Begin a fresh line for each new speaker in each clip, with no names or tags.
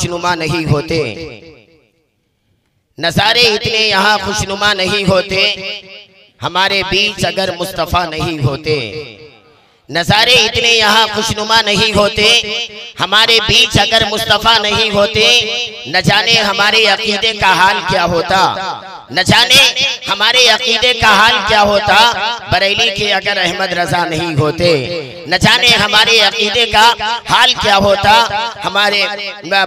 खुशनुमा नहीं होते, नज़ारे इतने यहाँ खुशनुमा नहीं होते, हमारे बीच अगर मुस्तफ़ा नहीं होते। नज़ारे इतने यहाँ खुशनुमा नहीं होते, हमारे बीच अगर मुस्तफ़ा नहीं होते। न जाने हमारे अकीदे का हाल क्या होता, न जाने हमारे अकीदे का हाल क्या होता, बरेली के अगर अहमद रजा नहीं होते। न जाने हमारे अकीदे का हाल क्या होता, हमारे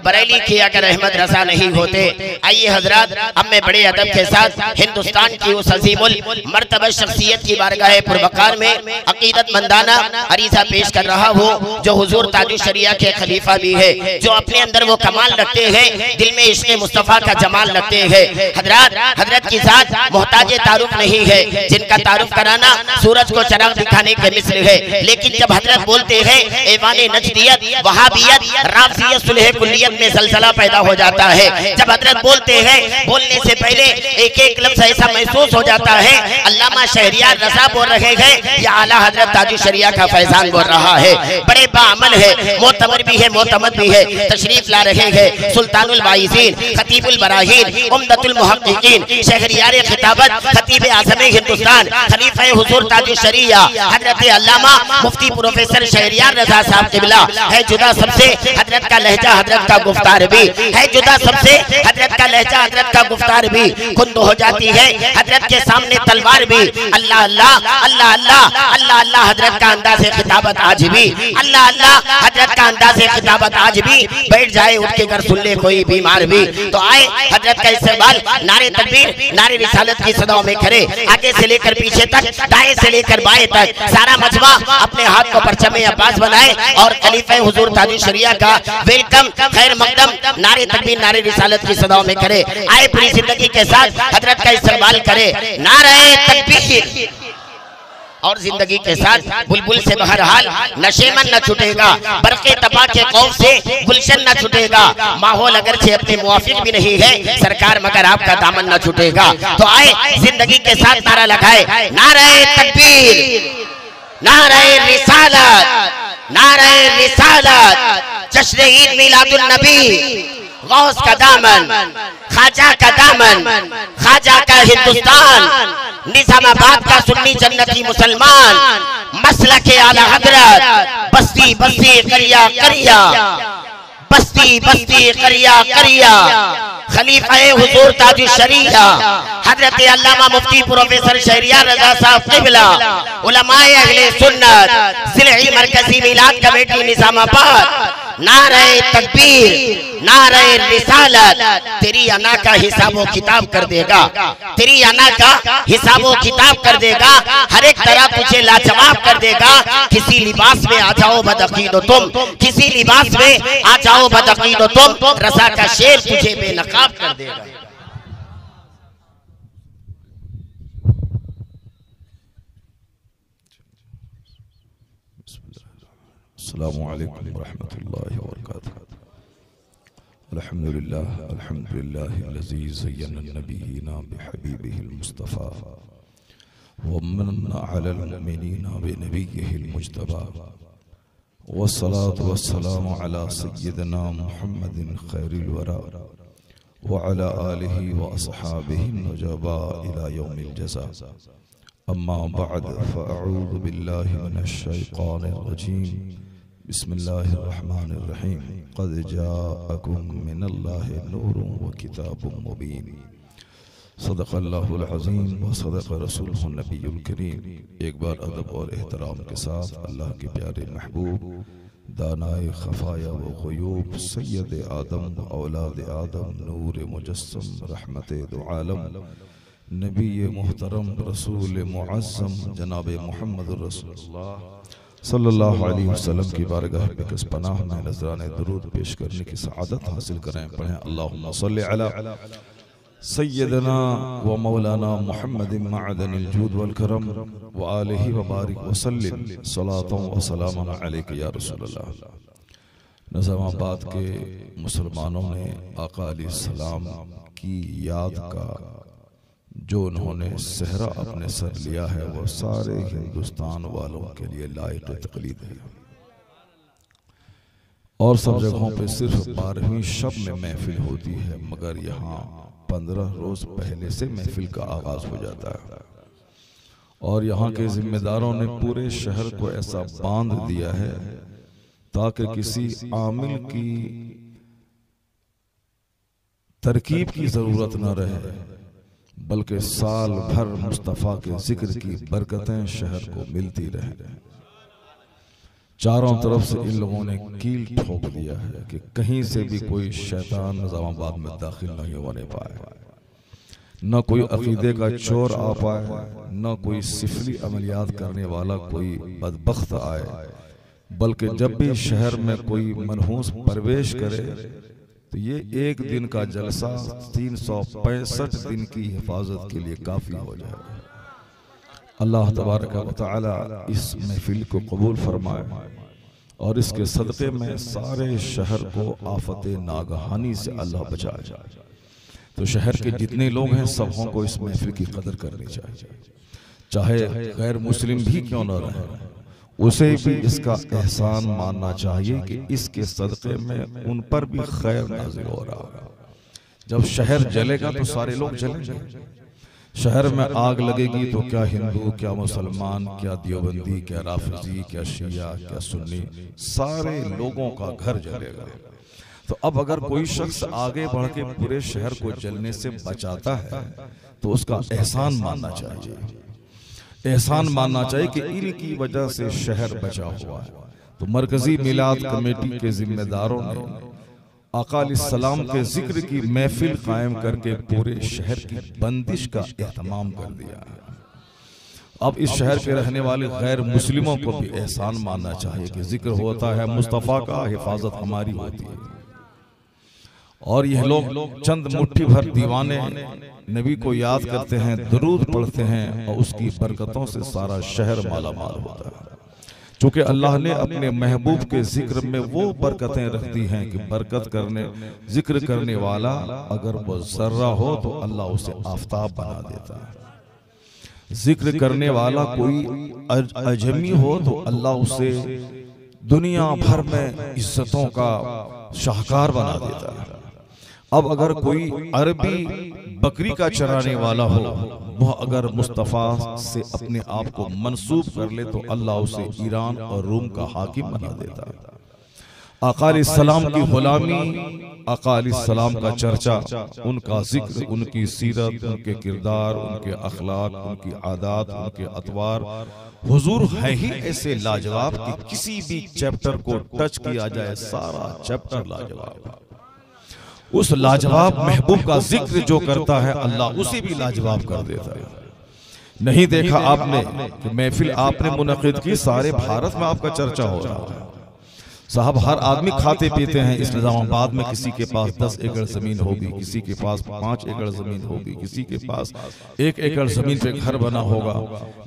बरेली के अगर अहमद रजा नहीं होते। आइए हजरात, अब मैं बड़े अदब के साथ हिंदुस्तान की उस अजीमुल मर्तबा शख्सियत की बारगाह पुरवकार में अकीदत मंदाना अरीजा पेश कर रहा हूँ, जो हुजूर ताजुल शरिया के खलीफा भी है, जो अपने अंदर वो कमाल रखते हैं, दिल में इश्क़ मुस्तफ़ा का जमाल रखते हैं। हजरत की जात मोहताज तारुफ नहीं है, जिनका तारुफ कराना सूरज को चराग दिखाने के मिस्र है। लेकिन जब हजरत बोलते हैं ऐवाने नजदियत, वहाबियत, राफियत, सुलह कुल्लियत में जलजला पैदा हो जाता है। जब हजरत बोलते हैं, बोलने से पहले एक एक लफ्ज़ ऐसा महसूस हो जाता है अल्लामा शहरियार रज़ा बोल रहे हैं या आला हजरत ताजुल शरिया का फैजान बोल रहा है। बड़े बाअमल है, मोतबर भी है, मोतमद भी है। तशरीफ ला रहे हैं सुल्तानुल वाइज़ीन, खतीबुल बराहीन, उम्दतुल मुहक्किकीन, शहरियार खिताबत, खतीब आज़म हिंदुस्तान, खलीफा हुजूर ताजुल शरिया हजरत अल्लामा मुफ्ती प्रोफेसर शहरियार रज़ा साहब क़िबला। है जुदा सबसे हजरत का लहजा, हजरत का गुफ्तार भी है जुदा सबसे हजरत का लहजा, हजरत का गुफ्तार भी कुंद हो जाती है हजरत के सामने तलवार भी। अल्लाह अल्लाह अल्लाह अल्लाह अल्लाह अल्लाह हजरत का अंदाज़े खिताबत आज भी, अल्लाह अल्लाह हजरत का अंदाज़े खिताबत आज भी। बैठ जाए उठ के घर सुन ले कोई बीमार भी, तो आए हजरत का इस्तेमाल नारे तकबीर, नारे रिसालत की सदाओं में खड़े, आगे से लेकर पीछे तक, दाएं से लेकर बाएं तक, सारा मजमा अपने हाथ को परचम अब्बास बनाए और खलीफा हुजूर ताजुल शरिया का वेलकम खैर मकदम नारे तकबीर, नारे रिसालत की सदाओं में खड़े आए, पूरी जिंदगी के साथ हजरत का इस्तेमाल करे। नारे तकबीर और जिंदगी के साथ बुलबुल से बहरहाल नशेमन न छूटेगा, बरक़े तबा के खौफ से गुलशन न छूटेगा। माहौल अगरचे अपने मुआफिक भी नहीं है सरकार, मगर आपका दामन न छूटेगा। तो आए जिंदगी के साथ नारा लगाए, नारे तकबीर, नारे रिसालत, नारे रिसालत, जश्न ईद मिलादुन नबी, गौस का दामन, खाजा का दामन, खाजा का हिंदुस्तान, निजामाबाद का सुन्नी जन्नती मुसलमान, मसलक के आला हजरत, बस्ती बस्ती करिया करिया, बस्ती बस्ती करिया करिया, खलीफा हुजूर ताजुल शरिया हजरत अल्लामा मुफ्ती प्रोफेसर शहरियार रज़ा साहब क़िबला, उलमाए अहले सुन्नत, ज़िले मरकजी मिलाद कमेटी निजामाबाद। नारे तकबीर, नारे रिसालत, तेरी अना का हिसाबो किताब कर देगा, तेरी अना का हिसाबो किताब कर देगा, हर एक तरह तुझे लाजवाब कर देगा। किसी लिबास में आ जाओ बदअकीदो तुम, किसी लिबास में आ जाओ बदअकीदो तुम, रज़ा का शेर तुझे बेनकाब कर देगा।
अस्सलामु अलैकुम वरहमतुल्लाहि वबरकातुहू। अल्हम्दुलिल्लाह अल्हम्दुलिल्लाहिल्लज़ी ज़य्यना नबिय्यना बिहबीबिहिल मुस्तफ़ा व मन्ना अलल मुमिनीना बिनबिय्यिहिल मुज्तबा वस्सलातु वस्सलामु अला सय्यिदिना मुहम्मदिन खैरिल वरा व अला आलिहि व अस्हाबिहिन नुजबा इला यौमिल जज़ा। अम्मा बअद फ़अऊज़ु बिल्लाहि मिनश शैतानिर रजीम। बिस्मिल्लाहिर्रहमानिर्रहीम। क़द जाअकुम मिनल्लाहि नूरुन व किताबुम मुबीन। सदक़ल्लाहुल अज़ीम व सदक़ रसूलुहुन नबियुल करीम। एक बार अदब और एहतराम के साथ अल्लाह के प्यारे महबूब दानाए खफ़ाया व ग़ुयूब सय्यद आदम व औलाद आदम नूर मुजस्सम रहमत दो आलम नबी मुहतरम रसूल मुअज़्ज़म जनाब मुहम्मद रसूलुल्लाह सल्लल्लाहु अलैहि वसल्लम की बारगाह पे किस पनाह में नज़राने दुरूद पेश करने की सआदत हासिल करें। पढ़ें अल्लाहुम्मा सल्लि अला सय्यदना व मौलाना मुहम्मदिन मअदनिल जूद वल करम व आलिहि व बारिक व सल्लिम सलातन व सलामन अलैका या रसूलल्लाह। निज़ामाबाद के मुसलमानों ने आका अलैहिस्सलाम की याद का जो उन्होंने सहरा अपने सर लिया है वो सारे हिंदुस्तान वालों के लिए लायक तकलीद है। और सब जगहों पे सिर्फ 12वीं शब में महफिल होती है, मगर यहाँ 15 रोज पहले से महफिल का आगाज हो जाता है। और यहाँ के जिम्मेदारों ने पूरे शहर को ऐसा बांध दिया है ताकि किसी आमिल की तरकीब की जरूरत न रहे, बल्कि साल भर मुस्तफ़ा के जिक्र की बरकतें शहर को मिलती रहें। चारों तरफ से इन लोगों ने कील ठोक दिया है कि कहीं से भी कोई शैतान निजामाबाद में दाखिल नहीं होने पाए, न कोई अकीदे का चोर आ पाए, न कोई सिफली अमलियात करने वाला कोई बदबख्त आए, बल्कि जब भी शहर में कोई मनहूस प्रवेश करे तो ये एक दिन का जलसा 365 दिन की हिफाजत के लिए काफी हो जाए। अल्लाह तबारक व तआला इस महफिल को कबूल फरमाए और इसके सदक़े में सारे शहर को आफत नागहानी से अल्लाह बचाए। तो शहर के जितने लोग हैं सबों को इस महफिल की कदर करनी चाहिए, चाहे गैर मुस्लिम भी क्यों न रहे, उसे भी इसका एहसान मानना चाहिए कि इसके सदक़े में उन पर भी खैर नाज़िल हो रहा है। जब शहर जलेगा तो सारे लोग जलेंगे। शहर में आग लगेगी तो क्या हिंदू, क्या मुसलमान, क्या देवबंदी, क्या राफिजी, क्या शिया, क्या सुन्नी, सारे लोगों का घर जलेगा। तो अब अगर कोई शख्स आगे बढ़ के पूरे शहर को जलने से बचाता है तो उसका एहसान मानना चाहिए। एहसान मानना चाहिए कि इनकी वजह से शहर बचा हुआ है। तो मरकजी मिलाद कमेटी के जिम्मेदारों ने आका अलैहिस्सलाम के जिक्र की महफिल कायम करके पूरे शहर की बंदिश का एहतमाम कर दिया है। अब इस शहर के रहने वाले गैर मुस्लिमों को भी एहसान मानना चाहिए कि जिक्र होता है मुस्तफ़ा का, हिफाजत हमारी होती है। और यह लोग चंद मुट्ठी भर दीवाने नबी को याद करते हैं, दुरूद पढ़ते हैं और उसकी बरकतों से सारा शहर माला माल होता है। चूंकि अल्लाह ने अपने महबूब के जिक्र में वो बरकतें रख दी हैं कि बरकत करने जिक्र करने वाला अगर वो जर्रा हो तो अल्लाह उसे आफताब बना देता है। जिक्र करने वाला कोई अजमी हो तो अल्लाह उसे दुनिया भर में इज्जतों का शाहकार बना देता है। अब अगर कोई अरबी बकरी का चराने वाला हो, वह अगर मुस्तफ़ा से अपने आप को मंसूब कर ले तो अल्लाह उसे ईरान और रूम का हाकिम बना देता है। आका अलैहिस्सलाम की गुलामी, आका अलैहिस्सलाम का चर्चा, उनका जिक्र, उनकी सीरत, उनके किरदार, उनके अखलाक, उनकी आदात, उनके अतवार, हुजूर है ही ऐसे लाजवाब कि किसी भी चैप्टर को टच किया जाए सारा चैप्टर लाजवाब। उस लाजवाब महबूब का जिक्र जो करता है अल्लाह उसे भी लाजवाब कर देता है। नहीं देखा आपने कि महफिल आपने मुनक़िद की, सारे भारत में आपका चर्चा हो रहा है। साहब हर आदमी खाते पीते हैं। इस निजामाबाद में किसी के पास 10 एकड़ जमीन होगी, किसी के पास 5 एकड़ जमीन होगी, किसी के पास 1 एकड़ जमीन पे घर बना होगा,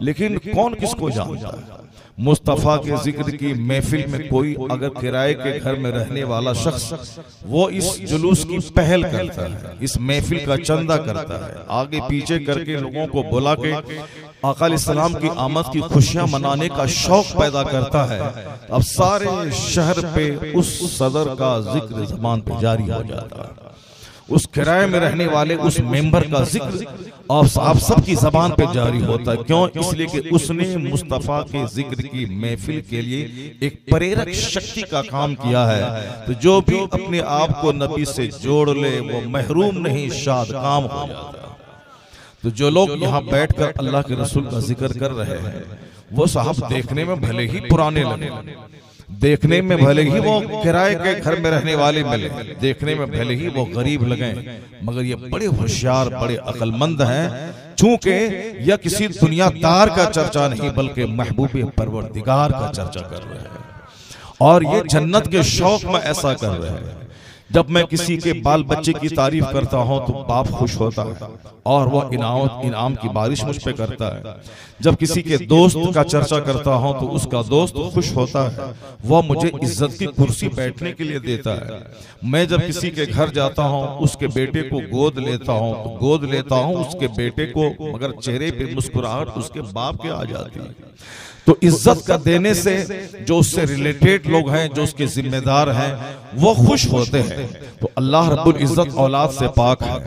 लेकिन कौन किसको जानता है। मुस्तफ़ा के जिक्र की महफिल में कोई अगर किराए के घर में रहने वाला शख्स वो इस जुलूस की पहल करता है, इस महफिल का चंदा करता है, आगे पीछे करके लोगों को बुला के आका अलैहिस्सलाम की आमद की खुशियां मनाने का शौक पैदा करता है, अब सारे शहर पे उस सदर का जिक्र ज़बान पे जारी हो जाता है। उस किराए में रहने वाले उस मेंबर का जिक्र आप सबकी जबान पे जारी होता है। क्यों? इसलिए कि उसने मुस्तफ़ा के जिक्र की महफिल के लिए एक प्रेरक शक्ति का काम किया है। तो जो भी अपने आप को नबी से जोड़ ले वो महरूम नहीं, शाद काम हो जाता है। तो जो लोग यहाँ बैठकर अल्लाह के रसूल का जिक्र कर रहे हैं वो साहब देखने में भले ही पुराने लगे, देखने में भले ही वो किराए के घर में रहने वाले मिले, देखने में भले ही वो गरीब लगे, मगर ये बड़े होशियार, बड़े अक्लमंद हैं। चूंकि यह किसी दुनियादार का चर्चा नहीं बल्कि महबूब परवरदिगार का चर्चा कर रहे हैं और ये जन्नत के शौक में ऐसा कर रहे हैं। जब मैं किसी के बाल बच्चे की तारीफ करता हूं तो बाप खुश होता है और वह इनाम की बारिश मुझ पे करता है। जब किसी के दोस्त का चर्चा करता हूं तो उसका दोस्त खुश होता है, वह मुझे इज्जत की कुर्सी बैठने के लिए देता है। मैं जब किसी के घर जाता हूं उसके बेटे को गोद लेता हूं उसके बेटे को, मगर चेहरे पे मुस्कुराहट उसके बाप के आ जाती है। तो इज्जत का देने से जो उससे रिलेटेड लोग हैं, जो उसके जिम्मेदार हैं, वो खुश होते हैं। तो अल्लाह रब्बुल इज्जत औलाद से पाक है,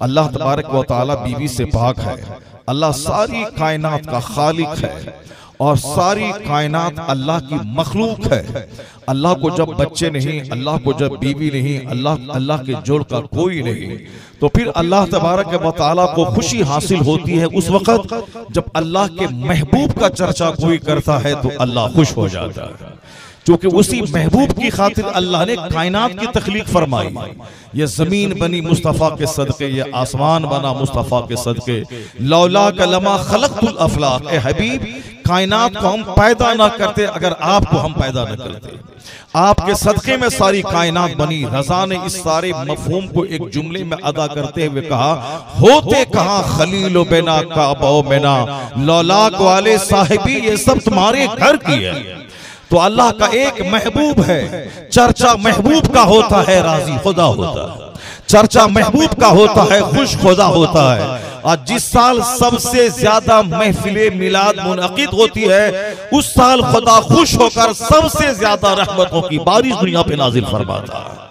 अल्लाह तबारक व तआला बीवी से पाक है, अल्लाह सारी कायनात का खालिक है और सारी कायनात अल्लाह की मखलूक है। अल्लाह को जब बच्चे नहीं, अल्लाह को जब बीवी नहीं, अल्लाह के जोड़ का कोई नहीं, तो फिर अल्लाह तबारक व तआला को खुशी हासिल होती है उस वक्त जब अल्लाह के महबूब का चर्चा कोई करता है तो अल्लाह खुश हो जाता है, क्योंकि उसी महबूब की खातिर अल्लाह ने कायनात की तख्लीक फरमाई। ये जमीन बनी मुस्तफ़ा के सदके, ये आसमान बना मुस्तफ़ा के सदके। लौला कलमा खलक़तुल अफलाक, ए हबीब कायनात को हम पैदा ना करते अगर आपको हम पैदा न करते। आपके सदके में सारी कायनात बनी। रजा ने इस सारे मफहूम को एक जुमले में अदा करते हुए कहा, होते कहां खलीलो बेना काबा बेना, लौलाक वाले साहिबी ये सब तुम्हारे घर की है। तो अल्लाह का एक महबूब है, चर्चा महबूब का होता है, राजी खुदा होता है। चर्चा महबूब का होता है, खुश खुदा होता है। और जिस साल सबसे ज्यादा महफिले मिलाद मुनअकिद होती है, उस साल खुदा खुश होकर सबसे ज्यादा रहमतों की बारिश दुनिया पे नाजिल फरमाता है।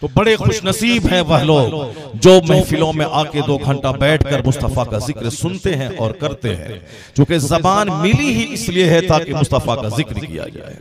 तो बड़े खुश नसीब हैं वह लोग जो महफिलों में आके 2 घंटा बैठकर मुस्तफ़ा का जिक्र सुनते हैं और करते हैं, क्योंकि जबान मिली ही इसलिए है ताकि मुस्तफ़ा का जिक्र किया जाए।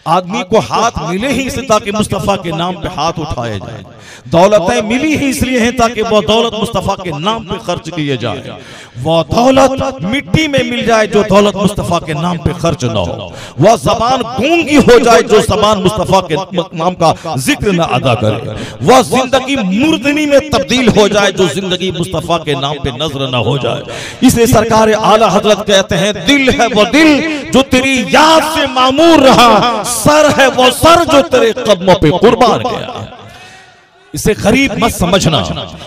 आदमी को हाथ मिले ही इसलिए ताकि मुस्तफ़ा के नाम पे हाथ उठाए जाए। दौलतें मिली ही इसलिए हैं ताकि वह दौलत मुस्तफ़ा के नाम पे खर्च किए जाए। वह दौलत मिट्टी में मिल जाए जो दौलत मुस्तफ़ा के नाम पे खर्च न हो। वह जबान गूंगी हो जाए जो जबान मुस्तफ़ा के नाम का जिक्र न अदा करे। वह जिंदगी मुर्दनी में तब्दील हो जाए जो जिंदगी मुस्तफ़ा के नाम पे नजर न हो जाए। इसलिए सरकार आला हजरत कहते हैं, दिल है वो दिल जो तेरी याद से मामूर रहा, सर है वो सर जो तेरे कदमों पे कुर्बान गया। इसे गरीब मत समझना,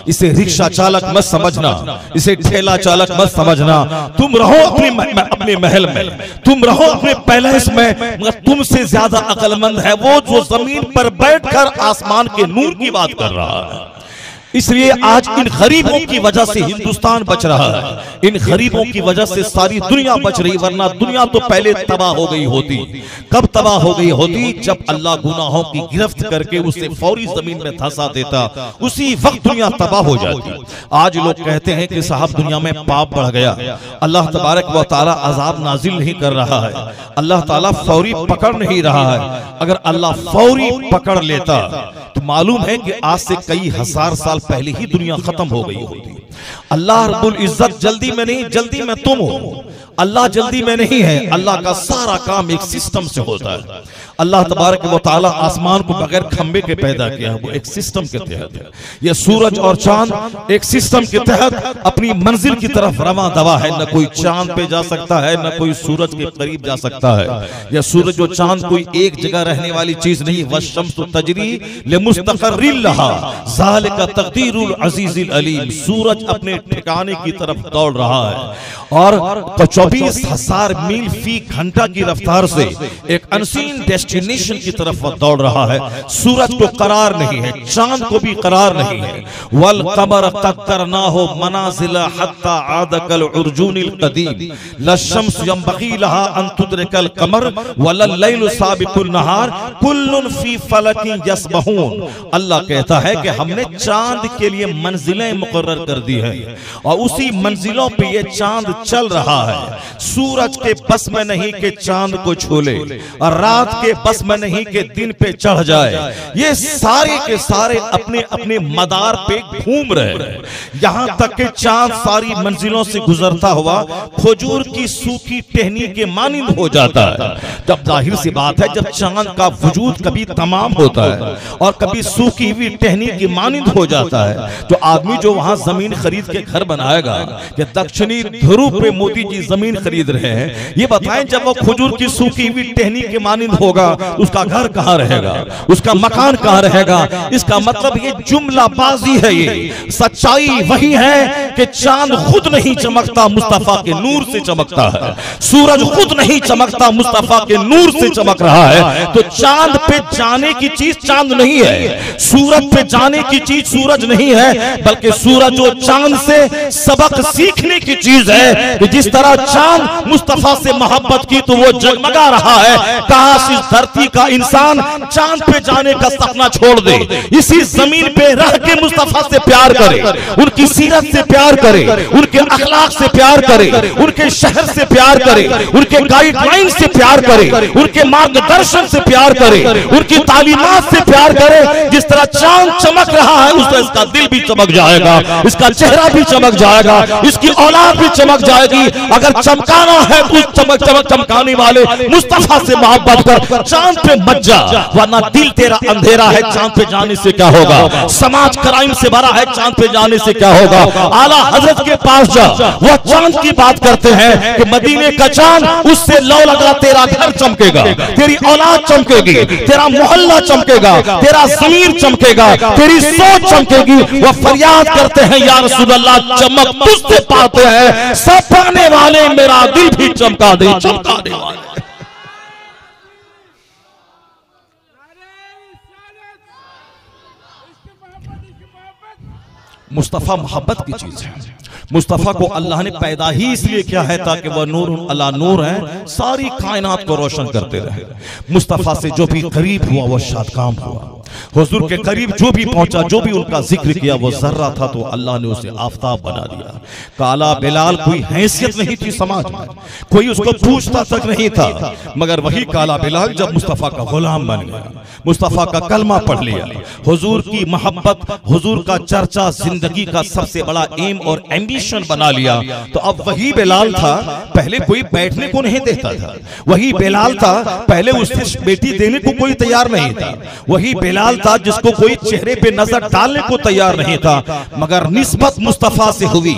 इसे रिक्शा चालक मत समझना, इसे ठेला चालक मत समझना। तुम रहो अपने महल में, तुम रहो अपने पैलेस में, मगर तुमसे ज्यादा अक्लमंद है वो जो जमीन पर बैठकर आसमान के नूर की बात कर रहा है। इसलिए आज इन गरीबों की वजह से हिंदुस्तान बच रहा है, इन गरीबों की वजह से सारी दुनिया बच रही, वरना दुनिया तो पहले तबाह हो गई होती। कब तबाह हो गई होती? जब अल्लाह गुनाहों की गिरफ्त करके उसे फौरी जमीन में धंसा देता, उसी वक्त दुनिया तबाह हो जाती। आज लोग कहते हैं कि साहब दुनिया में पाप बढ़ गया, अल्लाह तबारक व तआला अजाब नाजिल नहीं कर रहा है, अल्लाह ताला फौरी पकड़ नहीं रहा है। अगर अल्लाह फौरी पकड़ लेता तो मालूम है कि आज से कई हजार साल पहले ही दुनिया खत्म हो गई होती। अल्लाह रब्बुल इज्जत जल्दी में नहीं, जल्दी में तुम हो। अल्लाह जल्दी में नहीं है, अल्लाह का सारा काम एक सिस्टम से होता है। अल्लाह तबारक व तआला आसमान को बगैर खंबे के पैदा किया, वो एक सिस्टम के तहत है। ये सूरज और चांद एक सिस्टम के तहत अपनी मंजिल की तरफ रवा दवा है। न कोई चांद पे जा सकता है, न कोई सूरज के करीब जा सकता है। यह सूरज और चांद कोई एक जगह रहने वाली चीज नहीं। वश्शम्सु तजरी लिमुस्तक़र्रिन लहा ज़ालिका तक़दीरुल अज़ीज़िल अलीम। सूरज अपने ठिकाने की तरफ दौड़ रहा है और 24,000 मील फी घंटा की रफ्तार से एक अनसीन डेस्टिनेशन की तरफ वह दौड़ रहा है। सूरज को करार नहीं है, चांद को भी करार नहीं है। वल क़मर क़द्दरनाहु मनाज़िला हत्ता आदा कल उर्जूनिल क़दीम लश्शम्स यंबग़ी लहा अन तुदरिकल क़मर वलल लैलु साबिक़ुन नहार कुल्लुन फी फ़लकिन यस्बहून। अल्लाह कहता है कि हमने चांद के लिए मंजिलें मुकर्रर कर दी है और उसी मंजिलों पे ये चांद चल रहा है। सूरज के बस में नहीं कि चांद को छू ले और रात के बस में नहीं कि दिन पे चढ़ जाए। ये सारे के सारे अपने अपने मदार पे घूम रहे हैं। यहाँ तक कि चांद सारी मंजिलों से गुजरता हुआ खजूर की सूखी टहनी के मानिंद हो जाता है। जब जाहिर सी बात है, जब चांद का वजूद कभी तमाम होता है और कभी सूखी हुई टहनी की मानिंद हो जाता है, तो आदमी जो वहां जमीन खरीद के घर बनाएगा, कि दक्षिणी ध्रुव पे मोदी जी जमीन खरीद रहे हैं, ये बताएं जब वो खजूर की सूखी हुई टहनी के मानिंद होगा, उसका घर कहाँ रहेगा, उसका मकान कहाँ रहेगा? इसका मतलब ये जुमला बाजी है। ये सच्चाई वही है कि चांद खुद नहीं चमकता, मुस्तफा के नूर से चमकता है। सूरज खुद नहीं चमकता, मुस्तफा के नूर से चमक रहा है। तो चांद पे जाने की चीज चांद नहीं है, सूरज पे जाने की चीज सूरज नहीं है, बल्कि सूरज और चांद से सबक सीखने देखने की चीज है कि जिस तरह चांद मुस्तफा से मोहब्बत की तो वो जगमगा रहा है। काश इस धरती का इंसान चांद पे जाने का सपना छोड़ दे, इसी जमीन पे रह के मुस्तफा से प्यार करे, उनकी सीरत से प्यार करे, उनके अखलाक से प्यार करे, उनके शहर से प्यार करे, उनके गाइडलाइन से प्यार करे, उनके मार्गदर्शन से प्यार करे, उनकी तालीमात से प्यार करे। जिस तरह चांद चमक रहा है उस तरह इसका दिल भी चमक जाएगा, इसका चेहरा भी चमक जाएगा, इसकी औलाद भी चमक जाएगी। अगर चमकाना है तो चमक चमक चमकाने वाले मुस्तफा से मोहब्बत कर, चांद पे मत जा, वरना दिल तेरा अंधेरा है। चांद पे जाने से क्या होगा? समाज क्राइम से भरा है, चांद पे जाने से क्या होगा? आला हजरत के पास जा, वह चांद की बात करते हैं कि मदीने का चांद, उससे लौ लगा तेरा घर चमकेगा, तेरी औलाद चमकेगी, तेरा मोहल्ला चमकेगा, तेरा ज़मीर चमकेगा, तेरी सोच चमकेगी। वह फरियाद करते हैं या रसूल अल्लाह, चमक तुझसे पाते हैं, सब पाने वाले मेरा दिल भी चमका दे, चमका दे वाले। मुस्तफा मोहब्बत की चीज है। मुस्तफा को अल्लाह ने पैदा ही इसलिए किया है ताकि वह नूर अला नूर है, सारी कायनात को रोशन करते रहे। मुस्तफा से जो भी करीब हुआ वो शादकाम हुआ, हुजूर के करीब जो भी पहुंचा, जो भी उनका जिक्र किया वो जर्रा था तो अल्लाह ने उसे आफताब बना दिया। काला बिलाल कोई हैसियत नहीं थी समाज में, कोई उसको पूछता तक नहीं था, मगर वही काला बिलाल जब मुस्तफा का गुलाम बन गया, मुस्तफा का कलमा पढ़ लिया, हुजूर की मोहब्बत, हुजूर का चर्चा जिंदगी का सबसे बड़ा एम और एम्बिशन बना लिया, तो अब वही बिलाल था, पहले कोई बैठने को नहीं देता था, वही बिलाल था, पहले उससे बेटी देने को कोई तैयार नहीं था, वही बिलाल था जिसको कोई चेहरे पे नजर डालने को तैयार नहीं था, मगर निस्बत मुस्तफा से हुई,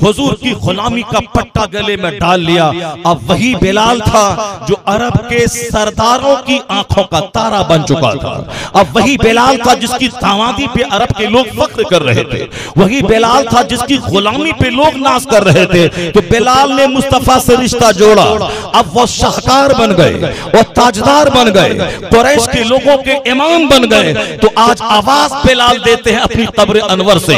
हुजूर की गुलामी का पट्टा गले में डाल लिया। अब वही बिलाल था जो अरब के सरदारों की आंखों का तारा बन चुका था, अब वही बिलाल था जिसकी दामादी पे अरब के लोग फख्र कर रहे थे, वही बिलाल था जिसकी गुलामी पे लोग नाज कर रहे थे। तो बिलाल ने मुस्तफा से रिश्ता जोड़ा, अब वो शाहकार बन गए, वो ताजदार बन गए, कुरैश के लोगों के इमाम बन गए। तो आज आवाज बिलाल देते हैं अपनी कब्र अनवर से,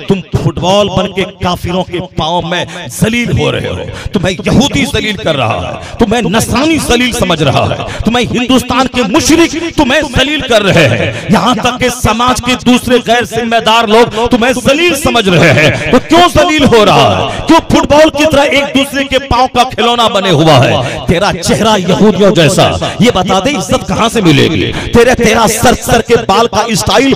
तुम फुटबॉल बन के काफिरों के पांव में जलील हो रहे हो, तुम्हें यहूदी जलील कर रहा है, तुम्हें नसरानी जलील समझ रहा है, तुम्हें हिंदुस्तान के मुशरिक तुम्हें जलील कर रहे हैं, यहां तक कि समाज के दूसरे गैर जिम्मेदार लोग तुम्हें जलील समझ रहे हैं। तो क्यों जलील हो रहा है? क्यों फुटबॉल की तरह एक दूसरे के पांव का खिलौना बने हुआ है? तेरा चेहरा यहूदियों जैसा, ये बता दे इज्जत कहां से मिलेगी? तेरा सर के बाल का स्टाइल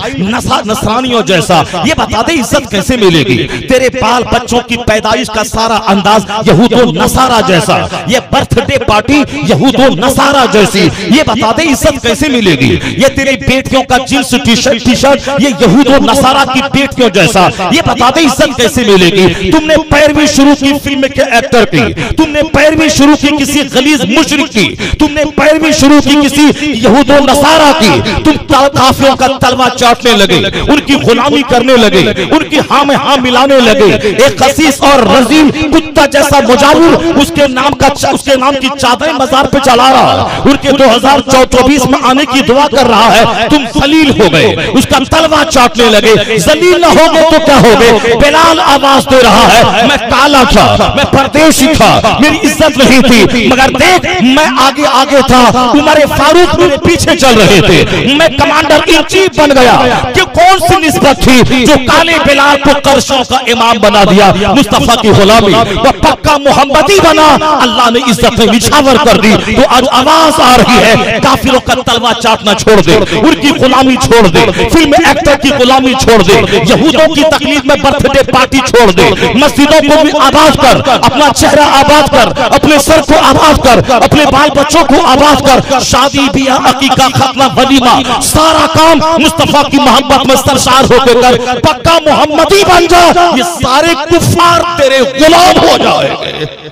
नसरानियों जैसा, ये बता दे इज्जत कैसे मिलेगी? तेरे बाल बच्चों की पैदाइश का सारा अंदाज यहूदो नसारा जैसा, ये बर्थडे पार्टी यहूदो नसारा जैसी, ये बता दे इज्जत कैसे मिलेगी? ये तेरी बेटियों का जींस टी शर्ट ये यहूदो नसारा की बेटियों जैसा, ये बता दे इज्जत कैसे मिलेगी? तुमने पैरवी शुरू की फिल्म के एक्टर की, तुमने पैरवी शुरू की किसी गलीज मुशरिक की, तुमने पैरवी शुरू की किसी यहूदो नसारा की, तुम काफिरों का तलवा चाटने लगे, उनकी गुलामी करने लगे, उनकी हाँ में हाँ मिलाने लगे। एक खसीस और रजील कुत्ता जैसा मुजाविर उसके नाम की चादरें मजार पे चला रहा, उनके 2024 में आने की दुआ कर रहा है, तुम जलील हो गए, उसका तलवा चाटने लगे। जलील न हो गए तो क्या हो गए? बिलाल आवाज दे रहा है, मैं काला था, मैं परदेशी था, मेरी इज्जत नहीं थी, मगर देख मैं आगे आगे था, उमर फारूक मेरे पीछे चल रहे थे, मैं कमांडर इन चीफ बन गया। कि कौन सी निस्बत थी जो काले बिलाल को करशों का इमाम बना दिया? मुस्तफा की गुलामी, वह पक्का मोहम्मदी बना, अल्लाह ने इज्जत में निछावर कर दी। तो आज आवाज आ रही है, काफिरों का तलवा चाटना छोड़ दे, उनकी गुलामी छोड़ दे, फिल्म एक्टर की गुलामी छोड़ दे, यहूदों की तकलीफ में बर्थडे पार्टी छोड़ दे, मस्जिदों को भी आबाद कर, अपना चेहरा आबाद कर, अपने सर को आबाद कर, अपने बाल बच्चों को आबाद कर, शादी बियाह अकीका खतना वलीमा सारा काम मुस्तफा की मोहब्बत में सरशार होकर कर, पक्का मोहम्मदी बन जा, ये सारे कुफार तेरे गुलाम हो जाएंगे।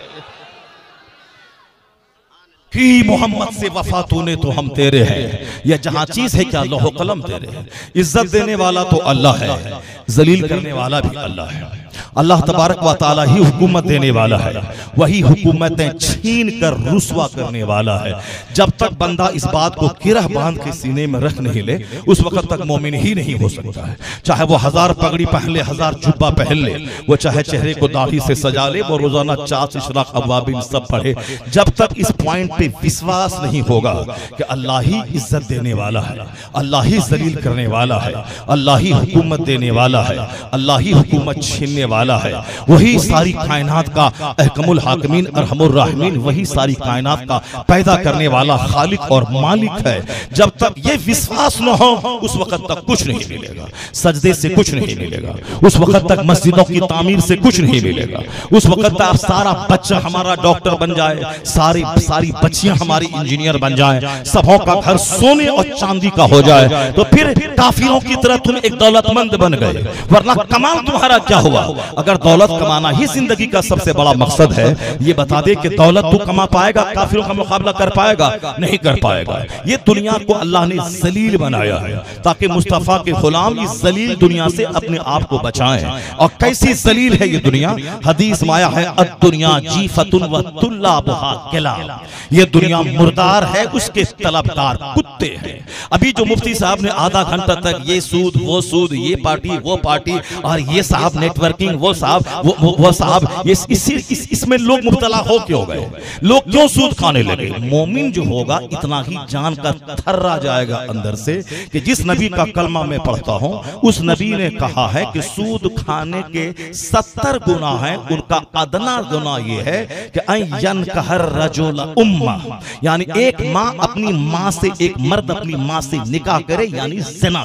कि मोहम्मद से वफा तूने तो हम तेरे हैं, यह जहां चीज है क्या लोहो कलम तेरे हैं। इज्जत देने वाला तो अल्लाह है, जलील करने वाला भी अल्लाह है।
अल्लाह तबारक व तआला ही हुकूमत देने वाला है, वही हुकूमतें छीन कर रुसवा करने वाला है। जब तक बंदा इस बात को किरह बांध के सीने में रख नहीं ले, उस वक्त तक मोमिन ही नहीं हो सकता है। चाहे वो 1000 पगड़ी पहन ले, 1000 जुब्बा पहन ले, वो चाहे चेहरे को दाढ़ी से सजा ले, वो रोजाना 4 इशराक अवाबिल सब पढ़े, जब तक इस पॉइंट पे विश्वास नहीं होगा कि अल्लाह ही इज्जत देने वाला है, अल्लाह ही जलील करने वाला है, अल्लाह ही हुकूमत देने वाला है, अल्लाह ही हुकूमत छीनने वाला है, वही सारी कायनात का अहकमुल हाकिमीन अरहमुर राहिमीन, वही सारी कायनात का पैदा करने वाला खालिक और मालिक है। जब तक ये विश्वास न हो, उस वक्त तक कुछ नहीं मिलेगा। सजदे से कुछ नहीं मिलेगा, उस वक्त तक मस्जिदों की तामीर से कुछ नहीं मिलेगा, उस वक्त तक सारा बच्चा हमारा डॉक्टर बन जाए, सारी बच्चियां हमारी इंजीनियर बन जाए, सबों का घर सोने और चांदी का हो जाए, तो फिर काफिरों की तरह तुम एक दौलतमंद बन गए। वरना कमाल तुम्हारा क्या हुआ? अगर दौलत कमाना ही जिंदगी का सबसे बड़ा मकसद है, ये बता दे कि दौलत तू कमा पाएगा, काफिरों का मुकाबला कर पाएगा? नहीं कर पाएगा। ये दुनिया को अल्लाह ने जलील बनाया है ताकि मुस्तफा के गुलाम इस जलील दुनिया से अपने आप को बचाएं। और कैसी जलील है ये दुनिया? हदीस में आया है, अद्दुनिया जीफतुन व तुल्लाबुहा किलाब, ये दुनिया मुर्दार है, उसके तलबगार कुत्ते हैं। अभी जो मुफ्ती साहब ने आधा घंटा तक ये सूद वो सूद, ये पार्टी वो पार्टी, और ये साहब नेटवर्किंग, वो साहब वो साहब, इसमें लोग मुब्तला हो क्यों गए? लोग क्यों सूद खाने लगे? मोमिन जो होगा इतना ही जान कर थर्रा जाएगा अंदर से कि जिस नबी का कलमा मैं पढ़ता हूं, उस नबी ने कहा है कि सूद खाने के 70 गुना है, उनका अदना गुना ये है कि अयन कहर रजुल उम्मा, यानी एक माँ अपनी माँ से, एक मर्द अपनी माँ से निकाह करे, यानी ज़िना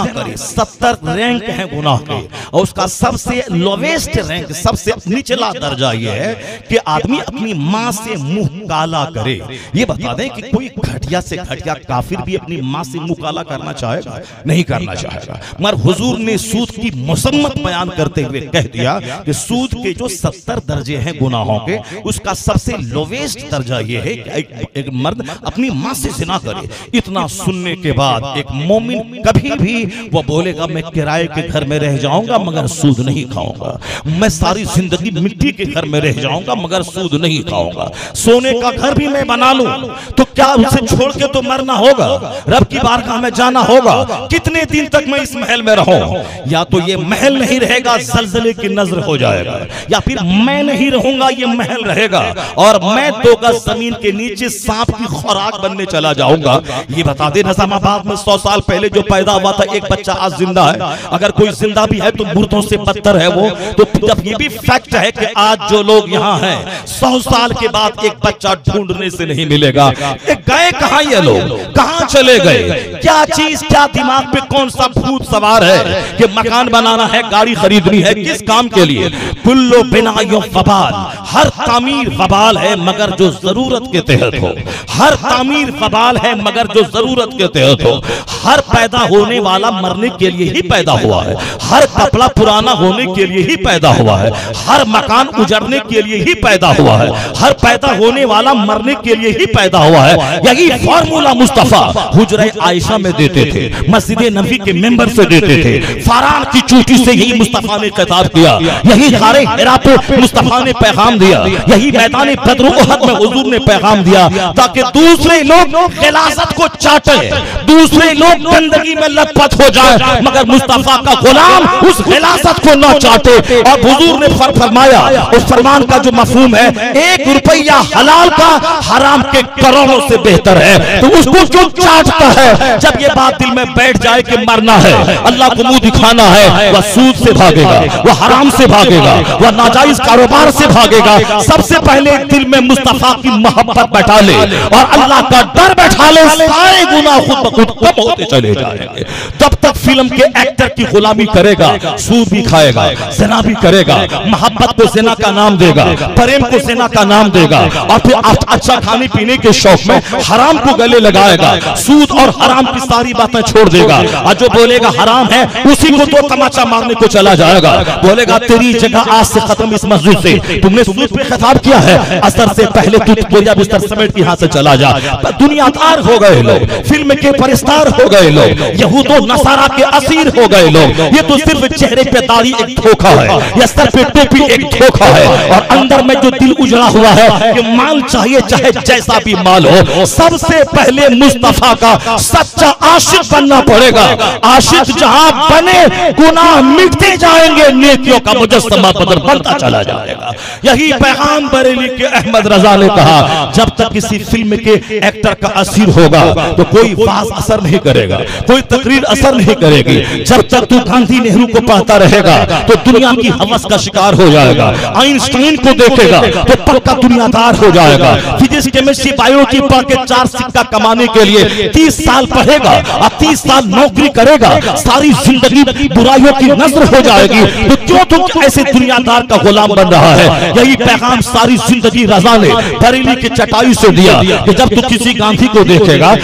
करे। 70 रैंक है गुनाह के, और उसका सबसे लोवेस्ट रैंक, सबसे निचला दर्जा ये है कि आदमी अपनी माँ से मुंह काला करे। ये बता दें कि कोई घटिया से घटिया काफिर भी अपनी माँ से मुंह काला करना चाहेगा? नहीं करना चाहेगा। मगर हुजूर ने सूद की मुसम्मत बयान करते हुए कह दिया कि सूद के जो 70 दर्जे हैं गुनाहों के, उसका सबसे लोवेस्ट दर्जा ये है कि एक मर्द अपनी माँ से ज़िना करे। इतना सुनने के बाद एक मोमिन कभी भी वो बोलेगा मैं किराए के घर में रह जाऊंगा मगर सूद नहीं खाऊंगा, मैं सारी जिंदगी मिट्टी के घर में रह जाऊंगा मगर सूद नहीं खाऊंगा, सोने का घर भी मैं बना लूं तो क्या उसे छोड़ के तो मरना होगा, रब की बारगाह में जाना होगा। कितने दिन तक मैं इस महल में रहूं? या तो ये महल नहीं रहेगा, जलजले की नजर हो जाएगा, या फिर मैं नहीं रहूंगा, ये महल रहेगा और मैं 2 गज जमीन के नीचे सांप की खुराक बनने चला जाऊंगा। ये बता दे, निजामाबाद में 100 साल पहले जो पैदा हुआ था एक बच्चा आज जिंदा है, अगर कोई जिंदा भी है तो मुर्दों से बदतर है वो। तो जब ये भी फैक्ट है कि आज जो लोग यहाँ हैं 100 साल के बाद एक बच्चा ढूंढने से नहीं मिलेगा। गए कहाँ ये लोग? कहाँ चले गए? क्या चीज, क्या दिमाग पे कौन सा भूत सवार है कि मकान बनाना है, गाड़ी खरीदनी है, किस काम के लिए? कुल्लो बिनायो वबाल, हर तामीर वबाल है मगर जो जरूरत के तहत हो, हर तामीर वबाल है मगर जो जरूरत के तहत हो। हर पैदा होने वाला मरने के लिए ही पैदा हुआ है, हर कपड़ा पुराना होने के लिए ही पैदा हुआ है, हर मकान उजड़ने के लिए ही पैदा हुआ है, हर पैदा होने वाला मरने के लिए ही पैदा हुआ है। यही फॉर्मूला मुस्तफा हुजरे आयशा में देते थे, मस्जिद नबी के मेंबर से देते थे, फारान की चोटी से यही मुस्तफा ने खिताब किया, यही गारे हिरा पे मुस्तफा ने पैगाम दिया, यही मैदान बद्र उहद में हुजूर ने पैगाम दिया, ताकि दूसरे लोग खिलाफत को चाटे, दूसरे लोग गंदगी में लथपथ हो जाए मगर मुस्तफा का गुलाम उस खिलाफत को न चाटे। और हुजूर ने फरमाया, उस फरमान का जो मफहूम है, 1 रुपया हलाल का हराम के करोड़ों से बेहतर है, तो उसको क्यों चाटता है? जब ये बात दिल में बैठ जाए कि मरना है, अल्लाह को मुंह दिखाना है, वह सूद से भागेगा, वह हराम से भागेगा, वह नाजायज कारोबार से भागेगा। सबसे पहले दिल में मुस्तफा की मोहब्बत बैठा ले और अल्लाह का डर बैठा ले, सारे गुनाह खुद ब खुद कम होते चले जाएंगे। जब तक फिल्म के एक्टर की गुलामी करेगा, सूद भी खाएगा, ज़िना भी करेगा, मोहब्बत को ज़िना का नाम देगा, प्रेम को ज़िना का नाम देगा, और फिर अच्छा खाने पीने के शौक में हराम को गले लगाएगा, सूद और हराम की सारी बातें छोड़ देगा। और जो बोलेगा हराम है उसी को तो तमाचा मारने को चला जाएगा, बोलेगा तेरी जगह आज से खत्म इस मस्जिद से, तुमने सूद पे खिताब किया है, असर से पहले तू बोरिया बिस्तर समेट के यहाँ से चला जा। दुनियादार हो गए लोग, फिल्म के परिस्तार हो गए लोग, यहूद और नसारा के असीर हो गए लोग। ये तो सिर्फ चेहरे पे दाढ़ी एक धोखा है, या सर पे टोपी एक धोखा है, और अंदर में जो दिल उजड़ा हुआ है कि माल चाहिए चाहे जैसा भी माल हो, सबसे पहले मुस्तफा का सच्चा आशिक बनना पड़ेगा। आशिक जहां बने गुनाह मिटते जाएंगे, नेकियों का मुजस्समा बदल बनता चला जाएगा। यही पैगाम बरेली के अहमद रजा ने कहा, जब तक किसी फिल्म के एक्टर का असीर होगा तो कोई वाज असर नहीं करेगा, कोई तकरीर असर नहीं करेगी। जब तक तू गांधी नेहरू को पढ़ता रहेगा तो दुनिया की हवस का शिकार हो जाएगा। आइंस्टाइन को देखेगा तो पक्का दुनियादार हो जाएगा। फिजिक्स केमिस्ट्री बायोलॉजी पढ़ के 4 सिक्का कमाने के लिए 30 साल पढ़ेगा और 30 साल नौकरी करेगा, सारी जिंदगी बुराइयों की नजर हो जाएगी। तो क्यों तुम ऐसे दुनियादार का गुलाम बन रहा है? यही पैगाम सारी जिंदगी रजा ने बरेली की चटाई से दिया कि जब तू किसी गांधी को देखेगा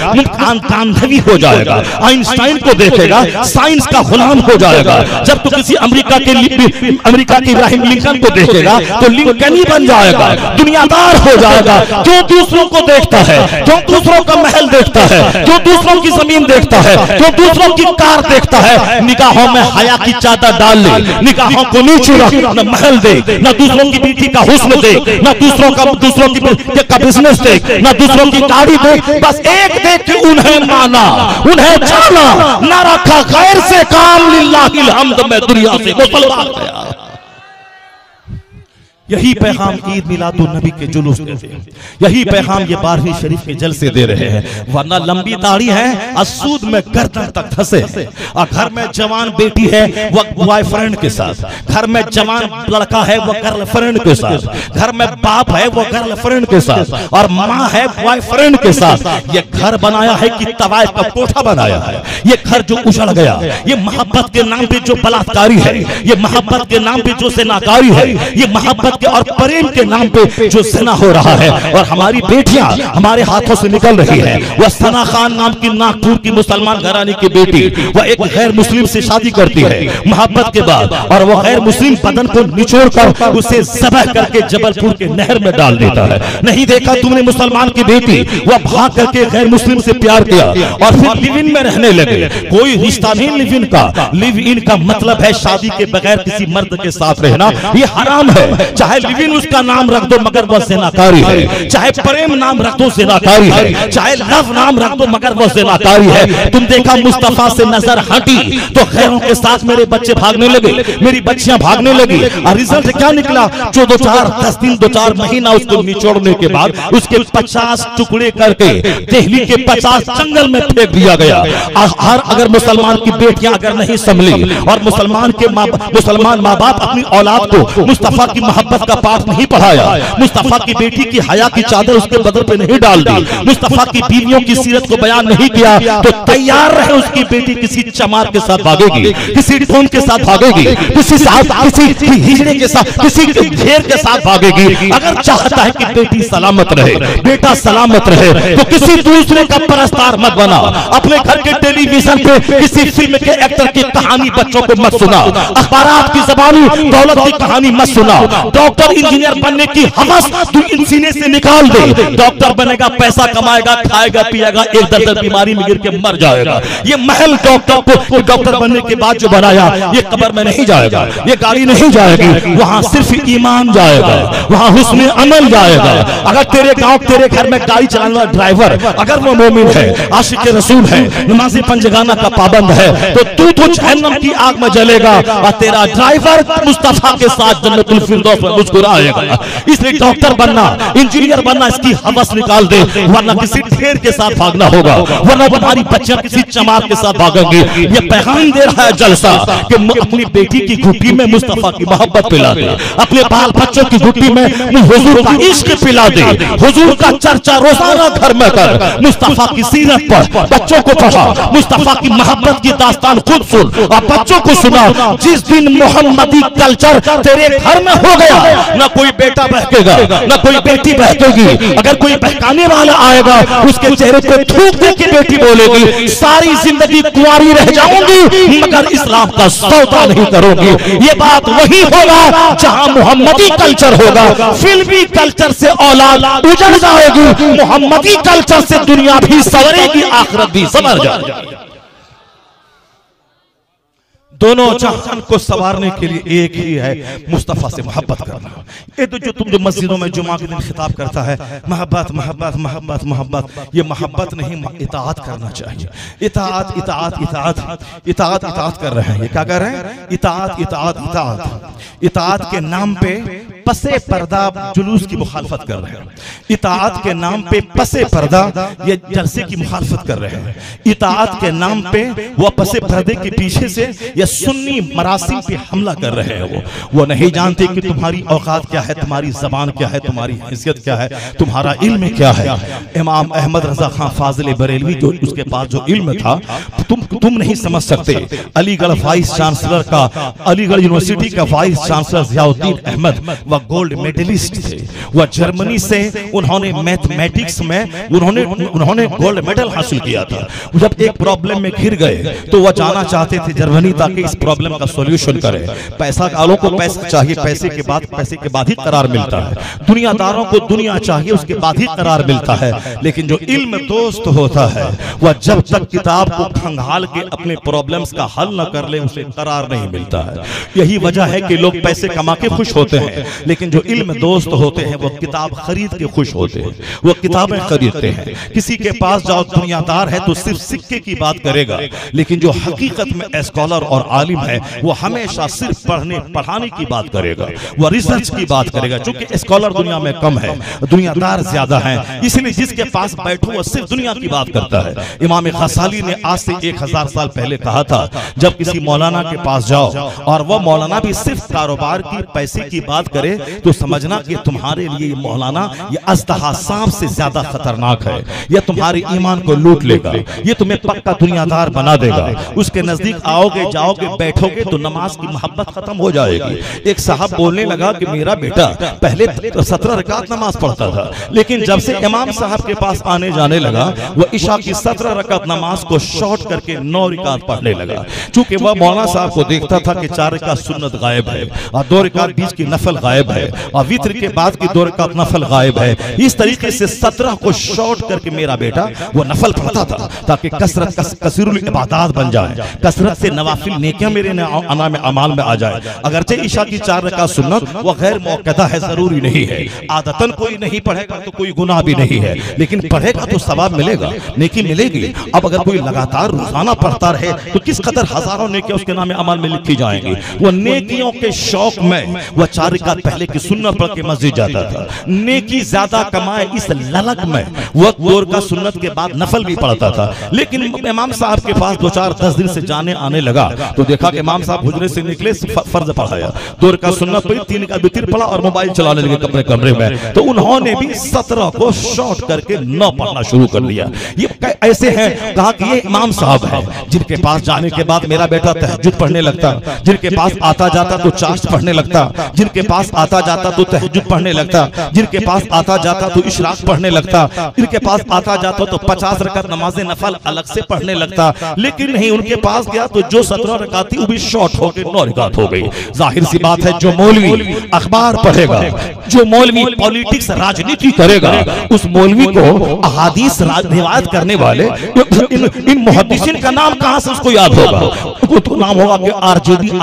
गांधी हो जाएगा, आइंस्टाइन को देखेगा साइंस का गुलाम हो जाएगा। जब तू किसी अमेरिका के इब्राहिम लिंकन को देखेगा तो लिंकन ही बन जाएगा, दुनियादार हो जाएगा। क्यों दूसरों को देखता है, क्यों दूसरों का महल देखता है, क्यों दूसरों की जमीन देखता है, क्यों दूसरों की कार देखता है? निगाहों में हया की चादर डाल ले, निगाहों को नीचे रख, न महल देख, न दूसरों की बेटी का हुस्न देख, न दूसरों का बिजनेस देख, न दूसरों की गाड़ी देख, बस एक देख कि उन्हें माना, उन्हें जाना, न रखा गैर से काम, लिल्लाहिल हम्द में दुनिया से मुसलमान गया। यही पैगाम ईद मिलादुन नबी के जुलूस देते हैं, यही पैगाम ये 12वीं शरीफ के जलसे दे रहे हैं। वरना लंबी दाढ़ी है और सूद में गर्दन तक धंसे, और घर में जवान बेटी है वो बॉयफ्रेंड के साथ, घर में जवान लड़का है वो गर्लफ्रेंड के साथ, घर में बाप है वो गर्लफ्रेंड के साथ, और माँ है बॉयफ्रेंड के साथ। ये घर बनाया है कि तवाइफ का कोठा बनाया है? ये घर जो उजड़ गया, ये मोहब्बत के नाम पे जो बलात्कारी है, ये मोहब्बत के नाम पे जो सेनाकारी है, ये मोहब्बत और प्रेम के नाम पे जो ज़िना हो रहा है, और हमारी बेटियां हमारे हाथों से निकल रही है। वह सना खान नाम की नागपुर की मुसलमान घराने की बेटी, वह एक गैर मुस्लिम से शादी करती है मोहब्बत के बाद, और वह गैर मुस्लिम बदन को निचोड़कर उसे ज़बह करके जबलपुर के नहर में डाल देता है। नहीं देखा तुमने मुसलमान की बेटी, वह भाग करके गैर मुस्लिम से प्यार किया और फिर लिव इन में रहने लगे। कोई रिश्ता नहीं लिव इन का। लिव इन का मतलब है शादी के बगैर किसी मर्द के साथ रहना, ये हराम है। चाहे लिव इन उसका नाम रख दो मगर वह ज़िनाकारी है, चाहे प्रेम नाम रख दो ज़िनाकारी है, चाहे लव नाम रख दो मगर वह ज़िनाकारी है। तुम देखा मुस्तफा से नजर हटी तो गैरों के साथ मेरे बच्चे भागने लगे, मेरी बच्चियां भागने लगी, और रिजल्ट क्या निकला? जो 10 दिन 2-4 महीना उसको निचोड़ने के बाद उसके 50 टुकड़े करके दिल्ली के 50 जंगल में फेंक दिया गया। हर अगर मुसलमान की बेटियां अगर नहीं संभली और मुसलमान माँ बाप अपनी औलाद को मुस्तफा की मोहब्बत का पाठ नहीं पढ़ाया, मुस्तफा की बेटी की हया की चादर उसके बदन पे नहीं डाल दी, मुस्तफा की बीवियों की सीरत को बयान नहीं किया, तो तैयार रहे उसकी बेटी किसी चमार के साथ भागेगी, किसी ढोन के साथ भागेगी, किसी हिजड़े के साथ, किसी घेर के साथ भागेगी। अगर चाहता है कि बेटी सलामत रहे, बेटा सलामत रहे, तो किसी दूसरे का परस्तार मत बना। अपने घर के टेलीविजन पे किसी फिल्म के एक्टर की कहानी बच्चों को मत सुना, अखबारात की ज़बानी दौलत की कहानी मत सुना। डॉक्टर इंजीनियर बनने की हवस तू इन सीने से निकाल दे। डॉक्टर बनेगा, पैसा कमाएगा, खाएगा पिएगा, एक दर्द बीमारी में गिर के मर जाएगा। ये महल डॉक्टर बनने के बाद जो बनाया, ये कब्र में नहीं जाएगा, ये गाड़ी नहीं जाएगी, वहां सिर्फ ईमान जाएगा, वहां हुस्न अमल जाएगा। अगर तेरे गांव तेरे घर में गाड़ी चलाने वाला ड्राइवर अगर वो मोमिन है, आशिक रसूल है, नमाज़ी पंजगाना का पाबंद है, तो तू जहन्नम की आग में जलेगा और तेरा ड्राइवर मुस्तफा के साथ जन्नतुल फिरदौस में मुस्कुराएगा। इसलिए डॉक्टर बनना, इंजीनियर बनना, इसकी हवस निकाल दे, वरना किसी ढेर के साथ भागना होगा, वरना तुम्हारी बच्चियां किसी चमार के साथ भागेंगी। ये पैगाम दे रहा है जलसा कि अपनी बेटी की घुट्टी में मुस्तफा की मोहब्बत पिला दे, अपने बाल बच्चों की घुट्टी में हुजूर का इश्क पिला दे, हुजूर का चर्चा रोजाना घर में कर, मुस्तफा की सीरत पर बच्चों को पढ़ा, मुस्तफा की मोहब्बत की दास्तान खुद सुन और बच्चों को सुना। जिस दिन मोहम्मदी कल्चर तेरे घर में हो गया, न कोई बेटा बहकेगा, न कोई बेटी बहकेगी। अगर कोई बहकाने वाला आएगा, उसके चेहरे पे थूक दे के बेटी बोलेगी, सारी जिंदगी कुंवारी रह जाऊंगी मगर इस्लाम का सौदा नहीं करूंगी। ये बात वही होगा जहां मोहम्मदी कल्चर होगा। फिल्मी कल्चर से औलाद उजड़ जाएगी, मोहम्मदी कल्चर से दुनिया भी संवरेगी, आखिरत भी संवर जाएगी। दोनों जहान को संवारने के लिए एक ही है, मुस्तफा से मोहब्बत करना। ये तो जो तुम जो मस्जिदों में जुमा के दिन खिताब करता है मोहब्बत मोहब्बत मोहब्बत मोहब्बत, ये मोहब्बत नहीं, इताअत करना चाहिए। इताअत इताअत इताअत इताअत इताअत कर रहे हैं, ये क्या कर रहे हैं? इताअत इताअत इताअत। इताअत के नाम पे पसे पर्दा जुलूस की मुखालफत कर रहे हैं। इताअत के नाम पे पसे पर्दा ये जलसे की मुखालफत कर रहे हैं। इताअत के नाम पे वो पसे पर्दे के पीछे से ये सुन्नी मरासिम पे हमला कर रहे हैं। वो नहीं जानते कि तुम्हारी औकात क्या है, तुम्हारी जबान क्या है, तुम्हारी हैसियत क्या है, तुम्हारा इल्म क्या है। इमाम अहमद रजा खान फाजिल बरेलवी जो उसके पास जो इल्म था तुम नहीं समझ सकते। अलीगढ़ वाइस चांसलर का, अलीगढ़ यूनिवर्सिटी का वाइस चांसलर जियाउद्दीन अहमद वह गोल्ड मेडलिस्ट थे। वह जर्मनी से उन्होंने मैथमेटिक्स में उन्होंने गोल्ड मेडल हासिल किया था। जब एक प्रॉब्लम में घिर गए तो वह जाना चाहते थे जर्मनी ताकि इस प्रॉब्लम का सॉल्यूशन करे। पैसा वालों को पैसा चाहिए, पैसे के बाद ही करार मिलता है। दुनियादारों को दुनिया चाहिए, उसके बाद ही करार मिलता है। लेकिन जो इल्म दोस्त होता है वह जब तक किताब को खंगाल के अपने प्रॉब्लम्स का हल न कर ले उसे करार नहीं मिलता है। यही वजह है कि लोग पैसे कमा के खुश होते हैं, लेकिन जो इल्म दोस्त होते हैं वो किताब खरीद के खुश होते हैं, वो किताबें खरीदते हैं। किसी के पास जाओ दुनियादार है तो सिर्फ सिक्के की बात करेगा, लेकिन जो हकीकत में स्कॉलर और आलिम है वो हमेशा सिर्फ पढ़ाने की बात करेगा, वो रिसर्च की बात करेगा। क्योंकि स्कॉलर दुनिया में कम है, दुनियादार ज्यादा है, इसलिए जिसके पास बैठो वो सिर्फ दुनिया की बात करता है। इमाम गज़ाली ने आज से 1000 साल पहले कहा था, जब किसी मौलाना के पास जाओ और वह मौलाना भी सिर्फ कारोबार की, पैसे की बात करे तो समझना कि तुम्हारे लिए ये मौलाना ये अज़दहा सांप से ज्यादा खतरनाक है। यह तुम्हारे ईमान को लूट लेगा, ये तुम्हें पक्का दुनियादार बना देगा। उसके नजदीक आओगे, जाओगे, बैठोगे तो नमाज की मोहब्बत खत्म हो जाएगी। एक साहब बोलने लगा कि मेरा बेटा पहले 17 रकात नमाज पढ़ता था, लेकिन जब से इमाम साहब के पास आने जाने लगा वो इशा की 17 रकात नमाज को शॉर्ट करके 9 रकात पढ़ने लगा। चूंकि वह मौलाना साहब को देखता था कि 4 रकात सुन्नत गायब है और 2 रकात बीच की नफल गायब है और वित्र के बाद की 2 रकात नफल गायब है। इस तरीके से 17 को शॉर्ट करके मेरा बेटा वो नफल पढ़ता था ताकि कसरत इबादत बन जाए, कसरत से नवाफिल नेकियां मेरे अमाल में आ जाए। अगरचे ईशा की 4 रकात सुन्नत वो गैर मौक़दा है, जरूरी नहीं है। आदतन कोई नहीं पढ़ेगा तो कोई गुनाह भी नहीं है, लेकिन पढ़ेगा तो सवाब मिलेगा, नेकी मिलेगी। अब अगर कोई लगातार रोजाना पढ़ता रहे तो किस कदर हजारों नेकियां उसके नाम अमल में लिखी जाएंगी। वो नेकियों के शौक में वह 4 रकात पहले की सुन्नत पढ़ के मस्जिद जाता था। नेकी ज्यादा कमाए इस ललक में वह 2 रकात सुन्नत के बाद नफल भी पढ़ता था। लेकिन इमाम साहब के पास 2-4-10 दिन से जाने आने लगा तो देखा कि इमाम साहब हुजरे से निकले, फर्ज पढ़ाया, 2 रकात सुन्नत पढ़ी, 3 रकात वितर पढ़ा और मोबाइल चलाने लगे अपने कमरे में। तो उन्होंने भी 17 को शॉर्ट करके 9 पढ़ना शुरू कर लिया। ये ऐसे हैं, कहा कि ये इमाम साहब है जिनके पास जाने के बाद मेरा बेटा तहज्जुद पढ़ने लगता, जिनके पास आता जाता तो चाश्त पढ़ने लगता, जिनके पास आता जाता तो तहज्जुद पढ़ने लगता, जिनके पास आता जाता तो इशराक पढ़ने लगता, जिनके पास आता जाता तो 50 रकात नमाज नफल अलग से पढ़ने लगता। लेकिन नहीं, उनके पास गया तो जो 17 रकात थी वो भी शॉर्ट होकर 9 रकात हो गई। जाहिर सी बात है, जो मौलवी अखबार पढ़ेगा, जो मौलवी पॉलिटिक्स राजनीति करेगा, उस मौलवी को अहादीस रिवायत करने वाले इन मुहद्दिसीन का नाम कहां से उसको याद होगा? उसको तो नाम होगा कि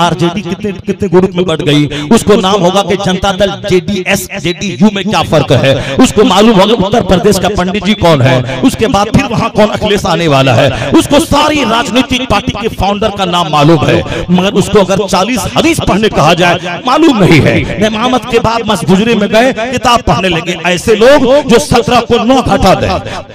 आरजेडी कितने ग्रुप में बढ़ गई, उसको नाम होगा कि जनता दल जेडीएस जेडीयू में क्या फर्क है, उसको मालूम होगा उत्तर प्रदेश का पंडित जी कौन है, उसके बाद फिर वहां कौन अखिलेश आने वाला है, उसको सारी राजनीतिक पार्टी के फाउंडर का नाम मालूम है, मगर उसको अगर 40 हदीस पढ़ने कहा जाए मालूम नहीं है। इमामत के बाद मस्जिद में गए, किताब पढ़ने लगे। ऐसे लोग जो 17 को 9 घटा दें,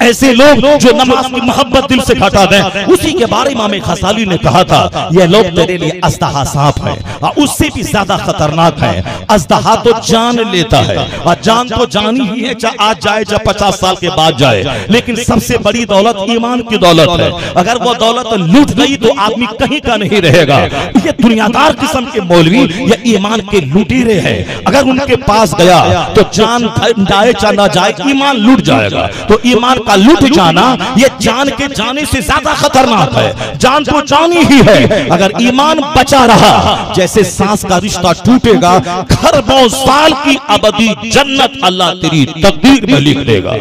ऐसे लोग जो नमाज की मोहब्बत दिल से घटा दें, उसी के बारे में इमाम गज़ाली ने कहा था, ये लोग तेरे लिए अज़दहा सांप है और उससे भी ज्यादा खतरनाक है। अज़दहा तो जान लेता है और जान तो जानी ही है, चाहे आज जाए चाहे 50 साल के बाद जाए, लेकिन सबसे बड़ी दौलत ईमान की दौलत है। अगर वो दौलत लूट गई तो आदमी कहीं का नहीं रहेगा। ये दुनियादार किस्म के मौलवी या ईमान के लुटेरे हैं, अगर उनके पास गया तो जान जाए चाहे ना जाए ईमान लूट जाएगा। तो ईमान का लूट जाना ये जान के जाने से ज्यादा खतरनाक है। जान तो जानी ही है, अगर ईमान बचा रहा, जैसे सांस का रिश्ता टूटेगा, खरबों साल की अबदी जन्नत अल्लाह तेरी तकदीर में लिख देगा।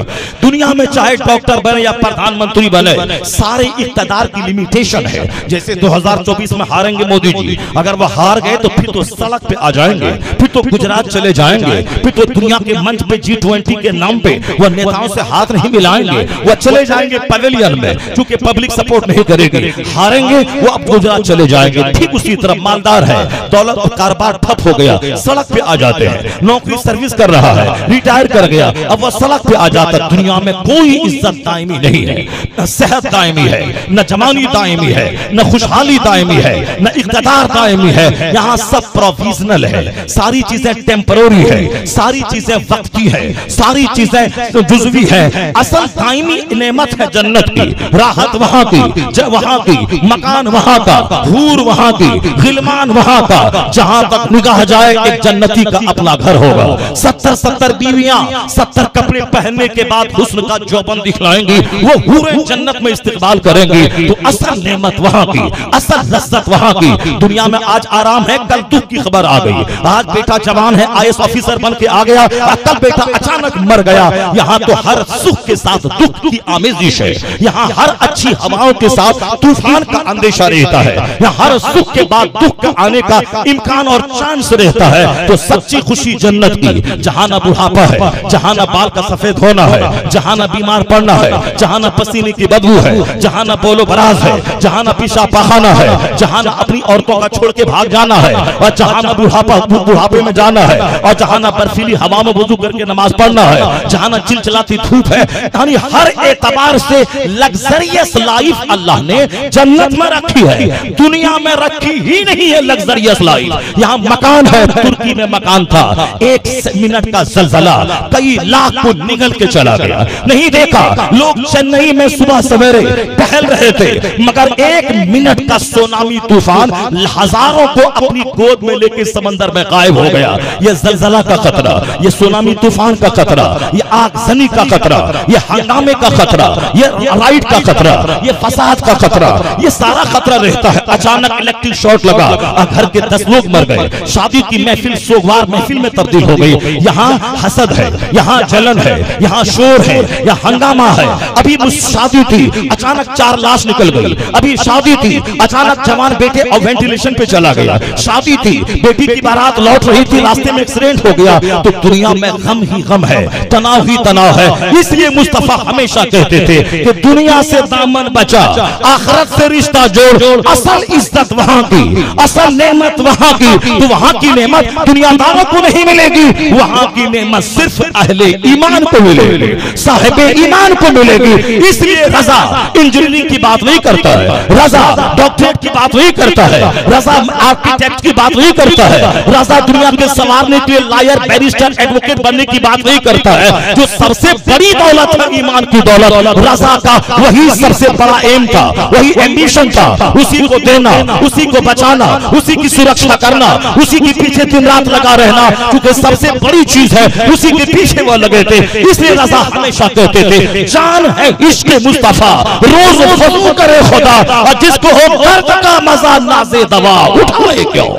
दुनिया में चाहे डॉक्टर बने या प्रधानमंत्री बने, सारे इख्तियार की लिमिटेशन है। जैसे 2024 में हारेंगे मोदी जी, अगर वो हार गए तो फिर तो सड़क पे आ जाएंगे, फिर तो गुजरात चले जाएंगे, फिर तो दुनिया के मंच पे G20 के नाम पे वो नेताओं से हाथ नहीं मिलाएंगे, वो चले जाएंगे पवेलियन में, क्योंकि पब्लिक सपोर्ट नहीं करेगी। हारेंगे वो अब गुजरात चले जाएंगे। ठीक उसी तरह मालदार है, दौलत और कारोबार ठप हो गया, सड़क पे आ जाते हैं। नौकरी सर्विस कर रहा है, रिटायर कर गया, अब वो सड़क पे आ जाता। दुनिया में कोई इज्जत दायमी नहीं है, न सेहत दायमी है, न जवानी दायमी है, न खुशहाली दायमी है, न इक़्तिदार दायमी है। यहाँ सब प्रोविजनल है, सारी चीजें टेम्पररी है, सारी चीजें वक्ती है, सारी चीजें जुज़वी है। असल दायमी नेमत है जन्नत की, राहत वहाँ की, वहाँ की मकान वहाँ का, हूर वहाँ की, गिलमान वहाँ का। जहाँ तक निगाह जाए एक जन्नती का अपना घर होगा। 70 बीवियां 70 कपड़े पहनने के बाद हुस्न का जौबन दिखलाएंगी, वो पूरे जन्नत में इस्तेमाल करेंगी। तो असल नेमत वहाँ की, असल लज्जत वहाँ की। दुनिया में आज आराम है, कल दुख की खबर आ गई। आज बेटा जवान है, IAS ऑफिसर बन के आ गया, कल बेटा अचानक मर गया। यहाँ तो हर सुख के साथ दुख की आमेजिश है, यहाँ हर अच्छी हवाओं के साथ तूफान का अंदेशा रहता है, यहाँ हर सुख के बाद दुख का आने का इम्कान और चांस रहता है। तो सच्ची खुशी जन्नत की, जहाँ ना बुढ़ापा है, जहाँ ना बाल का सफेद होना है, जहाँ ना बीमार पड़ना है, जहाँ ना पसीने की बदबू है, जहाँ ना बोलो बराज है, जहाँ ना पेशाब पाखाना है, जहाँ ना अपनी औरतों का छोड़ के भाग जाना है, और जहाँ ना बुढ़ापे में जाना है, और जहाँ ना बर्फीली हवा में वुजू करके नमाज पढ़ना है, जहाँ ना चिलचिलाती धूप है। यानी हर एतबार से लग्जरियस लाइफ अल्लाह ने जन्नत में रखी है, दुनिया में रखी ही नहीं है लग्जरियस लाइफ। यहाँ मकान है, तुर्की में मकान था, 1 मिनट का जलजला कई लाख को निगल के चला गया। नहीं देखा, लोग चेन्नई में सुबह सवेरे टहल रहे थे, मगर 1 मिनट का सुनामी तूफान हजारों को अपनी गोद में लेके समंदर में गायब हो गया। ये जलजला का खतरा, ये सुनामी तूफान का खतरा, ये आगजनी का खतरा, ये हंगामे का खतरा, ये राइट का खतरा, ये फसाद का खतरा, ये सारा खतरा रहता है। अचानक इलेक्ट्रिक शॉर्ट लगा, घर के 10 लोग मर गए, शादी की महफिल सोगवार महफिल में तब्दील हो गई। यहाँ हसद है, यहाँ जलन है, यहाँ शोर है, यहाँ हंगामा है। अभी शादी थी, अचानक 4 लाश निकल गई। अभी शादी थी, अचानक जवान बेटे और वेंटिलेशन पे चला गया। शादी थी, बेटी की बारात लौट रही थी, रास्ते में एक्सीडेंट हो गया। तो दुनिया में गम ही गम है, तनाव ही तनाव है। इसलिए मुस्तफा हमेशा कहते थे कि दुनिया से दामन बचा, आखिरत से रिश्ता जोड़। असल इज्जत वहाँ की, असल नेमत वहाँ की। तो वहाँ की नेमत दुनियादारों को नहीं मिलेगी, वहाँ की नेमत सिर्फ अहले ईमान को मिलेगी, साहिबे ईमान को मिलेगी। इसलिए रजा इंजीनियरिंग की बात नहीं करता है, रजा डॉक्टरेट की बात नहीं करता है, रजा आर्किटेक्ट की बात नहीं करता है, रजा दुनिया के संवारने के लिए लॉयर बैरिस्टर एडवोकेट बनने की बात नहीं करता है। जो सबसे बड़ी दौलत है ईमान की दौलत, रजा का वही सबसे बड़ा एम था, वही एम्बिशन था। उसी को देना, उसी को बचाना, उसी की सुरक्षा करना, उसी के पीछे दिन रात लगा रहना, क्योंकि सबसे बड़ी चीज है, उसी के पीछे वो लगे थे। इसलिए रजा हमेशा कहते थे जान है इश्क मुस्तफा, रोज फजू करे खुदा, और जिसको हो दर्द का मजा नाज़े दवा उठाए क्यों।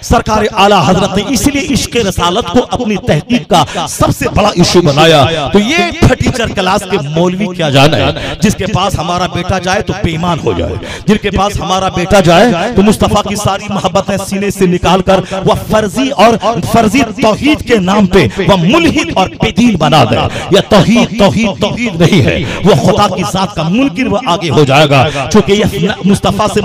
सरकार आला हजरत ने इसलिए इश्क रसालत को अपनी तहकीक का सबसे बड़ा इशू बनाया। तो ये टीचर क्लास के मौलवी क्या जाने, जिसके पास हमारा बेटा जाए तो बेईमान हो जाए, जिनके पास हमारा बेटा जाए तो मुस्तफा की सारी मोहब्बतें सीने से निकाल कर वह फर्जी तौहीद के नाम पे वह मुल्हिद और बेदीन बना दे। यह तौहीद नहीं है, वह खुदा की जात का मुनकिर वह आगे हो जाएगा। क्योंकि यह मुस्तफा से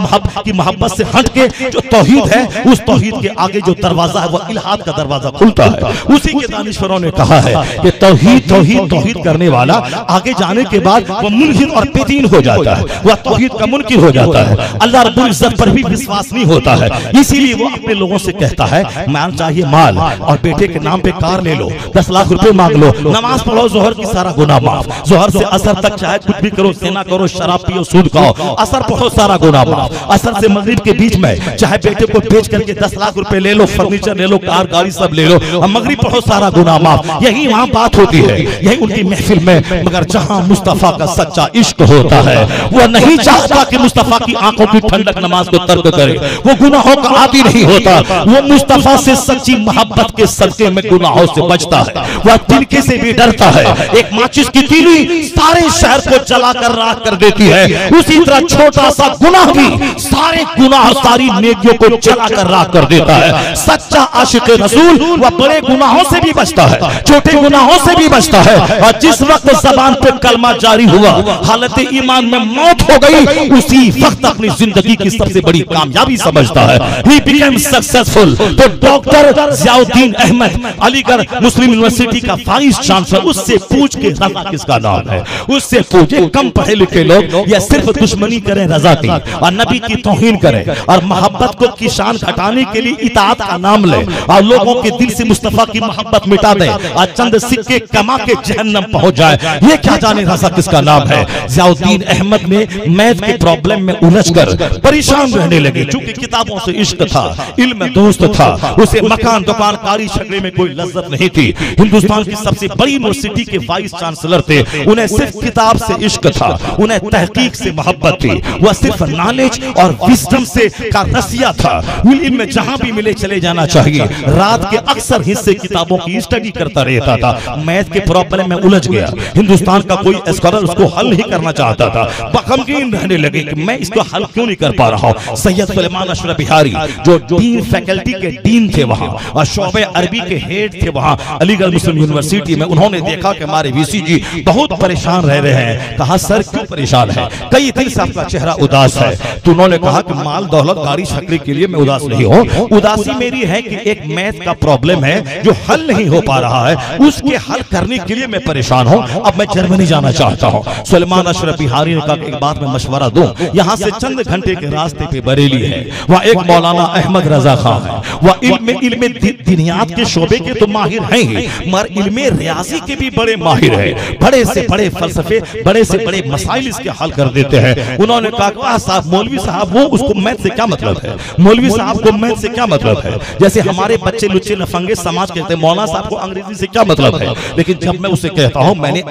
मोहब्बत से हट के जो तौहीद है, उस तौहीद के आगे जो दरवाजा है वह इल्हाद का दरवाजा खुलता है। उसी के दानिशवरों ने कहा है कि तौहीद करने वाला आगे जाने के बाद वह मुल्हिद और बेदीन हो जाता है, वह तौहीद का मुनकिर हो जाता है, अल्लाह रब्बुल इज्जत पर भी विश्वास नहीं होता है। इसीलिए वो अपने लोगों से कहता है मान चाहिए माल, और बेटे के नाम पे कार ले लो, 10 लाख रुपए मांग लो, नमाज पढ़ो, जोहर की सारा गुनाह माफ, जोहर से असर तक चाहे कुछ भी करो, सेना करो, शराब पियो, सूद खाओ, असर पढ़ो, सारा गुनाह माफ, असर से मगरिब के बीच में चाहे बेटे को बेच करके 10 लाख रुपए ले लो, फर्नीचर ले लो, कार गाड़ी सब ले लो, हम मगरिब पढ़ो सारा गुनाह माफ। यही वहां बात होती है, यही उनकी महफिल में। मगर जहां मुस्तफा का सच्चा इश्क होता है, वो नहीं चाहता कि मुस्तफा की आंखों की ठंडक नमाज को तर्क करे, वो गुनाहों का आदी नहीं होता, वो मुस्तफा से सच्ची मोहब्बत के सदके में गुनाहों से बचता है, वह तिनके से भी डरता है। एक माचिस की तीली सारे शहर को जलाकर राख कर देती है, उसी तरह छोटा सा गुनाह भी सारे गुनाह सारी नेकियों को जलाकर राख कर देता है। सच्चा आशिक रसूल वह बड़े गुनाहों से भी बचता है, छोटे गुनाहों से भी बचता है। और जिस वक्त ज़बान पे कलमा जारी हुआ, हालत ईमान में मौत हो गई, उसी वक्त अपनी जिंदगी की सबसे बड़ी कामयाबी समझता है। He became successful। तो डॉक्टर ज़ियाउद्दीन अहमद अलीगढ़ मुस्लिम यूनिवर्सिटी का वाइस चांसलर, उससे पूछ के रजा किसका नाम है, उससे पूछे। कम पढ़े लिखे लोग या सिर्फ दुश्मनी करें रजा की और नबी की तौहीन करें और मोहब्बत को की शान घटाने के लिए इताअत का नाम ले और लोगों के दिल से मुस्तफा की मोहब्बत मिटा दे और चंद सिक्के कमा के जहन्नम पहुंच जाए, ये क्या जाने रजा किसका नाम है। ज़ियाउद्दीन अहमद ने मैथ के प्रॉब्लम में उलझकर परेशान रहने लगे। चूंकि किताबों से इश्क था, इल्म दोस्त था, उसे मकान दुकान कारी झगड़े में कोई लज्जत नहीं थी। हिंदुस्तान की सबसे बड़ी यूनिवर्सिटी के वाइस चांसलर थे, उन्हें सिर्फ किताब से इश्क था, उन्हें तहकीक से मोहब्बत थी, वह सिर्फ नॉलेज और विजडम से का रसिया था। इनमें जहां भी मिले चले जाना चाहिए। रात के अक्सर हिस्से किताबों की स्टडी करता रहता था। मैथ के प्रॉब्लम में उलझ गया, हिंदुस्तान का कोई स्कॉलर उसको हल नहीं करना चाहता था। गमगीन रहने लगे कि मैं इसको हल क्यों नहीं कर पा रहा हूं। सैयद सुलेमान अशरफ बिहारी जो डीन फैकल्टी के डीन थे वहां और शोबे अरबी के हेड थे वहां अलीगढ़ मुस्लिम यूनिवर्सिटी में, उन्होंने देखा कि हमारे वीसी जी बहुत परेशान रह रहे हैं। कहा सर क्यों परेशान है, कई दिन से आपका चेहरा उदास है। तो उन्होंने कहा कि माल दौलत गाड़ी छकरी के लिए मैं उदास नहीं हूं, उदासी मेरी है कि एक मैथ का प्रॉब्लम है जो हल नहीं हो पा रहा है, उसके हल करने के लिए मैं परेशान हूं। अब मैं जर्मनी जाना चाहता हूं। सुलेमान अशरफ बिहारी ने कहा एक बात मैं मशवरा दूं, यहां से चंद घंटे के रास्ते पे बरेली है, वहां एक मौलाना अहमद रजा खान है, वह इल्म दिनियात के शोबे के तो माहिर हैं ही, मगर इल्म रियाजी के भी बड़े माहिर है, बड़े से बड़े फलसफे, बड़े से बड़े मसाइल इसके हल कर देते हैं। उन्होंने कहा वाह साहब, मौलवी साहब वो उसको मैथ से क्या मतलब है, मौलवी साहब को मैथ से क्या मतलब है। जैसे हमारे बच्चे लुच्चे लफंगे समाज कहते हैं मौलाना साहब को अंग्रेजी से क्या मतलब है। लेकिन जब मैं उसे कहता हूं मैंने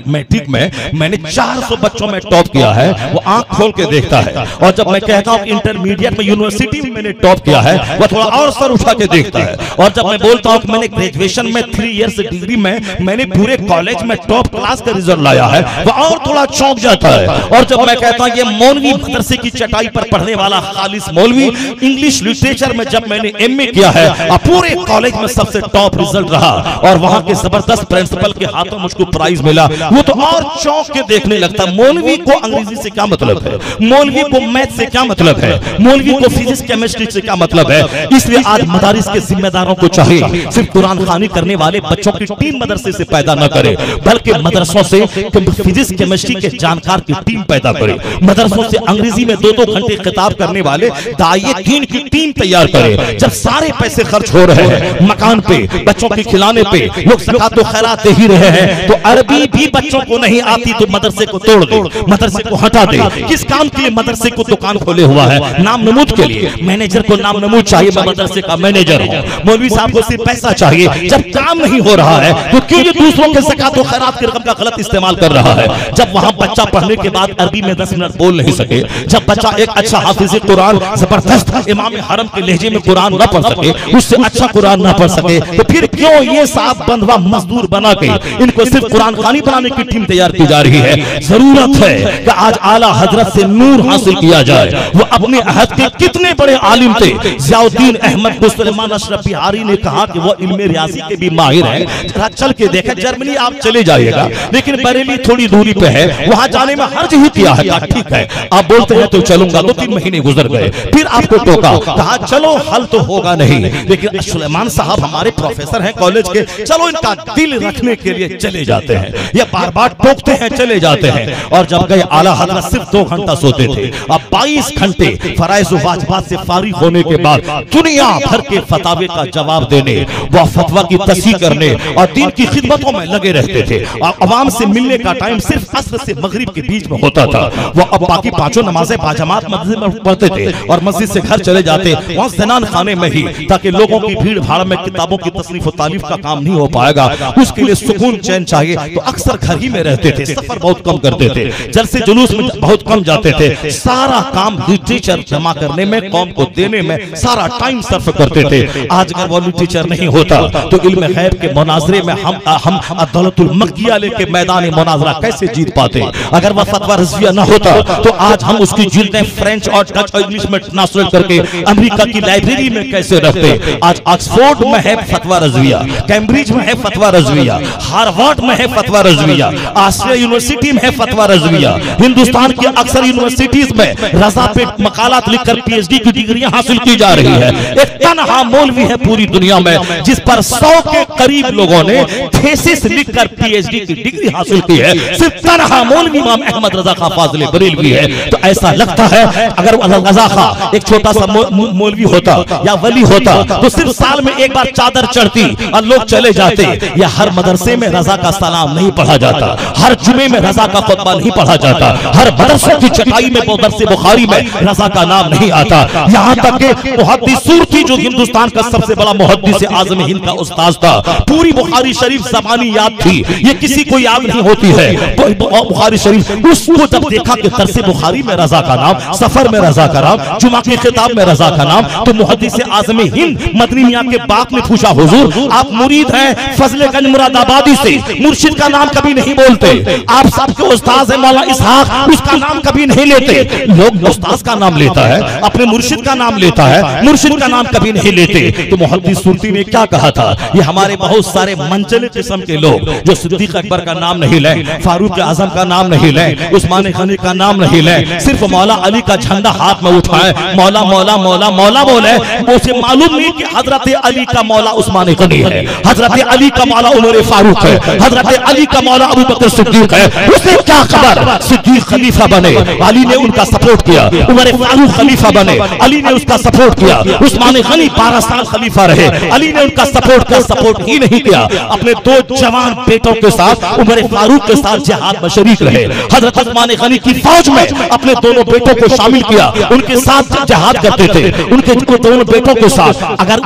मैट्रिक में मैंने 400 बच्चों में टॉप किया है, वो आंख खोल के देखता है। और जब मैं कहता हूं इंटरमीडिएट में यूनिवर्सिटी में मैंने टॉप किया है, वो थोड़ा और सर उठा के देखता है। और जब मैं बोलता हूं कि मैंने ग्रेजुएशन में 3 इयर्स डिग्री में मैंने पूरे कॉलेज में टॉप क्लास का रिजल्ट लाया है, वो और थोड़ा चौंक जाता है। और जब मैं कहता हूं ये मौलवी मदरसे की चटाई पर पढ़ने वाला खालिस मौलवी, इंग्लिश लिटरेचर में जब मैंने एमए किया है और पूरे कॉलेज में सबसे टॉप रिजल्ट रहा और वहां के जबरदस्त प्रिंसिपल के हाथों मुझको प्राइज मिला, वो तो और चौंक के देखने लगता। मौलवी को अंग्रेजी से क्या मतलब है, मौलवी को मैथ से क्या मतलब है, मौलवी को फिजिक्स केमिस्ट्री से क्या मतलब है। इसलिए आज मदारिस के जिम्मेदारों को चाहिए सिर्फ कुरान खानी करने वाले बच्चों की टीम मदरसे से पैदा न करे, बल्कि मदरसों से फिजिक्स केमिस्ट्री के जानकार की टीम पैदा करे। मदरसों से अंग्रेजी में 2-2 घंटे खिताब करने वाले दाइए दीन की टीम तैयार करे। जब सारे पैसे खर्च हो रहे हैं मकान पे, बच्चों के खिलाने पे, लोग ज़कात और खैरात दे ही रहे हैं, तो अरबी भी बच्चों को नहीं आती तो मदरसे को तोड़ दे, मदरसे को हटा दे। किस काम के लिए मदरसे को दुकान खोले हुआ है, नाम नमूद के लिए। मैनेजर को नाम नमूद चाहिए, मैं मदरसे का मैनेजर हूं। मौलवी साहब को सिर्फ पैसा चाहिए। जब काम नहीं हो रहा है तो क्यों ये दूसरों के ज़कात और खैरात की रकम का गलत इस्तेमाल कर रहा है। जब वहां बच्चा पढ़ने के बाद अरबी में 10 मिनट बोल नहीं सके, जब बच्चा एक अच्छा हाफिज़ कुरान जबरदस्त इमाम हरम के लहजे में कुरान ना पढ़ सके, उससे अच्छा कुरान ना पढ़ सके, तो फिर क्यों ये साहब बंधवा मजदूर बना के इनको सिर्फ कुरान खानी बनाने की टीम तैयार की जा रही है। जरूरत है कि आज आला हजरत से नूर हासिल किया जाए। वो अपने अहद के कितने बड़े आलिम थे। ज़ियाउद्दीन अहमद को सुलेमान अशरफ बिहारी ने कहा कि वो इल्म रियाजी के भी माहिर है, जरा चल के देखा। जर्मनी आप चले जाइएगा, लेकिन बरेली थोड़ी दूरी पे है, वहां जाने में हर्ज ही किया है। ठीक है आप बोलते हैं तो चलूंगा। 2-3 महीने गुजर गए, फिर आपको टोका, कहा चलो हल तो होगा नहीं। लेकिन सुलेमान साहब हमारे प्रोफेसर हैं कॉलेज के, चलो इनका दिल रखने के लिए चले जाते हैं, ये बार बार टोकते हैं, चले जाते हैं। और जब गए आला हजरत सिर्फ 2 घंटा सोते थे। अब 22 घंटे फराइज व वाजिबात से फारिग होने के बाद दुनिया भर के फतावे का जवाब देने, वह फतवा की तस्हीह करने और दीन की खिदमतों में लगे रहते थे। और अवाम से मिलने का टाइम सिर्फ अस्र से मगरिब के बीच में होता था। वह अब बाकी 5 नमाजें बाजमात मस्जिद में पढ़ते थे और मस्जिद से घर चले जाते। वहां ज़ना इत्मीनान खाने में ही, ताकि लोगों की भीड़ भाड़ में किताबों की तसनीफ और तालीफ का काम नहीं हो पाएगा, उसके लिए सुकून चैन चाहिए। तो अक्सर घर ही में रहते थे, सफर बहुत कम करते थे, जलसे जुलूस में बहुत कम जाते थे, सारा काम लिटरेचर जमा करने में, कौम को देने में सारा टाइम सर्फ करते थे। आज अगर वो लिटरेचर नहीं होता तो इल्म गैब के मुनाजरे में हम अदौलतुल मक्किया लेके मैदान मुनाजरा कैसे जीत पाते? अगर वह फतवा रज़विया न होता तो आज हम उसकी जिल्दें फ्रेंच और डच और इंग्लिश में ट्रांसलेट करके अमेरिका की लाइब्रेरी में कैसे रखते? आज ऑक्सफोर्ड में है फतवा रज़विया, कैम्ब्रिज में है फतवा रज़विया, हार्वर्ड में है फतवा रज़विया, ऑस्ट्रेलिया यूनिवर्सिटी में है फतवा रज़विया, हिंदुस्तान की अक्सर यूनिवर्सिटीज में रज़ा पे मकालात लिखकर पीएचडी की डिग्रियां हासिल की जा रही है। एक तन्हा मौलवी है पूरी दुनिया में जिस पर 100 के करीब लोगों ने थीसिस लिखकर पीएचडी की डिग्री हासिल की है, सिर्फ तन्हा मौलवी इमाम अहमद रज़ा खां फाज़िल बरेलवी है। तो ऐसा लगता है अगर रज़ा खां एक छोटा सा मौलवी होता या वली होता तो सिर्फ साल में एक बार चादर चढ़ती और लोग चले जाते। या हर मदरसे में रज़ा का सलाम नहीं पढ़ा जाता, हर जुमे में रज़ा का खुतबा नहीं पढ़ा जाता, हर मदरसे की चटाई में मदरसे बुखारी में रज़ा का नाम नहीं आता। यहाँ तक कि मुहद्दिस सूरती जो हिंदुस्तान का सबसे बड़ा मुहद्दिस आज़म हिंद का उस्ताद था, पूरी बुखारी शरीफ ज़बानी याद थी, ये किसी को याद नहीं होती है बुखारी शरीफ। उसको जब देखा कि दरसे बुखारी में रज़ा का नाम, सफर में रज़ा का नाम, जुमा के खिताब में रज़ा का नाम, तो मुहद्दिस आज़म हिंद मदनी मियां के बाप ने पूछा, हुजूर आप मुरीद हैं फजलेगंज मुरादाबादी से, मुर्शिद का नाम कभी नहीं बोलते, आप सबके उस्ताद हैं मौलाना इसहाक, उसका नाम कभी नहीं लेते। लोग उस्ताद का नाम लेता है, अपने मुर्शिद का नाम लेता है, मुर्शिद का नाम कभी नहीं लेते। तो मुहद्दिस सूरती ने क्या कहा था? ये हमारे बहुत सारे मंचले किस्म के लोग जो सिद्दीक अकबर का नाम नहीं लें, फारूक आजम का नाम नहीं लें, उस्मान गनी का नाम नहीं लें, सिर्फ मौला अली का झंडा हाथ में उठाएं, मौला मौला मौला मौला बोले, उसे मालूम नहीं कि हजरत अली का मौला उस्मान गनी है, हजरत अली का मौला उमर फारूक है, हजरत अली का मौला अबू बकर सिद्दीक है। उसे क्या खबर? सिद्दीक खलीफा बने, अली ने उनका सपोर्ट किया, उमर फारूक खलीफा बने, अली ने उसका सपोर्ट किया, उस्मान गनी 12 साल खलीफा रहे, अली ने उनका सपोर्ट ही नहीं किया। अपने 2 जवान बेटों के साथ उमर फारूक के साथ जिहाद में शरीक रहे, हजरत उस्मान गनी की फौज में अपने दोनों बेटों को शामिल किया, उनके साथ जिहाद करते थे, उनके दोनों बेटों के साथ अगर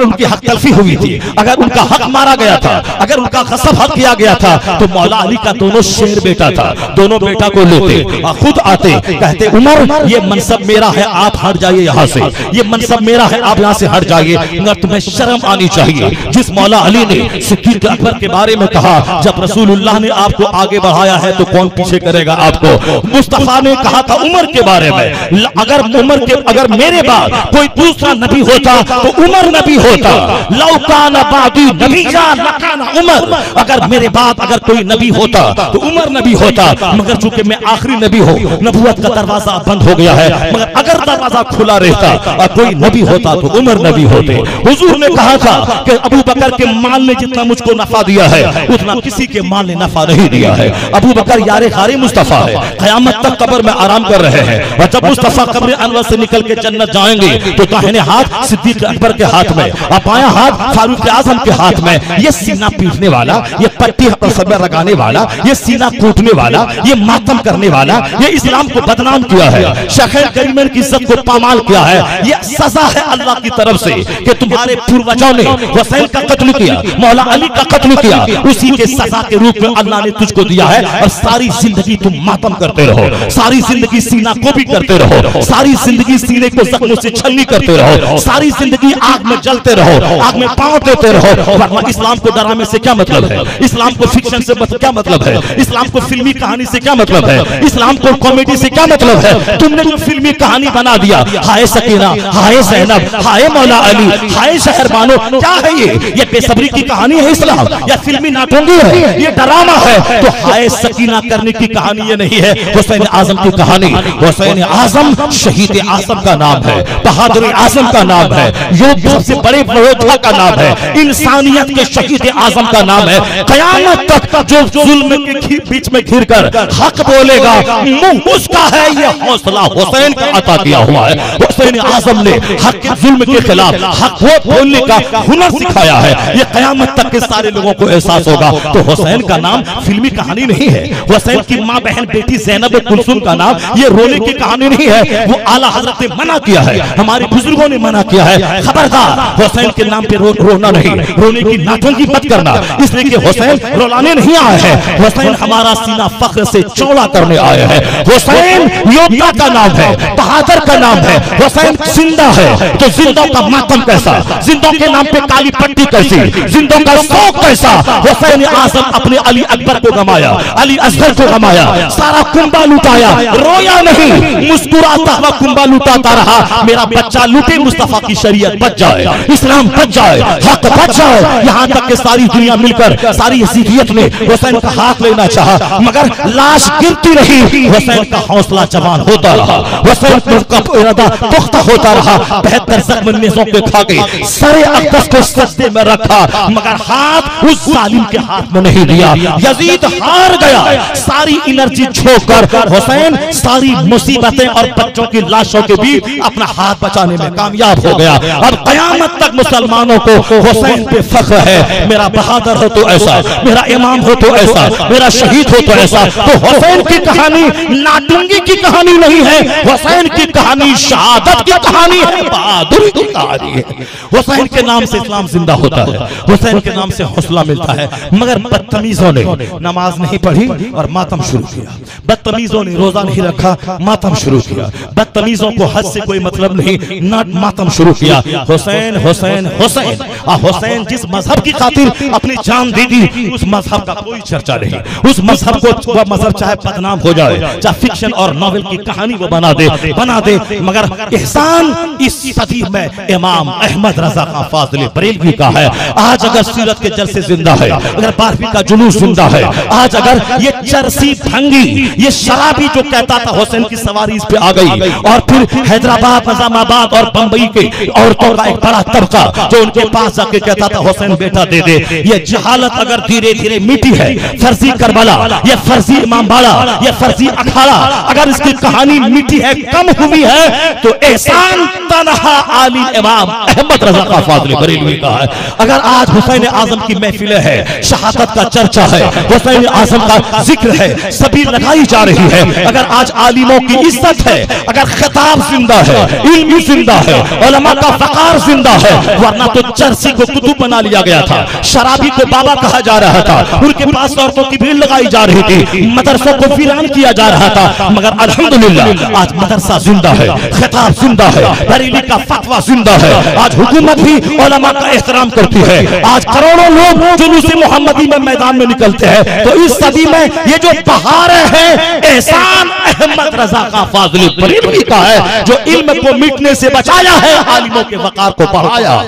उनकी हक तलफी हुई थी, अगर उनका हक मारा गया था, अगर उनका गसब हक किया गया था, तो मौला अली का दोनों शेर बेटा था, दोनों बेटा को लेते और खुद आते, कहते उमर ये मनसब मेरा है, आप हट जाइए यहाँ से, ये मनसब मेरा है, आप यहाँ से हट जाइए, मगर तुम्हें शर्म आनी चाहिए। जिस मौला अली ने सिद्दीक अकबर के बारे में कहा, जब रसूलुल्लाह ने आपको आगे बढ़ाया है तो कौन पीछे करेगा आपको? मुस्तफा ने कहा था उमर के बारे में, अगर मेरे बाद कोई दूसरा नबी होता तो उमर नबी होता, लौ कान बादी नबिय्या लकाना उमर, अगर मेरे बाद अगर कोई नबी होता तो उमर नबी होता, मगर चूंकि मैं आखिरी नबी हूँ, नबूवत का दरवाजा बंद हो गया है, मगर अगर दरवाजा खुला रहता और कोई नबी होता तो उमर नबी होते। हुजूर ने कहा था कि अबू बकर के माल ने जितना मुझको नफा दिया है उतना किसी के माल ने नफा नहीं दिया है। अबू बकर यारे खारे मुस्तफा है, क़यामत तक कब्र में आराम कर रहे हैं, और जब मुस्तफा कब्र अनवर से निकल के जन्नत जाएंगे तो दाहिने हाथ सिद्दीक अकबर के हाथ में और बायां हाथ फारूक आजम के हाथ में, ये सीना पीटने वाला, ये पट्टी और सबर लगाने वाला, ये सीना कूटने वाला, ये मातम करने वाला, ये इस्लाम को बदनाम किया है, शैख़ करीमन की इज्जत को पामाल किया है। ये सजा है अल्लाह की तरफ से कि तुम्हारे पूर्वजों ने हुसैन का कत्ल किया, मौला अली का कत्ल किया, उसी के सजा के रूप में अल्लाह ने तुझको दिया है। और सारी जिंदगी तुम मातम करते रहो, सारी जिंदगी सीना को भी करते रहो, सारी जिंदगी सीने को जख्मों से छलनी करते रहो, सारी जिंदगी आग में जलते रहो, आग में पांव देते रहो। वरना इस्लाम को डराने से क्या मतलब है? इस्लाम को फिक्शन से क्या मतलब है? इस्लाम को फिल्मी कहानी से क्या मतलब है? इस्लाम को कॉमेडी से क्या मतलब है? तुमने जो फिल्मी कहानी बना दिया, हाय सकीना, हाय ज़ैनब, हाय मौला अली, हाय शहरबानो, क्या है ये बेसब्री की कहानी है इस्लाम या फिल्मी नाटोंगी है? ये ड्रामा है। तो हाय सकीना करने की कहानी ये नहीं है, हुसैन आजम की कहानी। हुसैन आजम शहीद आजम का नाम है, बहादुर आजम का नाम है, योद्धा से बड़े योद्धा का नाम है, इंसानियत के शहीद आजम का नाम है। क़यामत तक जो जुल्म के बीच में घिर कर हक बोलेगा, मुंह उसका है, ये हौसला हुसैन का अता किया हुआ है। हुसैन आजम ने हक के जुल्म के खिलाफ हक बोलने का हुनर सिखाया है। ये क़यामत तक के सारे लोगों को एहसास होगा। तो हुसैन का नाम फिल्मी कहानी नहीं है, हुसैन की माँ बहन बेटी ज़ैनब कुलसुम का नाम ये रोने की कहानी नहीं है, वो आला हजरत ने मना किया है, हमारे बुजुर्गों ने मना किया है, खबरदार हुसैन के नाम पे रोना नहीं, रोने की नाटंकी मत करना, इसलिए कि हुसैन रुलाने नहीं आए हैं, हुसैन हमारा सीना फख्र से चौड़ा करने आए हैं। हुसैन योद्धा का नाम है, बहादुर का नाम है, हुसैन जिंदा है तो जिंदों का मातम कैसा, जिंदों के नाम पे काली पट्टी कैसी, जिंदों का शौक कैसा। हुसैन आजम अपने अली अकबर को गमाया, अली असगर को गमाया, सारा कुंबा लुटाया, रोया नहीं, मुस्कुराता हुआ कुंबा लुटाता रहा। मेरा बच्चा लूटे, मुस्तफा की शरीयत बच जाए, इस्लाम बच जाए, हक बच जाए। यहाँ तक कि सारी दुनिया मिलकर, सारी असीदियत ने हुसैन का हाथ लेना चाहा, मगर लाश गिरती रही, हुसैन का हौसला जवान होता रहा, हुसैन का इरादा पुख्ता होता रहा। 72 जख्म नेज़ों के खा के सरे अक़दस को सजदे में रखा, मगर हाथ उस जालिम के हाथ में नहीं दिया। यजीद हार गया, सारी एनर्जी छोड़कर हुसैन सारी मुसीबतें और बच्चों की लाशों के बीच अपना हाथ बचाने में कामयाब हो गया। अब कयामत तक मुसलमानों को हुसैन पे फख्र है, मेरा बहादुर हो तो ऐसा, मेरा इमाम हो तो ऐसा, मेरा शहीद हो तो ऐसा। तो हुसैन की कहानी नाटुंगी की कहानी नहीं है, हुसैन की कहानी शहादत की कहानी है, बहादुरी की कहानी है। हुसैन के नाम से इस्लाम जिंदा होता है, हुसैन के नाम से हौसला मिलता है। मगर बदतमीजों ने नमाज नहीं पढ़ी और मातम शुरू किया, बदतमीजों ने रोजा नहीं रखा, मातम शुरू किया, बदतमीजों को हज से कोई मतलब नहीं, मातम शुरू किया। हुसैन हुसैन हुसैन, हुसैन जिस मजहब की खातिर अपनी जान दी थी, उस मजहब का कोई चर्चा नहीं। उस मजहब को वह मजहब चाहे बदनाम हो जाए, चाहे फिक्शन और नॉवेल की कहानी वो बना दे, मगर एहसान इस सदी में इमाम अहमद रजा खां फाज़िल बरेलवी का है। आज अगर सीरत के जलसे जिंदा है, अगर 12वीं का जुलूस जिंदा है, आज अगर ये चरसी भंगी, ये शराबी जो कहता था हुसैन की सवारी इस पे आ गई, और फिर हैदराबाद, निजामाबाद और बंबई के औरतों का एक बड़ा तबका जो उनके पास जाके कहता था हुसैन बेटा दे दे, ये जहालत अगर धीरे धीरे मिटी है, फर्जी करबला, ये फर्जी इमामबाड़ा, ये फर्जी अखाड़ा अगर इसकी कहानी मिटी है, कम हुई है, तो एहसान तनहा आली इमाम अहमद रजा खां फाज़िल बरेलवी का है। अगर आज हुसैन आजम की महफिलें है, शहादत का चर्चा है, हुसैन आजम का जिक्र है, सभी लगाई जा रही है, अगर आज आलिमों की इज्जत है, अगर खिताब जिंदा है, इल्म जिंदा है, उलमा का फकार जिंदा है, वरना तो चरसी को कुतुब बना लिया गया था, शराबी को बाबा कहा जा रहा था, उनके पास औरतों की भीड़ लगाई जा रही थी, मदरसों को वीरान किया जा रहा था। मगर अल्हम्दुलिल्लाह आज मदरसा जिंदा है, खिताब जिंदा है, बरेली का फतवा जिंदा है, आज हुकूमत भी उलमा का एहतराम करती है, आज करोड़ों लोग जुलूस मोहम्मदी में मैदान में निकलते हैं। तो इस सदी में ये जो बहारें हैं, एहसान अहमद रजा खां फाज़िल बरेलवी का है, जो इल्म को मिटने से बचाया है, आलिमों के वकार को बढ़ाया।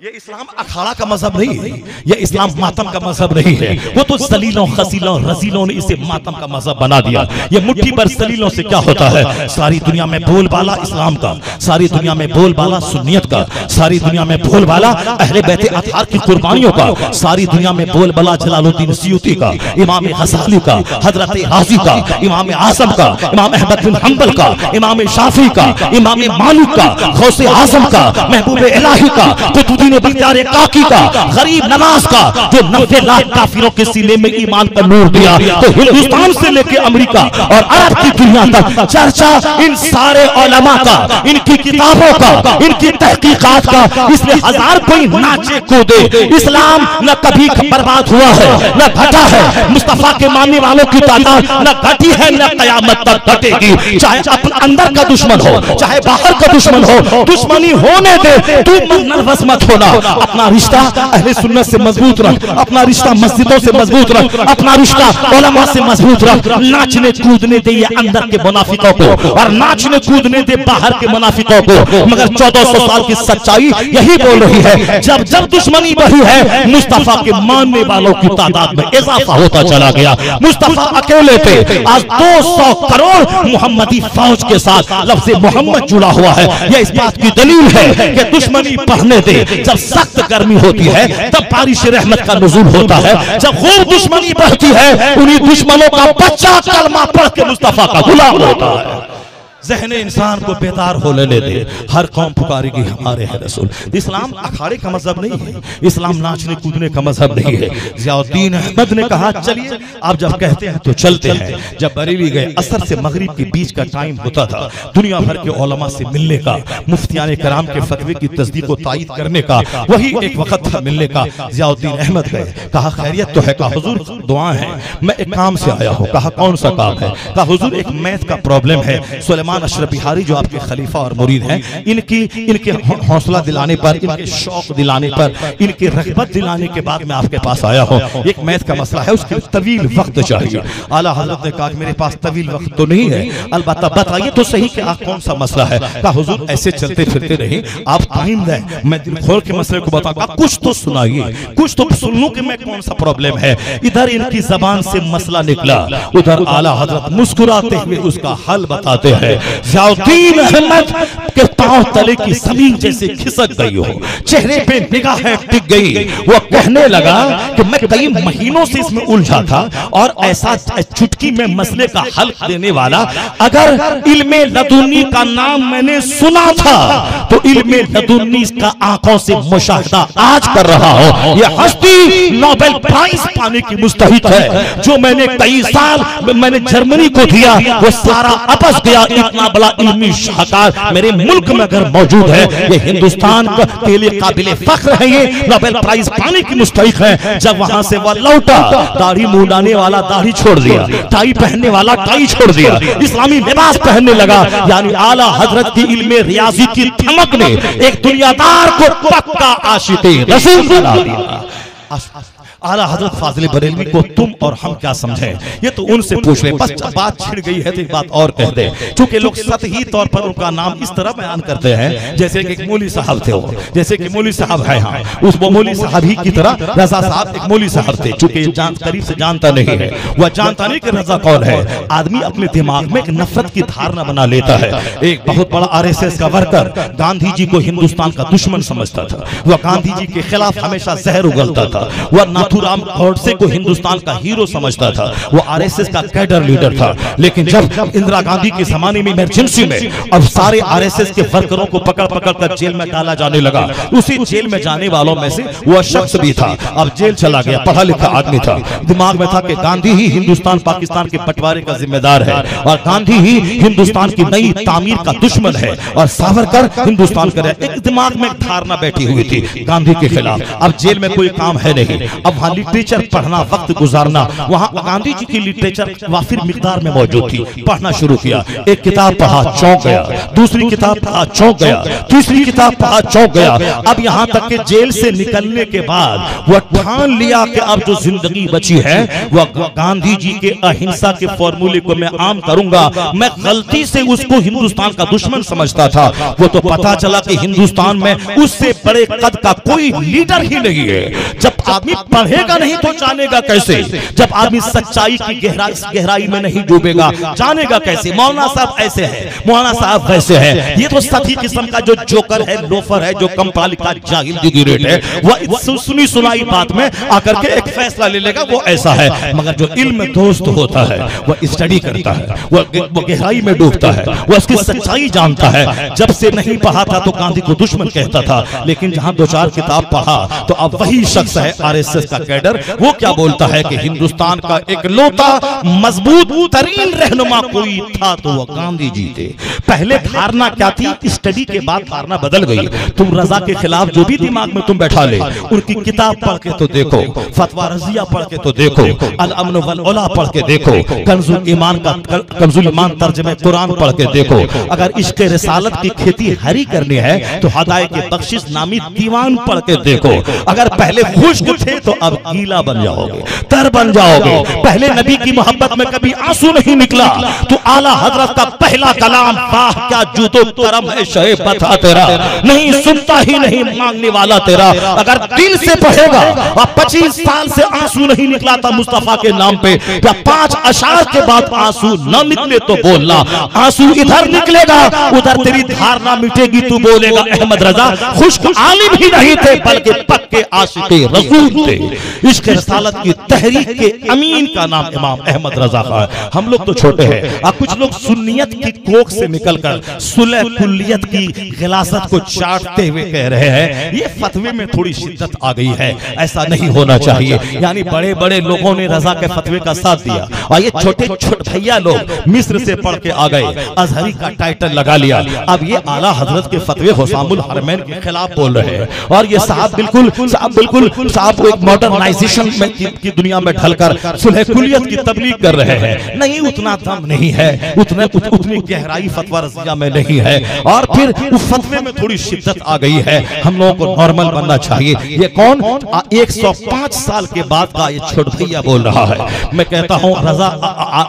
ये इस्लाम अखाड़ा का मजहब नहीं है, ये इस्लाम मातम का मजहब नहीं है। वो तो सलीलों, खसीलों, रजीलों ने इसे मातम का मजहब बना दिया। ये मुट्ठी भर सलीलों से क्या होता है? सारी दुनिया में बोलबाला इस्लाम का, सारी दुनिया में बोलबाला सुन्नियत का, सारी दुनिया में बोलबाला अहले बैत अतहार की कुर्बानियों का, सारी दुनिया में बोलबाला जलालुद्दीन सियूती का, इमाम गज़ाली का, हजरत राज़ी का, इमाम आज़म का, इमाम अहमद बिन हंबल का, इमाम शाफी का, इमाम मालिक का, गौसे आज़म का, महबूब इलाही का, कुतुबुद्दीन बख्तियार काकी का, गरीब नवाज का, जो 90 लाख काफिरों के सीने में ईमान का नूर दिया। तो हिंदुस्तान से लेके अमेरिका और अरब की दुनिया तक चर्चा इन सारे उलमा का, इनकी किताबों का, इनकी तहकीकात का, इसलिए हजार कोई नाचे कूदे, इस्लाम न कभी बर्बाद हुआ है, न घटा है। मुस्तफा के मानने वालों की तादाद न घटी है, न कयामत तक घटेगी। चाहे अपने अंदर का दुश्मन हो, चाहे बाहर का दुश्मन हो, दुश्मनी होने दे, तू नर्वस मत होना। अपना रिश्ता अहले सुन्नत से मजबूत रख, अपना रिश्ता मस्जिदों से मजबूत रख, अपना रिश्ता उलमा से मजबूत रख। नाचने कूदने दे ये अंदर के मुनाफिकों को, और नाचने कूदने दे बाहर के मुनाफिकों को। मगर 1400 साल की सच्चाई यही बोल रही है, जब जब दुश्मनी बढ़ी है, मुस्तफा के मानने वालों की तादाद में इजाफा होता चला गया। मुस्तफा अकेले थे, आज 200 करोड़ मुहम्मदी फौज के साथ लफ्ज़ मोहम्मद जुड़ा हुआ है। यह इस बात की दलील है कि दुश्मनी बढ़ने दे। जब सख्त गर्मी होती है तब बारिश रहमत का नुज़ूल होता है। जब खूब दुश्मनी बढ़ती है, उन्हीं दुश्मनों का बच्चा कलमा पढ़ के मुस्तफा का गुलाम होता है। ज़हन इंसान को बेदार हो लेने दे। हर कौम पुकारेगी हमारे हैं रसूल। इस्लाम अखाड़े का मजहब नहीं है, इस्लाम नाचने कूदने का मजहब नहीं है। ज़ियाउद्दीन अहमद ने कहा चलिए आप जब कहते हैं तो चलते हैं। जब बरेली गए, असर से मगरिब के बीच का टाइम होता था, दुनिया भर के उलमा से मिलने का, मुफ्तियान कराम के फतवे की तस्दीक और तायीद करने का वही एक वक्त था मिलने का। ज़ियाउद्दीन अहमद गए, कहा खैरियत तो है? कहा हुजूर दुआ है, मैं एक काम से आया हूँ। कहा कौन सा काम है? कहा हुजूर एक मैथ का प्रॉब्लम है। सुलेमान अशरफ बिहारी जो आपके खलीफा और मुरीद हैं, इनके हौसला दिलाने पर, इनके शौक दिलाने पर, इनकी रग़बत दिलाने के बाद मैं आपके पास आया हूँ। एक मैथ का मसला है, उसके तवील वक्त चाहिए। आला हज़रत ने कहा मेरे पास तवील वक्त तो नहीं है, अलबत्ता बताइए तो सही कि आप कौन सा मसला है। कहा हुजूर ऐसे चलते फिरते नहीं, आप टाइम दें, मैं दिल खोल के मसले को बताऊंगा। कुछ तो सुनाइए, कुछ तो सुन लूं कि मैं कौन सा प्रॉब्लम है। इधर इनकी जबान से मसला निकला, उधर आला हजरत मुस्कुराते हुए उसका हल बताते हैं। ज़ियाउद्दीन अहमद के पांव तले की जमीन जैसे खिसक गई हो, चेहरे पे निगाहें टिक गई। वो कहने लगा कि मैं कई महीनों से इसमें उलझा था और ऐसा चुटकी में मसले का हल देने वाला, अगर इल्मे लदुन्नी का नाम मैंने सुना था तो इल्मे लदुन्नी का आंखों से मुशाहिदा आज कर रहा हूं। यह हस्ती नोबेल प्राइज पाने की मुस्तहिक है। जो मैंने कई साल मैंने जर्मनी को दिया वो सारा आपस गया। इतना बड़ा इल्मी शाहकार मेरे मुल्क में अगर मौजूद है, ये हिंदुस्तान के लिए काबिल फख्र है, ये नोबेल प्राइज पाने की मुस्तहिक है। जब वहां से वह लौटा, दाढ़ी मुंडाने वाला दाढ़ी छोड़ दिया, टाई पहनने वाला टाई छोड़ दिया, इस्लामी लिबास पहनने लगा। यानी आला हजरत की इल्मे रियाजी की धमक ने एक दुनियादार को पक्का आशिक़े रसूल बना दिया। आला हजरत फाजिल बरेलवी को तुम और हम क्या समझें, ये तो उनसे पूछ ले। बस बात छिड़ गई है तो एक बात और कह दे, क्योंकि लोग सतही तौर पर उनका नाम इस तरह बयान करते हैं जैसे कि एक मौली साहब थे, वो जैसे कि मौली साहब है। हाँ, उस मौली साहब ही की तरह रजा साहब एक मौली साहब थे। चूंकि करीब से जानता नहीं है, वह जानता नहीं कि रजा कौन है। आदमी अपने दिमाग में एक नफरत की धारणा बना लेता है। एक बहुत बड़ा आरएसएस का वर्कर गांधी जी को हिंदुस्तान का दुश्मन समझता था, वह गांधी जी के खिलाफ हमेशा जहर उगलता था। वह नाथूराम गोडसे को हिंदुस्तान का हीरो समझता था, वो आरएसएस का कैडर लीडर था। लेकिन जब इंदिरा गांधी के जमाने में इमरजेंसी में अब सारे आरएसएस के वर्करों को पकड़ पकड़ कर जेल में डाला जाने लगा, उसी जेल में जाने वालों में से वह शख्स भी था। अब जेल चला गया, पढ़ा लिखा आदमी था, दिमाग में था कि गांधी ही हिंदुस्तान पाकिस्तान के बंटवारे का जिम्मेदार है और गांधी ही हिंदुस्तान की नई तामीर का दुश्मन है और सावरकर हिंदुस्तान का। एक दिमाग में धारणा बैठी हुई थी गांधी के खिलाफ। अब जेल में कोई काम है नहीं, अब वहां लिटरेचर पढ़ना, वक्त गुजारना, वहां गांधी जी की लिटरेचर वाफिर मिकदार में मौजूद थी। पढ़ना शुरू किया, एक किताब पढ़ा चौंक गया, दूसरी किताब पढ़ा चौंक गया, तीसरी किताब पढ़ा चौंक गया। अब यहां तक कि जेल से निकलने के बाद वह ठान लिया कि अब जो जिंदगी बची है वह गांधी जी के अहिंसा के फॉर्मूले को मैं आम करूंगा। मैं गलती से उसको हिंदुस्तान का दुश्मन समझता था, वो तो पता चला कि हिंदुस्तान में उससे बड़े कद का कोई लीडर ही नहीं है। जब आदमी पढ़ेगा नहीं तो जानेगा कैसे? जब आदमी सच्चाई की गहराई में नहीं डूबेगा जानेगा कैसे? मौलाना साहब ऐसे हैं, मौलाना साहब वैसे हैं। ये तो सभी किस्म का जो जोकर है, लोफर है, जो कम पढ़ा लिखा जाहिल डिग्रेड है, वह सुनी सुनाई बात में आकर के एक फैसला ले लेगा वो ऐसा है। मगर जो इल्म दोस्त होता है वह स्टडी करता है, वह गहराई में डूबता है, वह उसकी सच्चाई जानता है। जब से नहीं पढ़ा था तो गांधी को दुश्मन कहता था, लेकिन जहां दो चार किताब पढ़ा तो अब वही शख्स है आरएसएस का कैडर। वो क्या बोलता है कि हिंदुस्तान का इकलौता मजबूत तरीन रहनुमा कोई था तो वो गांधी जी थे। पहले धारणा क्या थी, स्टडी के बाद धारणा बदल गई। तुम रजा के खिलाफ जो भी दिमाग में तुम बैठा ले, उनकी किताब पढ़ के तो देखो, फतवा रजिया पढ़ के तो देखो, अल अमन वल उला पढ़ के देखो, कंजुल ईमान तर्जुमे कुरान पढ़ के देखो। अगर इश्क रिसालत की खेती हरी करनी है तो हदायत के बख्शिश नामी दीवान पढ़ के देखो। अगर पहले खुश्क थे तो अब गीला बन जाओगे, तर बन जाओगे। पहले नबी की मोहब्बत में कभी आंसू नहीं निकला तो आला हजरत का पहला कलाम वाह क्या जूदो करम है शहे बता तेरा, नहीं सुनता ही नहीं मांगने वाला तेरा। अगर दिल से पढ़ेगा और 25 साल से आंसू नहीं निकला था मुस्तफा के नाम पे, या 5 अशार के बाद आंसू न निकले तो बोलना, आंसू इधर निकलेगा उधर तेरी धारणा मिटेगी, तू बोलेगा अहमद रजा खुश्क आलिम ही नहीं थे बल्कि पक्के आशिक़े रसूल थे। इश्क रसालत की तहरीक के अमीन का नाम इमाम अहमद रजा खां है। हम लोग तो छोटे हैं और कुछ लोग सुन्नियत की कोख से निकलकर सुलह कुल्लियत की गिलासत को चाटते हुए कह रहे हैं ये फतवे में थोड़ी शिद्दत आ गई है, ऐसा नहीं होना चाहिए। यानी बड़े बड़े लोगों ने रजा के फतवे का साथ दिया और ये छोटे छोटे भैया लोग मिस्र से पढ़ के आ गए, अजहरी का टाइटल लगा लिया। अब ये आला हजरत के फतवे हुसामुल हरमैन के खिलाफ बोल रहे हैं और ये साहब बिल्कुल एक मॉडर्नाइजेशन में की दुनिया में ढलकर सुलह कुलियत की तबलीग कर रहे हैं। नहीं, उतना दम नहीं है, उतनी गहराई फतवा रज़िया में नहीं है और फिर उस फतवे में थोड़ी शिद्दत आ गई है। हम लोगों को नॉर्मल बनना चाहिए। ये कौन 105 साल के बाद का ये छोट भैया बोल रहा है। मैं कहता हूँ रजा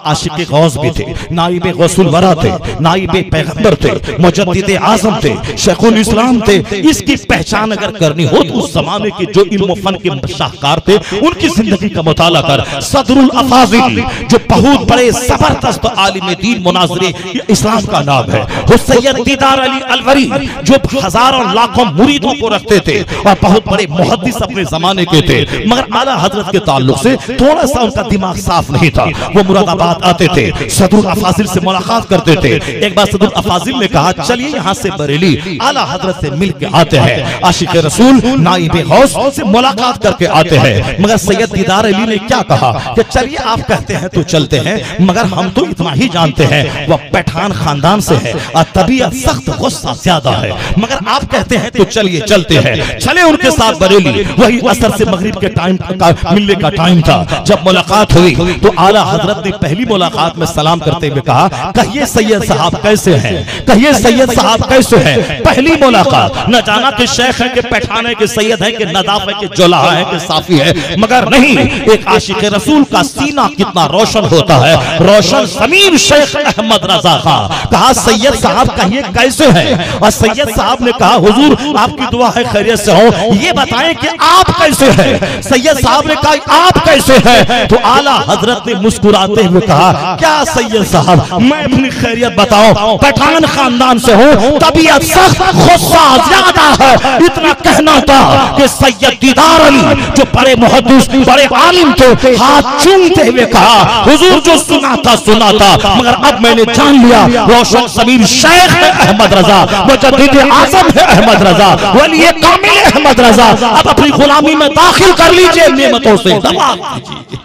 आशिक गौस भी थे, नाइबे गौसुल वरा थे, नाइबे पैगंबर थे, मुजद्दिद आज़म थे, शेखुल इस्लाम थे। इसकी पहचान अगर करनी हो तो उस जमाने के जो इल्म फन के शाहकार थे उनकी जिंदगी का मुताला कर। सदरुल अफाजिल जो बहुत बड़े जबरदस्त आलिम दीन मुनाज़िरे इस्लाम का नाम है। सैयद दीदार अली अलवरी जो हजारों लाखों मुरीदों को रखते थे और बहुत बड़े मुहद्दिस अपने जमाने के थे, मगर आला हजरत के ताल्लुक से थोड़ा सा उनका दिमाग साफ नहीं था। वो मुरादाबाद आते थे, सदरुल अफाजिल से मुलाकात करते थे। एक बार सदरुल अफाजिल ने कहा चलिए यहाँ से बरेली आला हजरत से मिल के आते हैं, आशिक रसूल नाइबे गौस से मुलाकात करके आते हैं। मगर सैयद दीदार अली ने क्या कहा कि चलिए आप कहते हैं तो चलते हैं, मगर हम तो इतना ही जानते हैं वह पठान खानदान से है और तबीयत सख्त, गुस्सा ज्यादा है, मगर आप कहते हैं तो चलिए चलते हैं। चले उनके साथ बरेली। वही असर से मगरिब के टाइम का मिलने का टाइम था। जब मुलाकात हुई तो आला हजरत ने पहली मुलाकात में सलाम करते हुए कहा कहिए सैयद साहब कैसे हैं, कहिए सैयद साहब कैसे हैं। पहली मुलाकात न जाना कि शेख है कि पैठान है कि सैयद है कि नदाफ है कि जोलाहा है कि साफी है, मगर नहीं, एक आशिक रसूल का सीना कितना रोशन होता है। रोशन ज़मीर शेख अहमद रजा खां। कहा सैयद साहब कहिए कैसे हैं, और सैयद साहब ने कहा हुजूर आपकी दुआ है खैरियत से हो, ये बताएं कि आप कैसे हैं। सैयद साहब ने कहा आप कैसे हैं, तो आला हजरत ने मुस्कुराते हुए कहा क्या सैयद साहब मैं अपनी खैरियत बताऊं, पठान खानदान से हूं, तबीयत सख्त, गुस्सा ज्यादा है। इतना कहना था कि सैयद दीदार अली जो बड़े मुहद्दिस बड़े आलिम थे हाथ चूमते हुए कहा हुजूर जो सुना था, मगर अब मैंने जान लिया रोशन ज़मीर शेख है अहमद रजा, मुजद्दिद आज़म है अहमद रजा, वली कामिल अहमद रजा। अब अपनी गुलामी में दाखिल कर लीजिए, नेमतों से दबा लीजिए।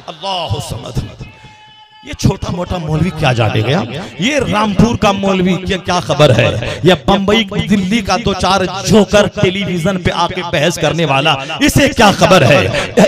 अल्लाह समद। ये छोटा मोटा मौलवी क्या जाने गया, ये रामपुर का मौलवी क्या खबर है, या बंबई दिल्ली का दो चार जोकर टेलीविजन पे आके बहस करने वाला, इसे क्या खबर है।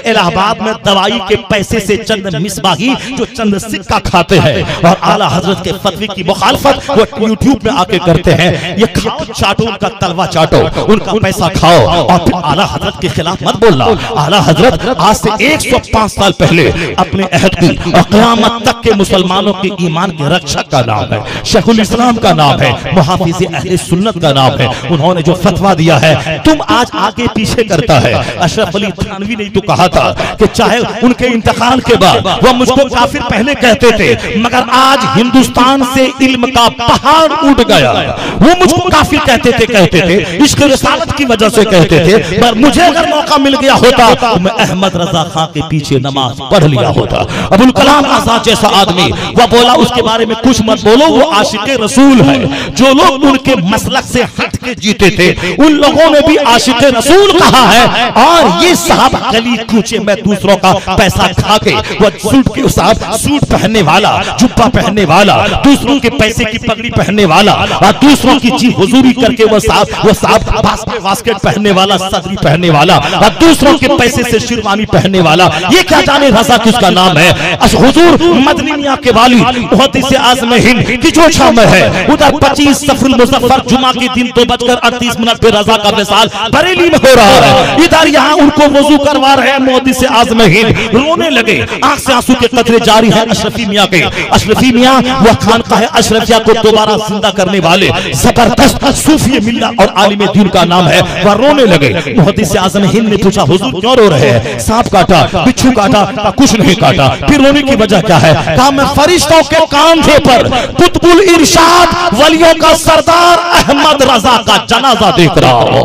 इलाहाबाद में दवाई के पैसे से चंद मिसबाही जो चंद सिक्का खाते हैं और आला हजरत के फतवे की मुखालफत वो यूट्यूब में आके करते हैं। ये खाओ चाटो, उनका तलवा चाटो, उनका पैसा खाओ और फिर आला हजरत के खिलाफ मत बोलना। आला हजरत आज से 105 साल पहले अपने अहद की और क़यामत तक मुसलमानों के ईमान के रक्षक का नाम है, शेखुल इस्लाम का नाम है, मुहाफिज़ अहले सुन्नत का नाम है। उन्होंने जो फतवा दिया है तुम आज आगे पीछे करता है। अशरफ अली थानवी ने तो कहा था कि चाहे उनके इंतकाल के बाद वह मुझको काफिर पहले कहते थे, मगर आज हिंदुस्तान से इल्म का पहाड़ उठ गया। वो मुझको काफिर कहते थे, इश्क रिसालत की वजह से कहते थे, पर मुझे अगर मौका मिल गया होता तो मैं अहमद रजा खां के पीछे नमाज पढ़ लिया होता। अबुल कलाम आजाद जैसा आदमी वह बोला उसके बारे में कुछ मत बोलो, वो आशिक रसूल है। जो लोग उनके मसलक से हट के जीते थे उन लोगों ने भी आशिक रसूल कहा है। और ये साहब गली कूचे में दूसरों का पैसा खा के वो सूट के साहब सूट पहनने वाला, जुब्बा पहनने वाला, दूसरों के पैसे की पगड़ी पहनने वाला और दूसरों की जी हुजूरी करके वो साहब बास्केट पहनने वाला, सदरी पहनने वाला और दूसरों के पैसे से शेरवानी पहनने वाला, ये क्या जाने रजा किसका नाम है। हुजूर मदनी मियां के वाली मुहद्दिस आज़म हिंद की जोशा में है। उधर 25 सफरुल मुज़फ्फर जुमा के दिन 2:38 पे रजा का विसाल बरेली में हो रहा है। इधर यहाँ उनको वजू करवा रहे हैं मुहद्दिस आज़म हिंद, रोने लगे, आंख से आंसू के कतरे जारी हैं अशरफी मियां के। अशरफी मियां वह खानकाह अशरफिया को दोबारा जिंदा करने वाले जबरदस्त सूफी मिल्ला और आलिम दीन का नाम है। वह रोने लगे। मुहद्दिस आज़म हिंद ने पूछा हुजूर क्यों रो रहे हैं, सांप काटा, बिच्छू काटा, कुछ नहीं काटा, फिर रोने की वजह क्या है। कहा मैं फरिश्तों के कांधे पर कुतुबुल इरशाद वलियों का सरदार अहमद मोहम्मद रजा का जनाजा देख रहा हो।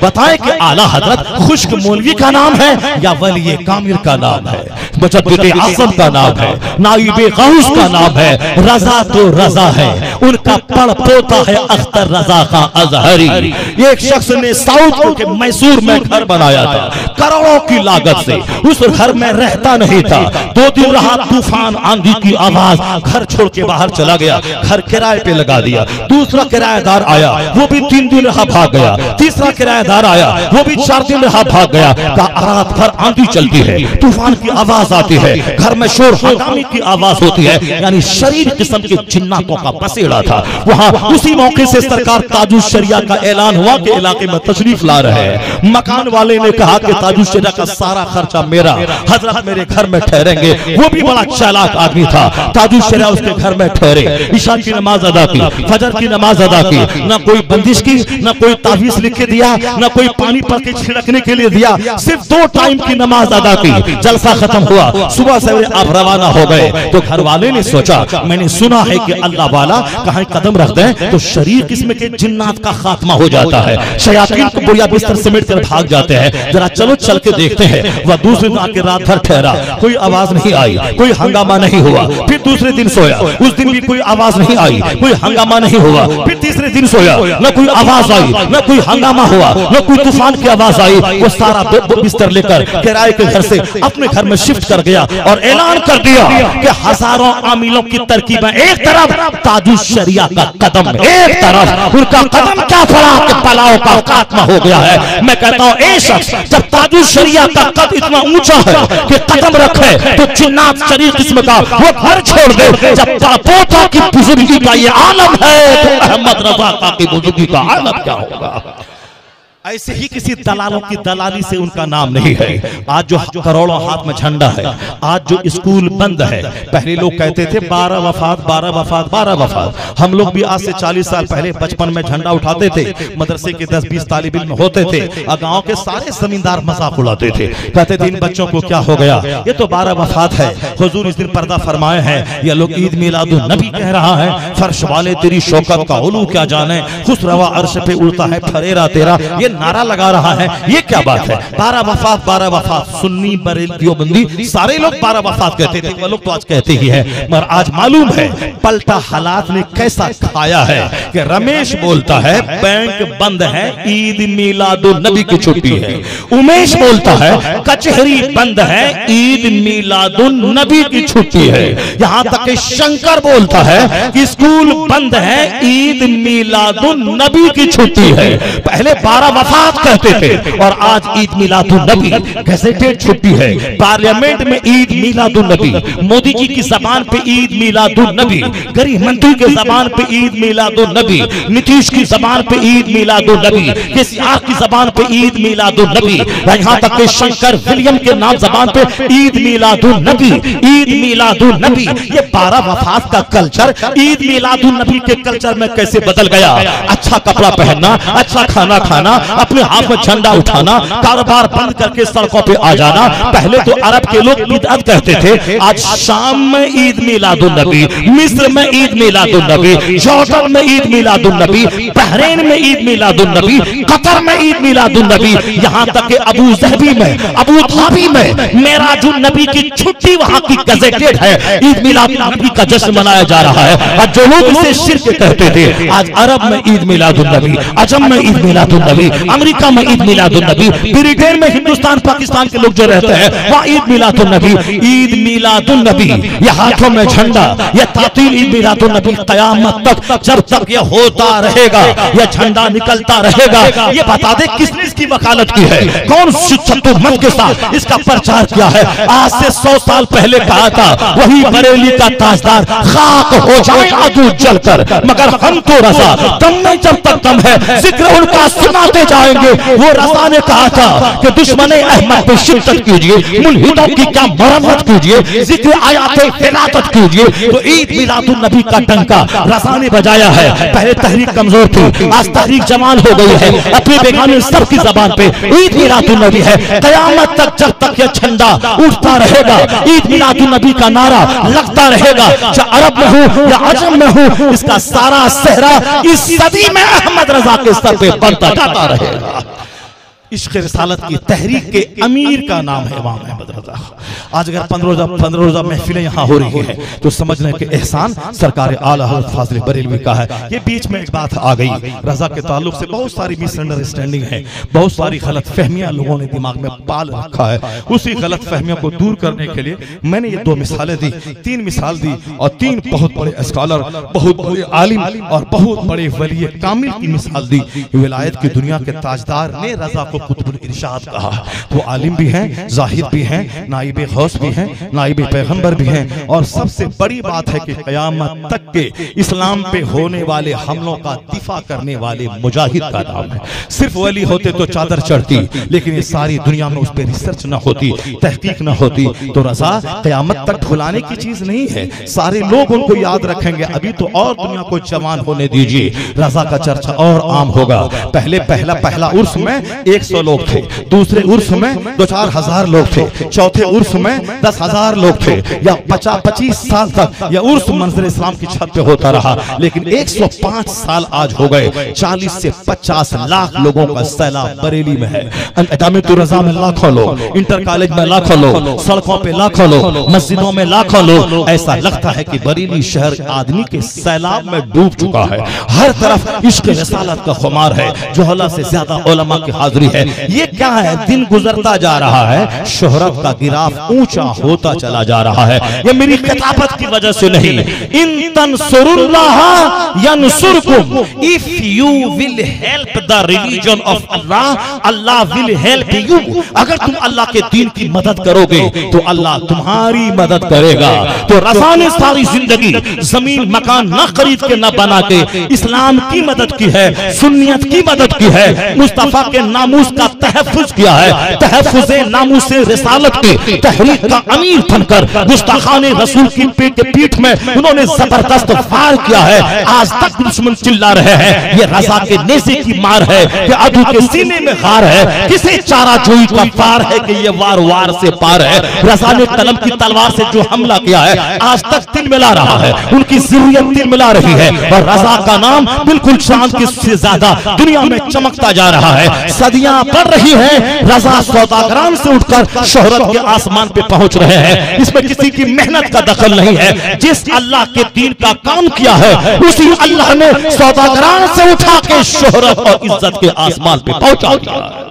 बताएं कि आला हजरत खुश्क मौलवी का नाम है या वली कामिल का नाम है, मुजद्दिद आज़म का नाम है, नाइबे गौस का नाम है। रजा तो रजा है, उनका पड़ पोता है अख्तर रजा का अजहरी। एक शख्स ने साउथ के मैसूर में घर बनाया था करोड़ों की लागत से। उस घर में रहता नहीं था। 2 दिन रहा, तूफान आंधी की आवाज, घर छोड़ के बाहर चला गया, घर किराए पे लगा दिया। दूसरा किराएदार आया, वो भी 3 दिन रहा, भाग गया। तीसरा किराएदार आया, वो भी 4 दिन रहा, भाग गया। रात भर आंधी चलती है, तूफान की आवाज आती है, घर में शोर हंगामे की आवाज होती है, यानी शरीर किस्म के जिन्नातों का बसेड़ा था वहां। उसी मौके से सरकार ताजुश शरिया का ऐलान हुआ कि इलाके में तशरीफ ला रहे हैं। मकान वाले ने कहा कि ताजुश शरिया का सारा खर्चा मेरा, हजरत मेरे घर में ठहरेंगे। वो भी बड़ा चालाक आदमी था। ताजुश शरिया उसके घर में ठहरे, ईशा की नमाज अदा की, फजर की नमाज अदा की, ना कोई बंदिश की, ना कोई तावीज लिख के दिया, ना कोई पानी पड़ के छिड़कने के लिए दिया, सिर्फ 2 टाइम की नमाज अदा की। जलसा खत्म हुआ, सुबह सवेरे आप रवाना हो गए। तो घर वाले ने सोचा, मैंने सुना है कि अल्लाह वाला कहीं कदम रख दें तो शरीर किस्म के जिन्नात का खात्मा हो जाता है, शयातीन को बुढ़िया बिस्तर समेट कर भाग जाते हैं। जरा चलो चल के देखते हैं। वह दूसरे दिन आके रात भर ठहरा, कोई आवाज नहीं आई, कोई हंगामा नहीं हुआ। फिर दूसरे दिन सोया, उस दिन भी कोई आवाज नहीं आई, कोई हंगामा नहीं हुआ। फिर तीसरे दिन सोया, न कोई आवाज आई, न कोई हंगामा हुआ, न कोई तूफान की आवाज आई। वो सारा बिस्तर लेकर किराए के घर से अपने घर में शिफ्ट कर गया और ऐलान कर दिया कि हजारों आमिलों की तरकीबें एक तरफ, ताजुश शरिया का कदम एक तरफ। उनका कदम क्या पड़ा कि पलाव का खात्मा हो गया है। मैं कहता हूं ए शख्स जब ताजुश शरिया का कद इतना ऊंचा है कि कदम रखे तो जिन्नात शरीर किस्म का वो घर छोड़ दे। जब पोता की बुजुर्गी का ये आलम है तो अहमद रजा का की बुजुर्गी का आलम क्या होगा। ऐसे ही किसी दलालों की दलाली से उनका नाम नहीं है। आज जो करोड़ों हाथ में झंडा है, आज जो स्कूल बंद है, पहले लोग कहते थे 12 वफात 12 वफात 12 वफात। हम लोग भी आज से 40 साल पहले बचपन में झंडा उठाते थे, मदरसे के 10-20 तालिब इल्म होते थे और गाँव के सारे जमींदार मजाक उड़ाते थे, कहते थे इन बच्चों को क्या हो गया, ये तो 12 वफात है। हुजूर इस दिन पर्दा फरमाए हैं, ये लोग ईद मिलादुन नबी कह रहा है। फर्श वाले तेरी शौकत का उलू क्या जाने, खुसरवा अर्श पे उड़ता है फरेरा तेरा, ये नारा लगा रहा है। ये क्या बात है, 12 वफात 12 वफात। सुन्नी बरेलवी देवबंदी सारे लोग 12 वफात कहते थे, वो लोग तो आज कहते ही है। मगर आज मालूम है पलटा हालात ने कैसा खाया है कि रमेश बोलता है बैंक बंद है, ईद मिलादुन नबी की छुट्टी है। उमेश बोलता है कचहरी बंद है, ईद मिलादुन नबी की छुट्टी है। यहां तक कि शंकर बोलता है कि स्कूल बंद है, ईद मिलादुन नबी की छुट्टी है। पहले 12 वफात कहते थे और आज ईद मिलादुन नबी गैजेटेड छुट्टी है। पार्लियामेंट में ईद मिलादुन नबी, मोदी जी की जबान पे ईद मिलादुन नबी, गृह मंत्री के जबान पे ईद मिलादुन नबी, नीतीश की जबान पे ईद मिलादुन नबी, केसीआर की जबान पे ईद मिलादुन नबी, यहाँ तक कि शंकर विलियम के नाम जबान पे ईद मिलादुन नबी, ईद मिलादुन नबी। ये 12 वफात का कल्चर ईद मिलादुन नबी के कल्चर में कैसे बदल गया। अच्छा कपड़ा पहनना, अच्छा खाना खाना, अपने हाथ में झंडा उठाना, कारोबार बंद करके सड़कों पे आ जाना। पहले तो अरब के लोग बिदअत कहते थे, आज शाम में ईद मिलादुन नबी, मिस्र में ईद मिलादुन नबी, जॉर्डन में ईद मिलादुन नबी, बहरीन में ईद मिलादुन नबी, कतर में ईद मिलादुन नबी, यहाँ तक कि अबू ज़हबी में, अबू धाबी में मेराजुन नबी की छुट्टी वहां की गजेटेड है। ईद मिलादुन नबी का जश्न मनाया जा रहा है। और जो लोग इसे शिर्क कहते थे, आज अरब में ईद मिलादुन नबी, अजम में ईद मिलादुन नबी, अमेरिका में ईद मिलादुन नबी, ब्रिटेन में, हिंदुस्तान पाकिस्तान के लोग जो रहते हैं वहाँ ईद मिलादुन नबी। ईद मिलादुन नबी, ये हाथों में झंडा, ये तातील ईद मिलादुन नबी क़यामत तक, जब तक ये होता रहेगा, ये झंडा निकलता रहेगा। ये बता दे किसने इसकी वकालत की है, कौन शत्रुमत के साथ इसका प्रचार किया है। आज से 100 साल पहले कहा था वही बरेली का ताजदार खाक हो जाए आदू जलकर, मगर हम तो रजा दम में जब तक दम है जिक्र उनका सुनाते जाएंगे। वो रजा ने कहा था कि दुश्मन अहमद पे शिद्दत कीजिए, मुल्हिदों की क्या मरम्मत कीजिए, जिक्र आयाते हिलाकत कीजिए। तो ईद मिलादुन नबी का डंका रजा ने बजाया है। पहले तहरीक कमजोर थी, आज तहरीक जवान हो गई है। अपने बेगाने सबकी जबान पे ईद मिलादुन नबी है। कयामत तक जब तक यह झंडा उठता रहेगा, ईद मिलादुन नबी का नारा लगता रहेगा। चाहे अरब में हो या अजम में हो, इसका सारा सेहरा इस सदी नाम अहमद रजा के सर पे बढ़ता जाता रहेगा। इश्क रिसालत की तहरीक के अमीर का नाम है इमाम अहमद रजा। आज अगर 15 रोजा महफिलें यहाँ हो रही हैं तो समझने के एहसान सरकार आला हज़रत फाज़िल बरेलवी का है। ये बीच में एक बात आ गई, रजा के ताल्लुक से बहुत सारी मिसअंडरस्टैंडिंग है, बहुत सारी गलत फहमियां लोगों ने दिमाग में पाल रखा है। उसी गलत फहमियों को दूर करने के लिए मैंने ये 2 मिसालें दी, 3 मिसाल दी और 3 बहुत बड़े स्कॉलर, बहुत बड़े आलिम और बहुत बड़े वली कामिल की मिसाल दी। विलायत की दुनिया के ताजदार ने रजा को कुतुबुल इरशाद कहा। वो आलिम भी हैं, जाहिद भी हैं, नाइब गौस भी हैं, नाइब पैगंबर भी हैं और सबसे बड़ी बात है कि क़यामत तक के इस्लाम पे होने वाले हमलों का दिफा करने वाले मुजाहिद का नाम है। सिर्फ वली होते तो चादर चढ़ती, लेकिन ये सारी दुनिया में उस पर रिसर्च न होती, तहकीक न होती तो रजा क़यामत तक भुलाने की चीज नहीं है। सारे लोग उनको याद रखेंगे। अभी तो और दुनिया को जवान होने दीजिए, रजा का चर्चा और आम होगा। पहला उर्स में 100 लोग थे, दूसरे उर्स में 2-4 हजार लोग थे, चौथे उर्स में 10,000 लोग थे, या 25 साल तक यह उर्स मंज़िल इस्लाम की छत पे होता रहा। लेकिन 105 साल आज हो गए, 40 से 50 लाख लोगों का सैलाब बरेली में है। अकादमी रजा में लाखों लोग, इंटर कॉलेज में लाखों लोग, सड़कों पे लाखों लोग, मस्जिदों में लाखों लोग। ऐसा लगता है कि बरेली शहर आदमी के सैलाब में डूब चुका है। हर तरफ इश्क रिसालत का खुमार है, जोहला से ज्यादा उलमा की हाजिरी है। ये क्या है, दिन गुजरता जा रहा है, शोहरत का गिराफ ऊंचा होता चला जा रहा है। ये मेरी किताबत की वजह से नहीं, इन तंसुरुल्लाह यंसुरकुम, if you will help the religion of Allah, Allah will help you. अगर तुम अल्लाह के दीन की मदद करोगे तो अल्लाह तुम्हारी मदद करेगा। तो रज़ा ने सारी जिंदगी जमीन मकान न खरीद के न बना के इस्लाम की मदद की है, सुन्नियत की मदद की है, मुस्तफा के नामूस का तहफ़्फ़ुज़ किया है। तहफ़्फ़ुज़े नामूस रिसालत के तहरीक का अमीर बनकर गुस्ताखाने रसूल की पीठ में उन्होंने जबरदस्त वार किया है। आज तक दुश्मन चिल्ला रहे हैं ये रज़ा के नेज़े की मार है, कि अदू के सीने में गार है, किसे चारा जोई का पार है कि ये वार से पार है। रज़ा ने कलम की तलवार से जो हमला किया है आज तक दिल मिला रहा है, उनकी ज़िर्रियत दिल मिला रही है और रज़ा का नाम बिल्कुल चांद से ज्यादा दुनिया में चमकता जा रहा है। सदियां बढ़ रही हैं, रज़ा सौदागरान से उठकर शोहरत के आसमान पे पहुंच रहे हैं। इसमें किसी की मेहनत का दखल नहीं है। जिस अल्लाह के दीन का काम किया है उसी अल्लाह ने सौदागरान से उठा के शोहरत और इज्जत के आसमान पे पहुंचा दिया।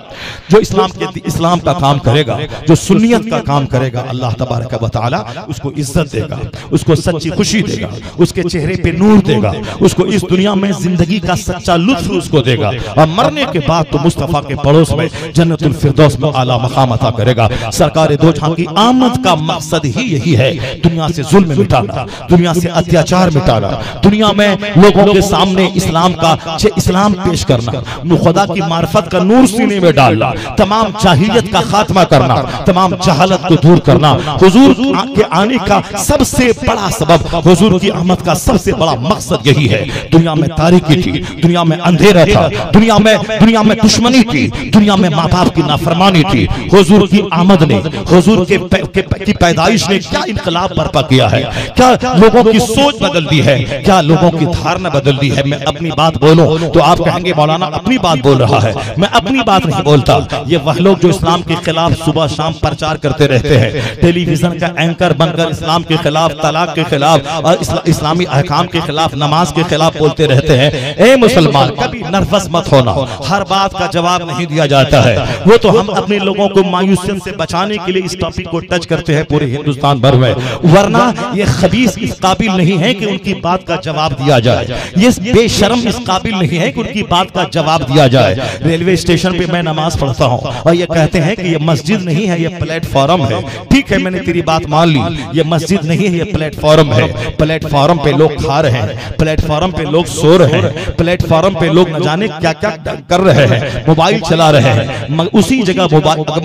जो इस्लाम का काम करेगा, जो सुन्नियत का काम करेगा, अल्लाह तबारक व तआला उसको इज्जत देगा, उसको सच्ची खुशी देगा, उसके चेहरे पे नूर देगा, उसको इस दुनिया में जिंदगी का सच्चा लुत्फ उसको देगा और मरने के बाद तो मुस्तफा के पड़ोस में जन्नतुल फिरदौस में आला मकाम अता करेगा। सरकार दो जहां की आमद का मकसद ही यही है, दुनिया से जुल्म मिटाना, दुनिया से अत्याचार मिटाना, दुनिया में लोगों के सामने इस्लाम पेश करना, खुदा की मार्फत का नूर सीने में डालना, तमाम जाहिलियत का खात्मा करना, तमाम जहालत को दूर करना। हुजूर के आने का सबसे बड़ा सबब, हुजूर की आमद का सबसे बड़ा मकसद यही है। दुनिया में तारीकी थी, दुनिया में अंधेरा था, दुनिया में दुश्मनी थी, दुनिया में माँ बाप की नाफरमानी थी। हुजूर की आमद ने, हुजूर की पैदाइश ने क्या इनकलाब बर्पा किया है, क्या लोगों की सोच बदल दी है, क्या लोगों की धारणा बदल दी है। मैं अपनी बात बोलूं तो आप कहेंगे मौलाना अपनी बात बोल रहा है। मैं अपनी बात नहीं बोलता। ये वह लोग जो इस्लाम के खिलाफ सुबह शाम प्रचार करते रहते हैं, टेलीविजन का एंकर बनकर इस्लाम के खिलाफ, तलाक के खिलाफ और इस्लामी अहकाम के खिलाफ, नमाज के खिलाफ बोलते रहते हैं। ए मुसलमान, कभी नर्वस मत होना, हर बात का जवाब नहीं दिया जाता है। वो तो हम अपने लोगों को मायूसियत से बचाने के लिए इस टॉपिक को टच करते हैं पूरे हिंदुस्तान भर में, वरना ये खबीस इस काबिल नहीं है कि उनकी बात का जवाब दिया जाए। ये बेशर्म इस काबिल नहीं है कि उनकी बात का जवाब दिया जाए। रेलवे स्टेशन पे मैं नमाज पढ़ता हूं और ये कहते हैं कि ये मस्जिद नहीं है, ये प्लेटफॉर्म है। ठीक है, मैंने तेरी बात मान ली, ये मस्जिद नहीं है, ये प्लेटफॉर्म है। प्लेटफॉर्म पे लोग खा रहे हैं, प्लेटफॉर्म पे लोग सो रहे हैं, प्लेटफॉर्म पे लोग न जाने क्या क्या कर रहे हैं, मोबाइल चला रहे हैं। उसी जगह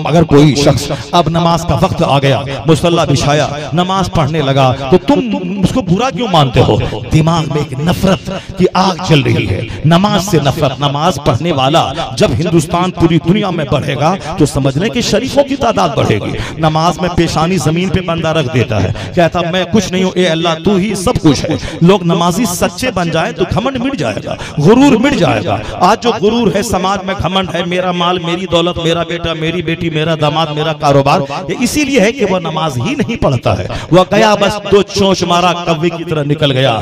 अगर कोई शख्स अब नमाज का वक्त आ गया, मुसल्ला बिछाया, नमाज पढ़ने लगा, तो तुम उसको बुरा क्यों मानते हो? दिमाग में एक नफरत की आग चल रही है, नमाज से नफरत। नमाज पढ़ने वाला जब हिंदुस्तान पूरी दुनिया में में बढ़ेगा तो समझ लें कि शरीफों की तादाद बढ़ेगी। नमाज में पेशानी जमीन पे बंदा रख देता है, कहता मैं कुछ नहीं हूं, ए अल्लाह तू ही सब कुछ है। लोग नमाजी सच्चे बन जाए तो घमंड मिट जाएगा, गुरूर मिट जाएगा। आज जो गुरूर है समाज में, घमंड है, मेरा माल, मेरी दौलत, मेरा बेटा, मेरी बेटी, मेरा दामाद, मेरा कारोबार, ये इसीलिए है कि वह नमाज ही नहीं पढ़ता है। वह गया बस दो चोंच मारा, कव्वे की तरह निकल गया।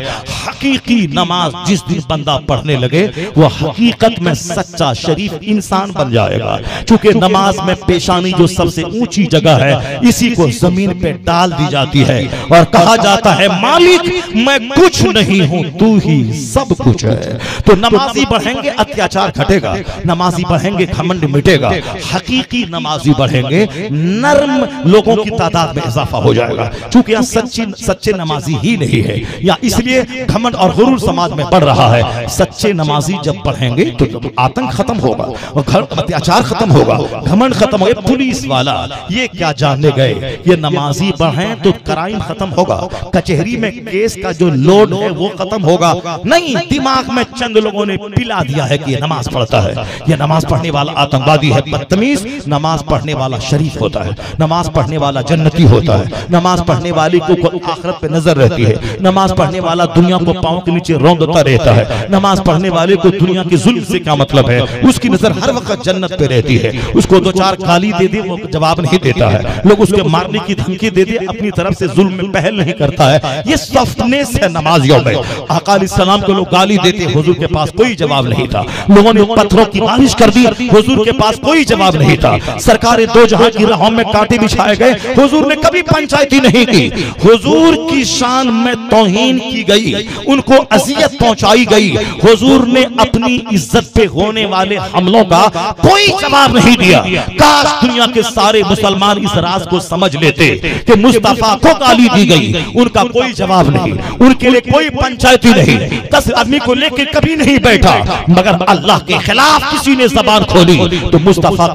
हकीकी नमाज जिस दिन बंदा पढ़ने लगे वह हकीकत में सच्चा शरीफ इंसान बन जाएगा। क्योंकि नमाज में पेशानी जो सबसे ऊंची जगह है, इसी को जमीन पे डाल दी जाती है और कहा जाता है मालिक मैं कुछ नहीं हूं, तू ही सब कुछ है। तो नमाजी बढ़ेंगे अत्याचार घटेगा, नमाजी बढ़ेंगे घमंड मिटेगा, हकीकी नमाजी बढ़ेंगे नर्म लोगों की तादाद में इजाफा हो जाएगा। क्योंकि यहाँ सच्चे नमाजी ही नहीं है, या इसलिए घमंड और गुरूर समाज में बढ़ रहा है। सच्चे नमाजी जब बढ़ेंगे तो आतंक खत्म होगा और अत्याचार खत्म होगा, घमंड खत्म होगा। पुलिस वाला ये क्या जानने गए, ये नमाजी बढ़े तो क्राइम खत्म होगा, कचहरी में केस का जो लोड है वो खत्म होगा। नहीं, दिमाग में चंद लोगों ने पिला दिया है कि ये नमाज पढ़ता है, ये नमाज पढ़ने वाला आतंकवादी है, बदतमीज। नमाज पढ़ने वाला शरीफ होता है, नमाज पढ़ने वाला जन्नती होता है, नमाज पढ़ने वाले को आखिरत पे नजर रहती है, नमाज पढ़ने वाला दुनिया को पांव के नीचे रौंदता रहता है, नमाज पढ़ने वाले को दुनिया के जुल्म से क्या मतलब है, उसकी नजर हर वक्त जन्नत पे रहती है। उसको दो चार गाली दे दे वो जवाब नहीं देता है, लोग उसके मारने की धमकी दे दे अपनी तरफ से जुल्म में पहल नहीं करता है। ये सॉफ्टनेस है नमाजियों में। आका अलैहिस्सलाम को लोग गाली देते, हुजूर के पास कोई जवाब नहीं था। लोगों ने पत्थरों की बारिश कर दी, हुजूर के पास कोई जवाब नहीं था। सरकारें दो जहां की राहों में कांटे बिछाए गए, हुजूर ने कभी पंचायती नहीं की। हुजूर की शान में तौहीन की गई, उनको अजियत पहुंचाई गई। हुजूर ने अपनी इज्जत पे होने वाले हमलों का कोई जवाब नहीं दिया। काश दुनिया के सारे मुसलमान इस राज को समझ लेते कि मुस्तफा को गाली दी गई, उनका कोई जवाब नहीं, उनके लिए कोई पंचायती नहीं। 10 आदमी को लेकर कभी नहीं बैठा, मगर अल्लाह के खिलाफ किसी ने जबान खोली तो मुस्तफा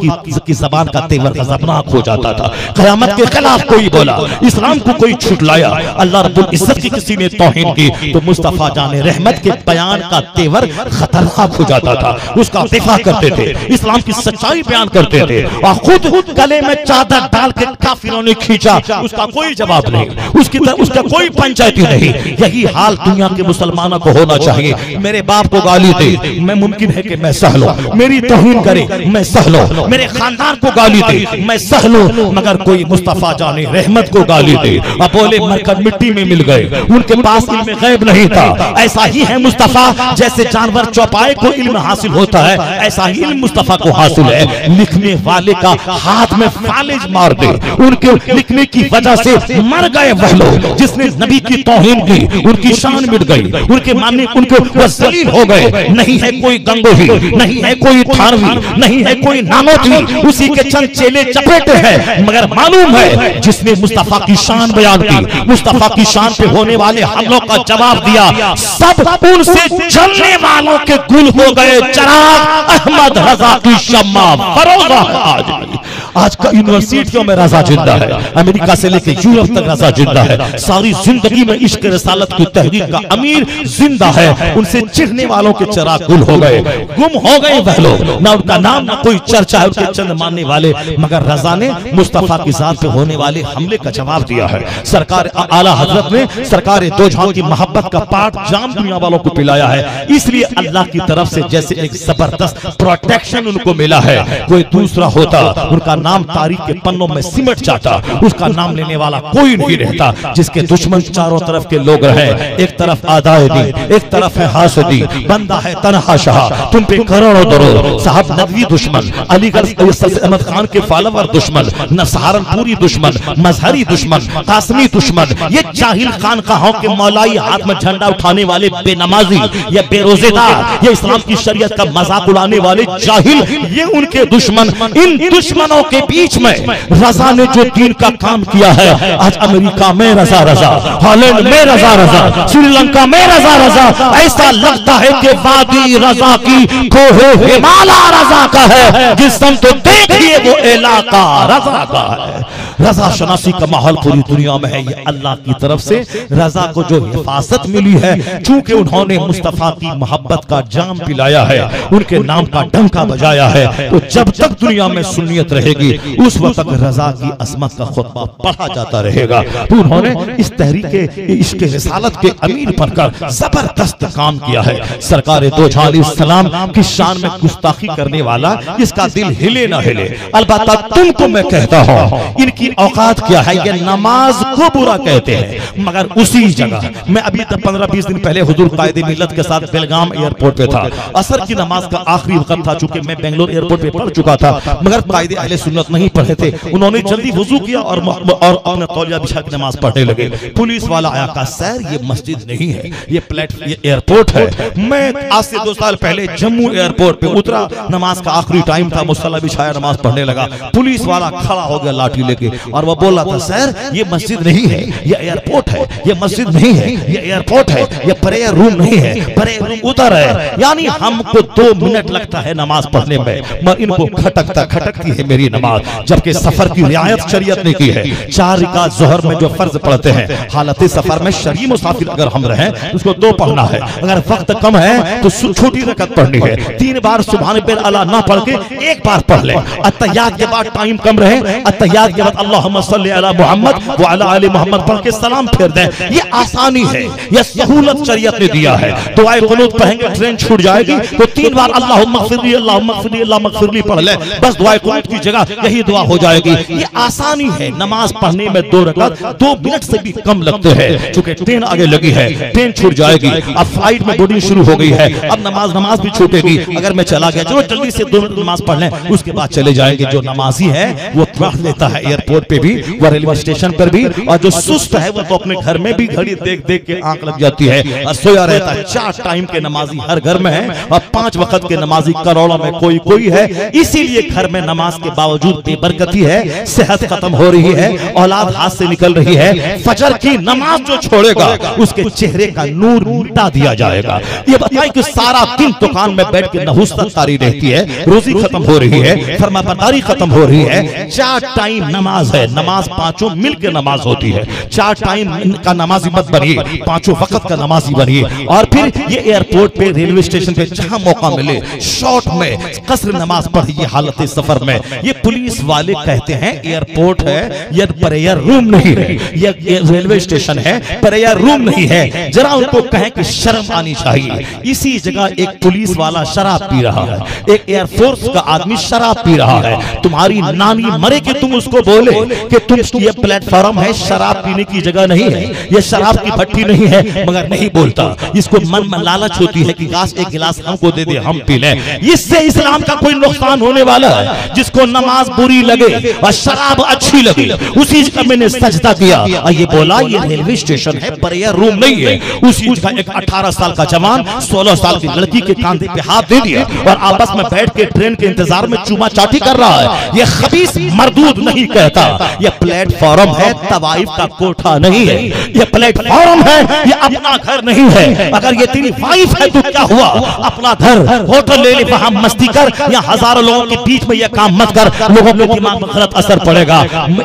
की जबान का तेवर गजबनाक हो जाता था। क़यामत के खिलाफ कोई बोला, इस्लाम को कोई छुटलाया, अल्लाह रब्बुल इज्जत की किसी ने तौहीन की तो मुस्तफा जाने रहमत के बयान का तेवर खतरनाक हो जाता था। उसका दिफा करते थे, इस्लाम की सच्चाई बयान करते थे, और खुद गले में चादर डाल के काफिरों ने खींचा, उसका कोई जवाब नहीं, उसका कोई पंचायती नहीं। यही हाल दुनिया के मुसलमानों को होना चाहिए। मेरे बाप को गाली दे, मैं मुमकिन है कि मैं सह लूं, मेरी तौहीन करे मैं सह लूं, मेरे खानदान को गाली दे मैं सह लूं, मगर कोई मुस्तफा जाने रहमत को गाली दे और बोले मरकर मिट्टी में मिल गए, उनके पास इल्म गैब नहीं था। ऐसा ही है मुस्तफा, जैसे जानवर चौपाए को इल्म हासिल होता है, ऐसा ही इल्म मुस्तफा को हासिल है। लिखने वाले का हाथ में फालिज मार दे, उनके लिखने की वजह से मर गए वह लोग जिसने नबी की तौहीन की, उनकी शान मिट गई, उनके मानने उनको वह जलील हो गए। नहीं है कोई गंगोही, नहीं है कोई थानवी, नहीं है कोई नानोती, उसी के चंद चेले चपेटे हैं, मगर मालूम है जिसने मुस्तफा की शान बयान की, मुस्तफा की शान पे होने वाले हमलों का जवाब दिया, सब उनसे जलने वालों के गुल हो गए। चिराग अहमद रजा की शम्मा फरोजा है। आज का यूनिवर्सिटियों में रजा जिंदा है, अमेरिका से लेकर यूरोप तक रजा जिंदा है। सारी जिंदगी में इश्क रसालत की तहरीक का अमीर जिंदा है। उनसे चिढ़ने वालों के चिराग गुल हो गए, गुम हो गए वह लोग, ना उनका नाम ना कोई चर्चा है, उनके चंद मानने वाले। मगर रजा ने मुस्तफा की जात पे होने वाले हमले का जवाब दिया है। सरकार आला हजरत ने सरकार दो जहां की मोहब्बत का पाठ जाम दुनिया वालों को पिलाया है। इसलिए अल्लाह की तरफ से जैसे एक जबरदस्त प्रोटेक्शन उनको मिला है। कोई दूसरा होता उनका नाम तारीख के पन्नों में सिमट जाता, उसका नाम लेने वाला कोई नहीं रहता। जिसके दुश्मन चारों तरफ के लोग रहे, एक तरफ आदाए दी, एक तरफ है हासदी, बंदा है तनहा शाह, तुम पे करोड़ों दरूद। साहब नदवी दुश्मन, अलीगढ़ अहमद खान के फॉलोवर दुश्मन, सहारनपुरी दुश्मन, मजहरी दुश्मन, कासमी दुश्मन, ये जाहिल खानकाहों के मौलाई हाथ में झंडा उठाने वाले बेनमाजी, ये बेरोजेदार, ये इस्लाम की शरीयत का मजाक उड़ाने वाले जाहिल, ये उनके दुश्मन। इन दुश्मनों के बीच में रजा ने जो दीन का काम किया है, आज अमेरिका में रजा रजा, हॉलैंड में रजा रजा, श्रीलंका में रजा रजा, ऐसा लगता है कि वादी रजा की कोहे हिमालय रजा का है, जिस समय तो देखिए वो इलाका रजा का है। रजा शनासी का माहौल पूरी दुनिया में है। ये अल्लाह की तरफ से रजा को जो हिफाजत मिली है, चूंकि उन्होंने मुस्तफा की मोहब्बत का जाम पिलाया है, उनके नाम का डंका बजाया है, तो जब तक दुनिया में सुन्नियत रहेगी उस वक्त तक रजा की असमत का खुतबा पढ़ा जाता रहेगा। तो उन्होंने इस तहरीके इश्क रिसालत के अमीर बनकर जबरदस्त काम किया है। सरकार दो जहां सलाम की शान में गुस्ताखी करने वाला इसका दिल हिले ना हिले। अलबत्ता तुमको मैं कहता हूं, इनकी औकात क्या है, ये नमाज को बुरा कहते हैं। मगर उसी जगह मैं अभी तक 15-20 दिन पहले हुजूर कायदे मिल्लत के साथ बेलगाम एयरपोर्ट पे था। असर की नमाज का आखिरी वक्त था, चूंकि मैं बेंगलोर एयरपोर्ट पे पढ़ चुका था, मगर कायदे अहले सुन्नत नहीं पढ़े थे। उन्होंने जल्दी वुजू किया और अपना तौलिया बिछा के नमाज पढ़ने लगे। पुलिस वाला आया, कहा सर ये मस्जिद नहीं है, ये एयरपोर्ट है। मैं आज से 2 साल पहले जम्मू एयरपोर्ट पे उतरा, नमाज का आखिरी टाइम था, मुसल्ला बिछाया, नमाज पढ़ने लगा। पुलिस वाला खड़ा हो गया लाठी लेके और वो बोला था सर ये मस्जिद नहीं है, ये एयरपोर्ट है, ये मस्जिद नहीं है, ये एयरपोर्ट है, ये प्रेयर रूम नहीं है, प्रेयर रूम उधर है। यानी हमको 2 मिनट लगता है नमाज पढ़ने में, मगर इनको खटकती है मेरी नमाज, जबकि सफर की रियायत शरीयत ने की है। 4 रिकात ज़ोहर में जो फर्ज पढ़ते हैं, हालत सफर में शरीय मुसाफिर अगर हम रहे उसको 2 पढ़ना है, अगर वक्त कम है तो छोटी रकत पढ़नी है। 3 बार सुभान अल्लाह ना पढ़ के 1 बार पढ़ ले। अत्तहियात के बाद टाइम कम रहे, अत्तहियात के बाद अल्लाहुम्मा सल्ली अला मुहम्मद व अला आलि मुहम्मद पढ़ के सलाम फेर दें। ये आसानी है, ये सहूलत शरीयत ने दिया है। दुआए कुनूत पढ़ेंगे, ट्रेन छूट जाएगी तो 3 बार अल्लाहुम्मा फ़िरली अल्लाहुम्मा फ़िरली अल्लाहुम्मा फ़िरली पढ़ ले, बस दुआए कुनूत की जगह यही दुआ हो जाएगी। ये आसानी है। नमाज पढ़ने में 2 रकात 2 मिनट से भी कम लगते हैं। चूंकि ट्रेन आगे लगी है, ट्रेन छूट जाएगी, अब फ्लाइट में बोर्डिंग शुरू हो गई है, अब नमाज भी छूटेगी। अगर मैं चला गया, चलो जल्दी से 2 मिनट नमाज पढ़ लें, उसके बाद चले जाएंगे। जो नमाजी है वो पढ़ लेता है एयरपोर्ट पे भी, वो रेलवे स्टेशन पर भी, और जो सुस्त है वो तो अपने घर में भी घड़ी देख देख के आंख लग जाती है और सोया रहता है। 4 टाइम के नमाजी हर घर में है और 5 वक्त के नमाजी करोड़ों में कोई है। इसीलिए घर में नमाज के बावजूद बेबरकती है, सेहत खत्म हो रही है, औलाद हाथ से निकल रही है। फजर की नमाज जो छोड़ेगा उसके चेहरे का नूर मिटा दिया जाएगा। ये बताएं कि सारा दिन दुकान में बैठ के नहुसत तारी रहती है, रोजी खत्म हो रही है, फरमाबरदारी खत्म हो रही है। 4 टाइम नमाज है, नमाज 5 मिलकर नमाज होती है। 4 टाइम का नमाजी मत बनिए, 5 वक्त का नमाजी बनिए। और फिर ये एयरपोर्ट पे, रेलवे स्टेशन पे जहां मौका मिले शॉर्ट में कसर नमाज पढ़िए हालत सफर में। ये पुलिस वाले कहते हैं एयरपोर्ट है, ये प्रेयर रूम नहीं है, ये रेलवे स्टेशन है, प्रेयर रूम नहीं है। जरा उनको कहें कि शर्म आनी चाहिए। इसी जगह एक पुलिस वाला शराब पी रहा है, एक एयरफोर्स का आदमी शराब पी रहा है। तुम्हारी नानी मरे कि तुम उसको बोले कि तुम ये प्लेटफॉर्म है, शराब पीने की जगह नहीं है, ये शराब की भट्टी नहीं है, मगर नहीं बोलता। इसको मन में लालच होती है कि काश एक गिलास हमको दे दे, हम पी लें। इससे इस्लाम का कोई नुकसान होने वाला है? जिसको नमाज बुरी लगे और शराब अच्छी लगे, उसी जगह मैंने सजदा किया और ये बोला ये रेलवे स्टेशन है, प्रेयर रूम नहीं है। उसी जगह एक 18 साल का जवान 16 साल की लड़की के कांधे पे हाथ दे दिया और आपस में बैठ के ट्रेन के इंतजार में चूमा चाटी कर रहा है। ये खबीस मरदूद नहीं कहता, ये प्लेटफॉर्म है, तवाइफ का कोठा नहीं है। ये प्लेटफॉर्म है, ये अपना घर नहीं है। अगर ये तेरी वाइफ है तो क्या हुआ, अपना घर होटल ले ले, वहां मस्ती कर, या हजारों लोगों के बीच में ये काम मत कर, लोगों के दिमाग में गलत असर पड़ेगा।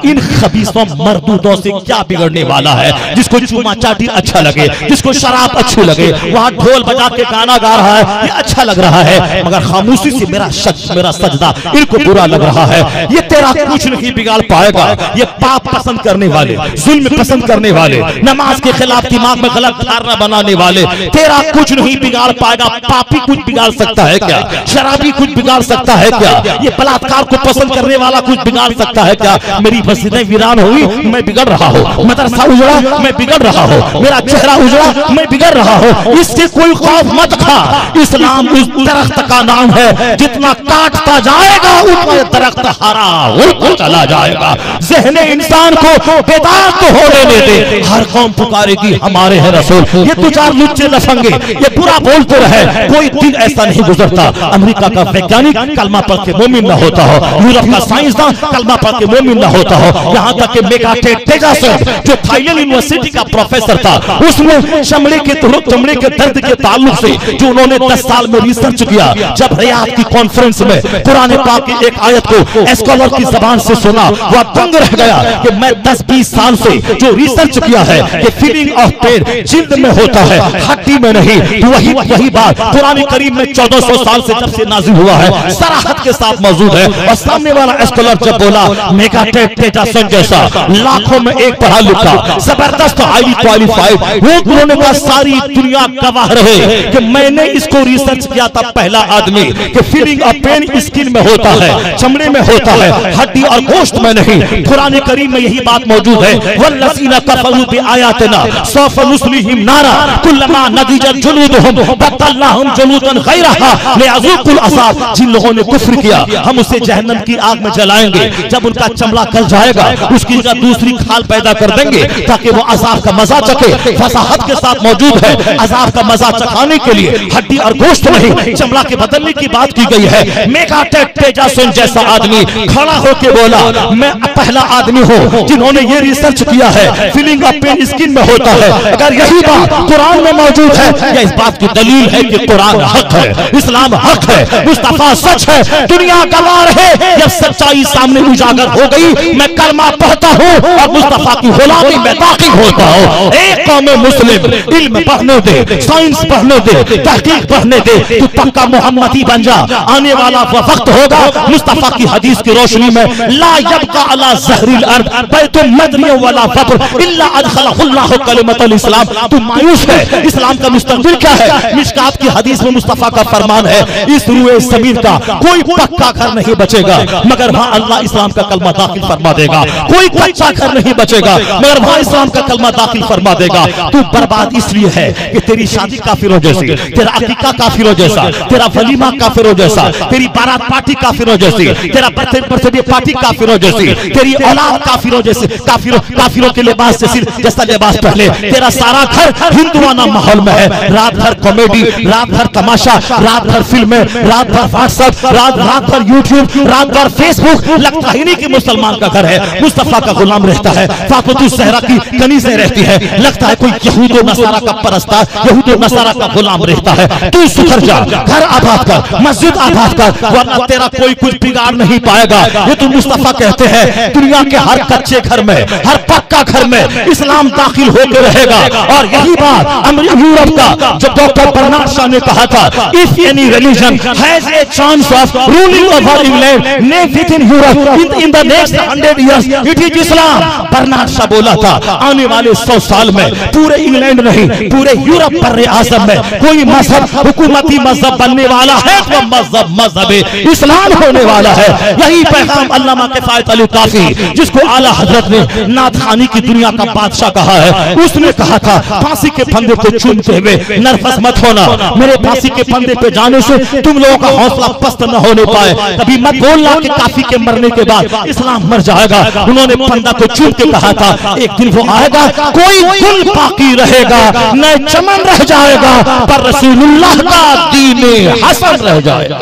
इन खबीसों मरदूदों से क्या बिगड़ने वाला है? जिसको चूमा चाटी अच्छा लगे, जिसको शराब अच्छी लगे, वहां ढोल बजा के गाना गा रहा है, ये अच्छा लग रहा है, मगर खामोशी से मेरा सजदा इनको बुरा लग रहा है। ये तेरा कुछ नहीं बिगाड़ पाएगा। ये पाप पसंद करने वाले, जुल्म पसंद करने वाले, नमाज के खिलाफ दिमाग में गलत धारणा बनाने वाले, तेरा कुछ नहीं बिगाड़ पाएगा। पापी कुछ बिगाड़ सकता है क्या? शराबी कुछ बिगाड़ सकता है क्या? ये बलात्कार को पसंद करने वाला कुछ बिगाड़ सकता है क्या? मेरी मस्जिदें वीरान हुई, मैं बिगड़ रहा हूँ, मदरसा उजड़ा, मैं बिगड़ रहा हूँ, मेरा चेहरा उजड़ा, मैं बिगड़ रहा हूँ। इससे कोई खौफ मत खा। इस्लाम उस दरख्त का नाम है, जितना काटता जाएगा उतना दरख्त हरा होता चला जाएगा। ज़हने इंसान को बेदार तो होने दे। हर कौम पुकारेगी हमारे हैं रसूल, ये दो चार लुच्चे लफंगे ये बुरा बोलते रहे, कोई दिन ऐसा नहीं गुजरता अमेरिका का वैज्ञानिक कलमा पढ़ के मोमिन न होता हो, यूरोप का साइंसदान कलमा पढ़ के मोमिन न होता हो। यहाँ तक कि मेगाटेक टेजासन जो थाईलैंड यूनिवर्सिटी का प्रोफेसर था, उसने चमड़े के दर्द के ताल्लुक से जो उन्होंने 10 साल में रिसर्च किया, जब रियाद की कॉन्फ्रेंस में कुरान पाक की एक आयत को स्कॉलर की जबान से सुना, वह दंग रह गया कि मैं 10-20 साल से जो रिसर्च किया है कि फीलिंग ऑफ पेन जिल्द में होता है, हड्डी में नहीं। तो वही बात कुरान करीम में 1400 साल से जब से नाजिल हुआ है, सराहत के साथ मौजूद है। और सामने वाला स्कॉलर जब बोला मेगाटेक टेजासन जैसा लाखों में एक पढ़ा लिखा जबरदस्त हाईली क्वालिफाइड, वो उन्होंने कहा सारी दुनिया गवाह रहे कि मैंने इसको रिसर्च किया था, पहला आदमी कि फीलिंग ऑफ पेन स्किन में होता है, चमड़े में होता है, हड्डी और गोश्त में नहीं। कुरान करीम में यही बात मौजूद है, वल्लज़ीना कफ़रू बिआयातिना सौफ़ नुस्लिहिम नारा कुल्लमा नदिजत जुलूदुहुम बद्दलनाहुम जुलूदन गैरहा लियज़ूक़ुल अज़ाब। जिन लोगों ने कुफ्र किया हम उसे जहन्नम की आग में जलाएंगे, जब उनका चमड़ा गल जाएगा उसकी जगह दूसरी खाल पैदा कर देंगे ताकि वो अज़ाब का मजा चखे। फसाहत के साथ मौजूद है, अज़ाब का मजा चखाने के लिए हड्डी और गोश्त नहीं, चमड़ा के बदलने की बात की गई है। मेगाटेक टेजासन जैसा आदमी खड़ा होकर बोला मैं पहला आदमी हूं जिन्होंने ये रिसर्च किया है, फीलिंग ऑफ पेन स्किन में होता है। अगर यही बात कुरान में मौजूद है, यह इस बात की दलील है कि कुरान हक है, इस्लाम हक है, मुस्तफा सच है। दुनिया गवाह है, जब सच्चाई सामने उजागर हो गई, मैं कलमा पढ़ता हूं और मुस्तफा की गुलामी में दाखिल होता हूं। एक कौम मुस्लिम इल्म पढ़ने दे, साइंस पढ़ने दे, तहकीक पढ़ने दे, तू पक्का मोहम्मदी बन जा। आने वाला वक्त होगा मुस्तफा की हदीस की रोशनी में, ला यबका अला ज़हरिल अर्द बैतुन मदनी वला फब्र इल्ला अदखलहुल्लाहु कलिमतुल इस्लाम। तू मायूस है, इस्लाम का मुस्तकबिल क्या है? मिशकात की हदीस में मुस्तफा का फरमान है, इस रूए ज़मीन का कोई पक्का घर नहीं बचेगा मगर वहां अल्लाह इस्लाम का कलमा दाखिल फरमा देगा। कोई कच्चा घर नहीं बचेगा मगर वहां इस्लाम का कलमा दाखिल फरमा देगा। तू बर्बाद इसलिए है कि तेरी शादी काफिरों जैसी, तेरा अकीका काफिरों जैसा, तेरा वलीमा काफिरों जैसा, तेरी बारात पार्टी काफिरों जैसी, तेरा बर्थडे पार्टी काफिरों जैसी, तेरी औलाद काफिरों जैसे, काफिरों के लिबास जैसा लिबास पहले, तेरा सारा घर हिंदुआना माहौल में है। रात भर कॉमेडी, रात भर तमाशा, रात भर फिल्में, रात भर व्हाट्सएप, रात भर यूट्यूब, रात भर फेसबुक। लगता ही नहीं कि मुसलमान का घर है, मुस्तफा का गुलाम रहता है, फातिमा ज़हरा की कनीज़ें रहती है। लगता है कोई यहूद नसारा का परस्तार, यहूद नसारा का गुलाम रहता है। तू सुधर जा, घर आबाद कर, मस्जिद आबाद कर, वरना तेरा कोई कुछ बिगाड़ नहीं पाएगा। ये तो मुस्तफा कहते हैं दुनिया के हर कच्चे घर में, हर पक्का घर में इस्लाम दाखिल होकर रहेगा। और यही बात यूरोप का जब डॉक्टर बर्नार्ड शॉ ने कहा था, if any religion has a chance of ruling over England within Europe in the next 100 years it is Islam. Bernard Shaw बोला था आने वाले 100 साल में पूरे इंग्लैंड नहीं, पूरे यूरोप पर आज़म में कोई मजहब हुकूमती मजहब बनने वाला है तो मजहब इस्लाम होने वाला है। यही पैगाम अल्लामा किफायत अली काफी, जिसको आला हजरत ने नाथखानी की दुनिया का बादशाह कहा है, उसने कहा था फांसी के फंदे को चूमते हुए नर्वस मत होना, मेरे फांसी के फंदे पे जाने से तुम लोगों का हौसला पस्त न होने पाए। कभी मत बोलना कि काफी के मरने के बाद इस्लाम मर जाएगा। उन्होंने फंदा को चूम के कहा था एक दिन वो आएगा, कोई गुल बाकी रहेगा न चमन रह जाएगा, पर रसूलुल्लाह का दीन हसन रह जाएगा।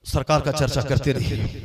सरकार का चर्चा करते रहिए,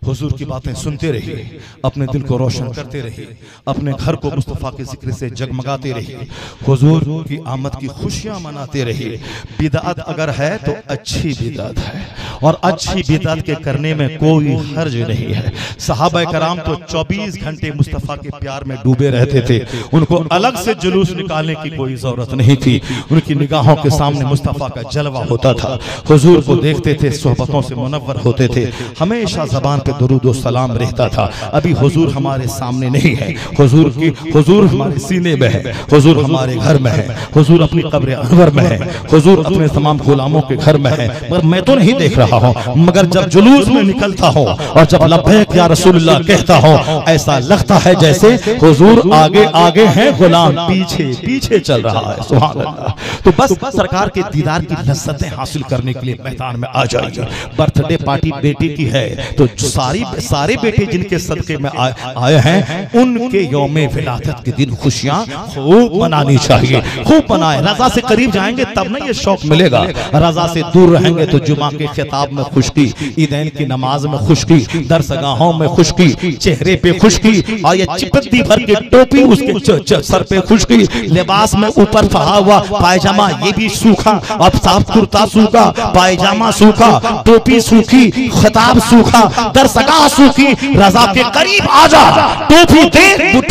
हुजूर की बातें सुनते रहिए, अपने दिल को रोशन करते रहिए, अपने घर को मुस्तफा के जिक्र से जगमगाते रहिए, हुजूर की आमद की खुशियां मनाते रहिए। बिदअत अगर है तो अच्छी बिदअत है और अच्छी बिदअत के करने में कोई हर्ज नहीं है। सहाबा कराम तो 24 घंटे मुस्तफा के प्यार में डूबे रहते थे, उनको अलग से जुलूस निकालने की कोई जरूरत नहीं थी। उनकी निगाहों के सामने मुस्तफा का जलवा होता था, हुजूर को देखते थे, सोहबतों से मुनव्वर होते थे, हमेशा ज़बान पे दुरूद व सलाम रहता था। अभी हुजूर हमारे सामने नहीं है, हुजूर हमारे सीने में है, हुजूर हमारे घर में है, हुजूर अपनी कब्र अनवर में है, हुजूर अपने तमाम गुलामों के घर में है। मगर मैं तो नहीं देख रहा हूँ, मगर जब जुलूस में निकलता हूँ और जब लब्बैक या रसूलुल्लाह कहता हूँ, ऐसा लगता है जैसे हुजूर आगे आगे हैं, गुलाम पीछे पीछे चल रहा है। सुभान अल्लाह। तो बस सरकार के दीदार की लज्जतें हासिल करने के लिए मैदान में आ जाइए। बर्थडे बर्थडे पार्टी बेटे की है तो सारे बेटे जिनके सदके में आए हैं उनके यौम विलादत के दिन खुशियां खूब मनानी चाहिए, खूब मनाएं। रजा से करीब जाएंगे तब ना ये शौक मिलेगा, रजा से दूर रहेंगे तो जुमा के खिताब में खुशकी, ईदैन की नमाज में खुशकी, दरसगाहों में खुशकी, चेहरे पे खुशकी, और ये चिपत्ती भर के टोपी उसके सर पे खुशकी, लिबास में ऊपर फहा हुआ पायजामा ये भी सूखा, अब साफ कुर्ता सूखा, पायजामा सूखा, टोपी सूखी, खिताब सूखा, दरसगाह सूखी। रजा के करीब आ जा, टोपी देख,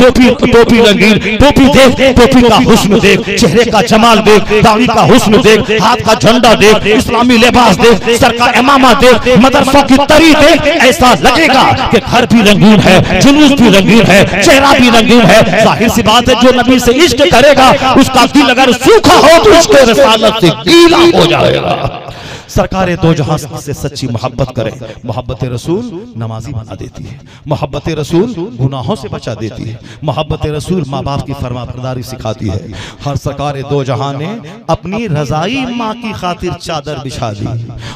टोपी रंगीन, टोपी देख, टोपी का हुस्न देख, चेहरे का जमाल देख, दाढ़ी का हुस्न देख, हाथ का झंडा देख, इस्लामी लिबास देख, सर का इमामा देख, मदरसों की तरी देख, ऐसा लगेगा कि घर भी रंगीन है, जुलूस भी रंगीन है, चेहरा भी रंगीन है। जाहिर सी बात है जो नबी से इश्क करेगा उसका दिल अगर सूखा हो तो उसके रिसालत से गीला हो जाएगा। सरकार दो जहां से सच्ची मोहब्बत करें। मोहब्बत रसूल नमाजी बना देती है, मोहब्बत रसूल गुनाहों से बचा देती है, मोहब्बत रसूल माँ बाप की फरमाबरदारी सिखाती है। हर सरकार दो जहां ने अपनी रजाई माँ की खातिर चादर बिछा दी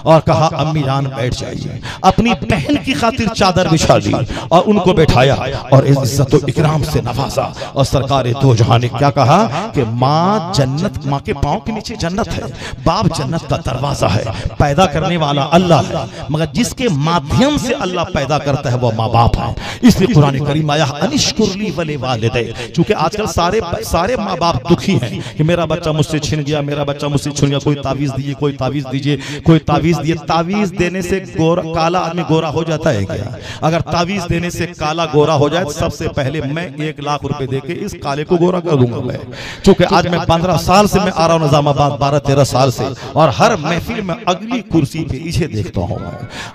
और कहा अम्मी जान बैठ जाइए, अपनी बहन की खातिर चादर बिछा दी और उनको बैठाया और इज्जत और इकराम से नवाजा। और सरकार दो जहां ने क्या कहा कि माँ जन्नत, माँ के पाँव के नीचे जन्नत है, बाप जन्नत का दरवाजा है। पैदा करने वाला अल्लाह है मगर जिसके माध्यम से अल्लाह पैदा करता है वो माँ बाप है। इसलिए कुरान करीम आया अनिश्कुरली वले वालिदै। चूंकि आजकल सारे माँ बाप दुखी हैं कि मेरा बच्चा मुझसे छिन गया, मेरा बच्चा मुझसे छिन गया, कोई तावीज दीजिए, कोई तावीज दीजिए, कोई तावीज दिए। तावीज देने से काला आदमी गोरा हो जाता है क्या? अगर तावीज देने से काला गोरा हो जाए सबसे पहले मैं 1 लाख रुपए देके इस काले को गोरा कर दूंगा मैं। चूंकि आज मैं 15 साल से मैं आ रहा हूँ निजामाबाद, 12-13 साल से, और हर महफिल में अगली कुर्सी पे इसे देखता हूं मैं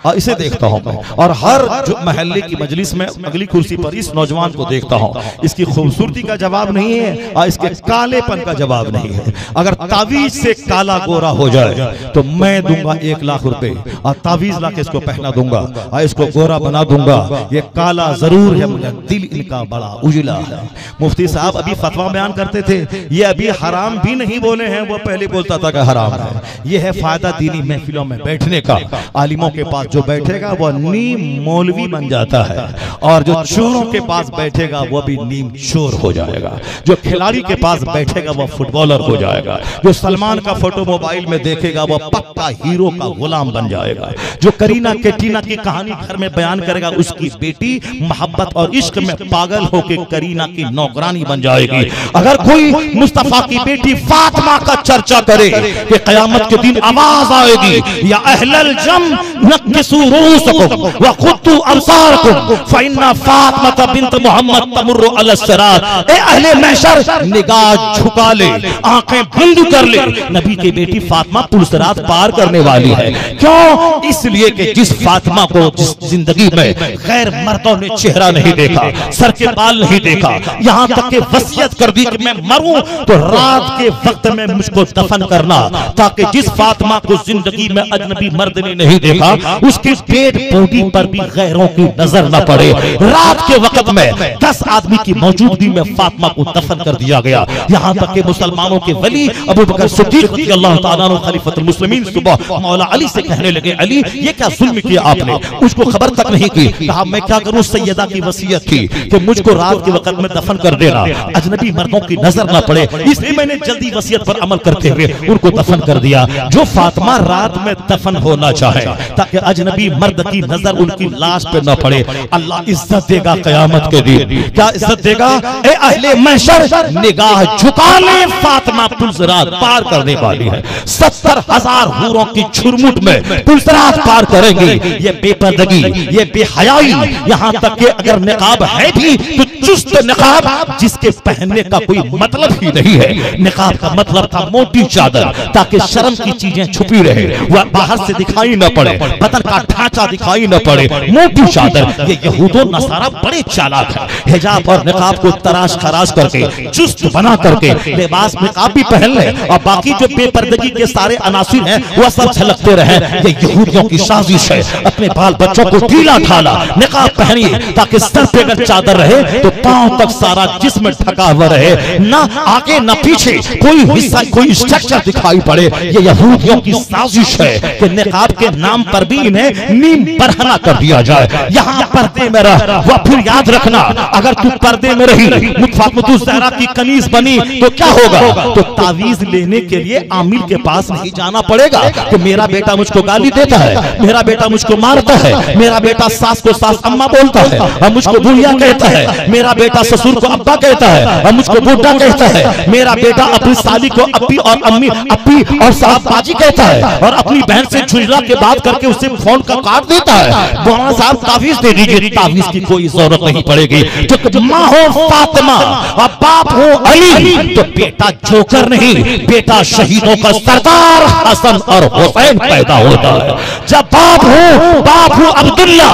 और इसे देखता हूं मैं, और हर जो महल्ले की मजलिस में अगली कुर्सी पर इस नौजवान को देखता हूं। इसकी खूबसूरती का जवाब नहीं है और इसके कालेपन का जवाब नहीं है। अगर तावीज से काला गोरा हो जाए तो मैं दूंगा 1 लाख रुपए और तावीज लाके इसको पहना दूंगा और इसको गोरा बना दूंगा। ये काला जरूर है मगर दिल इनका बड़ा उजला है। मुफ्ती साहब अभी फतवा बयान करते थे, ये अभी हराम भी नहीं बोले हैं, वो पहले बोलता था कि हराम है। ये है फायदा दीनी महफिलों में बैठने का। आलिमों के पास जो बैठेगा वो नीम मौलवी बन जाता है और जो चोरों के पास बैठेगा वो भी नीम चोर हो जाएगा। जो खिलाड़ी के पास बैठेगा वो फुटबॉलर हो जाएगा। जो सलमान का फोटो मोबाइल में देखेगा वो पक्का हीरो का गुलाम बन जाएगा। जो करीना कैटरीना की कहानी घर में बयान करेगा उसकी बेटी मोहब्बत और इश्क में पागल होकर करीना की नौकरानी बन जाएगी। अगर कोई मुस्तफा की बेटी फातिमा का चर्चा करे कि कयामत के दिन आवाज आएगी या अहलल जम नक्किसू रूसकुम व खुद्दू अबसारकुम फइन्ना फातिमा बिन्त मोहम्मद तमुर्रु अला सिरात। ए अहले महशर निगाह झुका ले, आंखें बंद कर ले, नबी की बेटी फातिमा पुलसरात पार करने वाली है। क्यों? इसलिए कि जिस फातिमा को जिस जिंदगी में गैर मर्दों ने चेहरा नहीं देखा, सर के बाल नहीं देखा, यहाँ तक कि वसीयत कर दी कि मैं मरूं तो रात के वक्त में मुझको दफन करना, ताकि जिस फातिमा को जिंदगी में अजनबी मर्द ने नहीं देखा उसके डेड बॉडी पर भी गैरों की नजर न पड़े। रात के वक्त में 10 आदमी की मौजूदगी में फातिमा को दफन कर दिया गया। यहाँ तक कि मुसलमानों के वली अबू बकर सिद्दीक रज़ियल्लाहु ताला अन्हु खलीफतुल मुस्लिमीन सुबह मौला अली से कहने लगे, अली ये क्या जुल्म किया आपने? उसको खबर तक नहीं की। कहा मैं क्या करूं, सैयदा की वसीयत थी कि मुझको रात के वक्त में दफन कर देना, अजनबी मर्दों की नजर न पड़े, इसलिए मैंने जल्दी वसीयत पर अमल करते हुए उनको दफन कर दिया। जो फातिमा रात में दफन होना चाहे ताकि अजनबी मर्द की नजर उनकी लाश पे न पड़े, अल्लाह इज्जत देगा कयामत के दिन। क्या इज्जत देगा? ए अहले महशर निगाह झुका ले, फातिमा पुलसरात पार करने वाली है। 70,000 हूरों की झुरमुट में पुलसरात पार करेंगी। ये बेपर्दगी, ये बेहयाई, यहाँ तक कि अगर निकाब है भी तो चुस्त निकाब जिसके पहनने का कोई मतलब ही नहीं है। निकाब का मतलब था मोटी चादर ताकि शर्म की चीजें छुपी रहे, वह बाहर से दिखाई न पड़े, बदन का ढांचा दिखाई न पड़े, मोटी चादर। ये यहूदो नसारा बड़े चालाक है, हिजाब और निकाब को तराश खराश करके चुस्त बना करके लिबास निकाब भी पहन ले और बाकी जो बेपर्दगी के सारे अनासिर हैं वह सब झलकते रहे। ये यहूदियों की साजिश है। अपने बाल बच्चों को ढीला ढाला निकाब पहनिए ताकि सर पे अगर चादर रहे तो पांव तक सारा जिस्म ढका हुआ रहे, ना आगे ना पीछे कोई हिस्सा कोई स्ट्रक्चर दिखाई पड़े। ये यहूदियों की साजिश साजिश है कि निकाब के नाम पर भी इन्हें नीम बरहना कर दिया जाए। यहाँ पर्दे में रह, वह फिर याद रखना अगर तू पर्दे में रही फातिमा ज़हरा की कनीज बनी तो क्या होगा? तो तावीज लेने के लिए आमिर के पास नहीं जाना पड़ेगा कि मेरा बेटा मुझको गाली देता है, मेरा बेटा मुझको मारता है, मेरा बेटा सास को सास अम्मा बोलता है और मुझको बुढ़िया कहता है, मेरा बेटा ससुर को अब्बा कहता है और मुझको बूढ़ा कहता है, मेरा बेटा अपनी साली को अप्पी और अम्मी अप्पी और साहब बाजी कहता है और अपनी बहन से झुंझला के बात करके उसे फोन का काट देता है। मौलाना साहब तावीज दे दीजिए, तावीज की कोई जरूरत नहीं पड़ेगी। जो माँ हो फातिमा और बाप हो अली तो बेटा जोकर नहीं, बेटा शहीदों का सरदार हसन और हुसैन पैदा होता है। जब बाप हो अब्दुल्ला,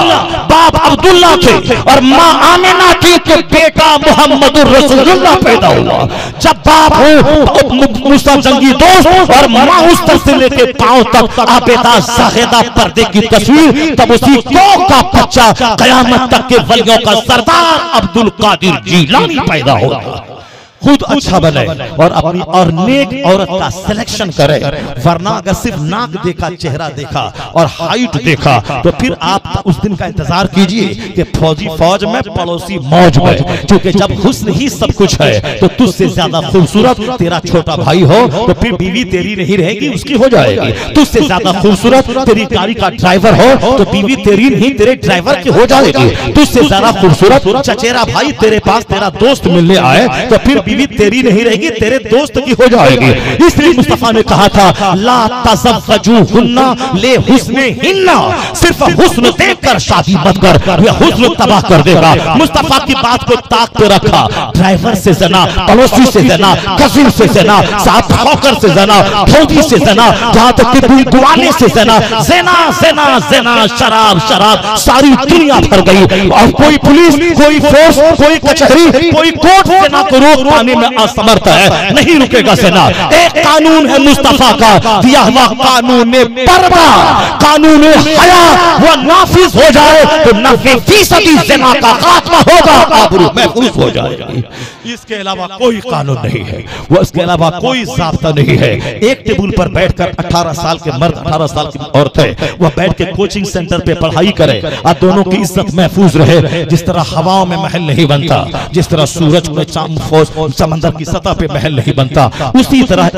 बाप अब्दुल्ला थे और माँ आमिना थी तो बेटा मुहम्मदुर रसूलुल्लाह पैदा हुआ। जब बाप हो मूसा जंगी दोस्त और माँ उस तरह से लेके पांव तक आबेदा जाहिदा पर्दे की तस्वीर, तब उसी कौम का बच्चा कयामत तक के वलियों का सरदार अब्दुल कादिर जीलानी पैदा होगा। खुद अच्छा बने और अपनी और नेक औरत का सिलेक्शन करे, वरना अगर सिर्फ नाक देखा, चेहरा देखा और हाइट देखा तो फिर आप उस दिन का इंतजार कीजिए कि फौजी फौज में पड़ोसी मौज में, क्योंकि जब हुस्न ही सब कुछ है तो तुझसे ज्यादा खूबसूरत तेरा छोटा भाई हो तो फिर बीवी तेरी नहीं रहेगी, उसकी हो जाएगी। तुझसे ज्यादा खूबसूरत तेरी गाड़ी का ड्राइवर हो तो बीवी तेरी नहीं तेरे ड्राइवर की हो जाएगी। तुझसे ज्यादा खूबसूरत चचेरा भाई तेरे पास तेरा दोस्त मिलने आए तो फिर बीवी तेरी नहीं रहेगी, तेरे दोस्त की हो जाएगी। इसलिए मुस्तफा ने कहा था ला तज़व्वजुहुन्ना ले हुस्ने हिन्ना, सिर्फ हुस्न देखकर शादी मत कर, यह हुस्न तबाह कर देगा। मुस्तफा की बात को ताक पे रखा, ड्राइवर से जना, पड़ोसी से जना, कजिन से जना, साथ हॉकर से जना, फौजी से जना, जहां तक कि गुआने से जना, ज़िना ज़िना ज़िना, शराब शराब, सारी दुनिया भर गई और कोई पुलिस, कोई फोर्स, कोई कचहरी, कोई कोर्ट ज़िना को रोक पाने में असमर्थ है, नहीं रुकेगा ज़िना। एक कानून है मुस्तफा का दिया हुआ, कानून परवा, कानून हया, वो नाफिज हो जाए तो 90% ज़िना का खात्मा होगा, आबरू महफूज हो जाएगी। इसके अलावा कोई कानून नहीं है, वो इसके अलावा कोई ज़ाब्ता नहीं है। एक टेबल पर बैठकर 18 साल के मर्द, 18 साल की औरत है, वह बैठ के कोचिंग सेंटर पे पढ़ाई करे और दोनों की इज्जत महफूज रहे। जिस तरह हवाओं में महल नहीं बनता, जिस तरह सूरज में समंदर की सतह पे महल नहीं बनता, उसी तरह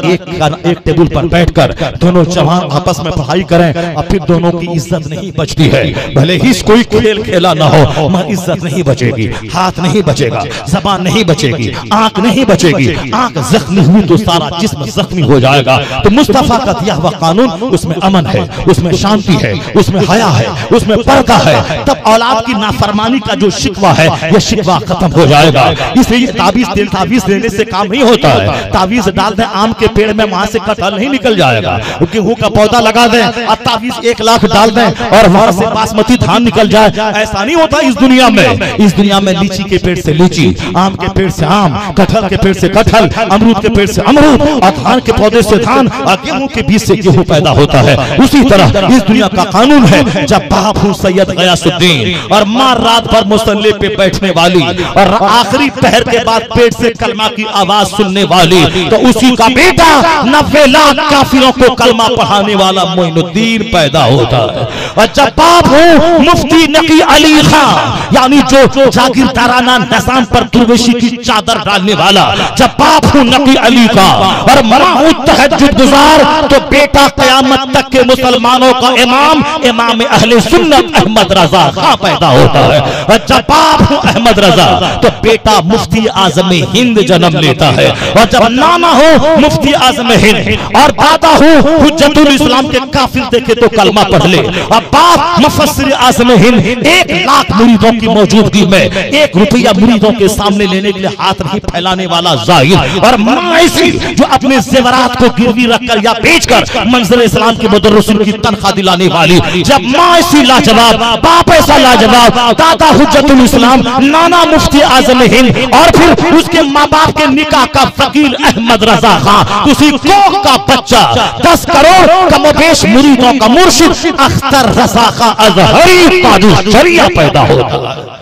एक टेबल पर बैठकर दोनों जवान आपस में पढ़ाई करें और फिर दोनों की इज्जत नहीं बचती है। भले ही कोई खेल खेला ना हो, मगर इज्जत नहीं बचेगी, हाथ नहीं बचेगा, जबान नहीं बचेगी, आंख नहीं बचेगी। आंख जख्मी हुई तो सारा जिस्म जख्मी हो जाएगा। तो मुस्तफा का दिया हुआ कानून, उसमें अमन है, उसमें शांति है, उसमें हया है, उसमें पर्दा है। तब औलाद की नाफरमानी का जो शिकवा है, यह शिकवा खत्म हो जाएगा। इसलिए तावीज देने से काम नहीं होता है। तावीज डाल दें आम के पेड़ में, वहां से कटहल नहीं निकल जाएगा। गेहूं का पौधा लगा दें और तावीज 1 लाख डाल दें और वहां से बासमती धान निकल जाए, ऐसा नहीं होता इस दुनिया में। इस दुनिया में लीची के पेड़ से लीची, आम के पेड़ से आम, कटहल के पेड़ से कटहल, अमरूद के पेड़ से अमरूद और धान के पौधे से धान और गेहूं के बीज से गेहूं पैदा होता है। उसी तरह इस दुनिया का कानून है, जब बाप हूं सैयद गयासुद्दीन और माँ रात भर मुसल्ले पे बैठने वाली और आखिरी पहर के बाद पेट से कलमा की आवाज सुनने वाली, तो उसी का बेटा 90 लाख काफिरों को कलमा पढ़ाने वाला मोइनुद्दीन पैदा होता है। और जब बाप हो मुफ्ती नकी अली खान, यानी जो जागीरदाराना निजाम पर दुर्वेशी की चादर डालने वाला, जब बाप हो नकी अली का और मां हो तहज्जुद गुजार, तो बेटा कयामत तक के मुसलमानों का इमाम, इमाम अहले सुन्नत अहमद रजा खां पैदा होता है। और जब बाप हो अहमद रजा तो बेटा मुफ्ती आजम हिंद जन्म लेता है। और जब नाना हो मुफ्ती आजम हिंद और दादा हो हुज्जतुल इस्लाम के काफिर देखे तो कलमा पढ़ ले, और बाप मुफस्सिर आजम हिंद 1 लाख मुरीदों की मौजूदगी में 1 रुपया मुरीदों के सामने लेने के लिए हाथ नहीं फैलाने वाला जाहिर, और मां ऐसी जो अपने जेवरात को गिरवी रखकर या बेचकर मंजिल इस्लाम के मुदर्रिसिन की तनख्वाह दिलाने वाली। जब मां ऐसी लाजवाब, बाप ऐसा लाजवाब, दादा हुज्जतुल इस्लाम, नाना मुफ्ती आजम हिंद और फिर उसके माँ बाप के निकाह का वकील अहमद रजा खां, उसी कोख का बच्चा 10 करोड़ कमोबेश मुरीदों का मुर्शिद अख्तर रजा खां अज़हरी ताजुल शरिया पैदा होता है।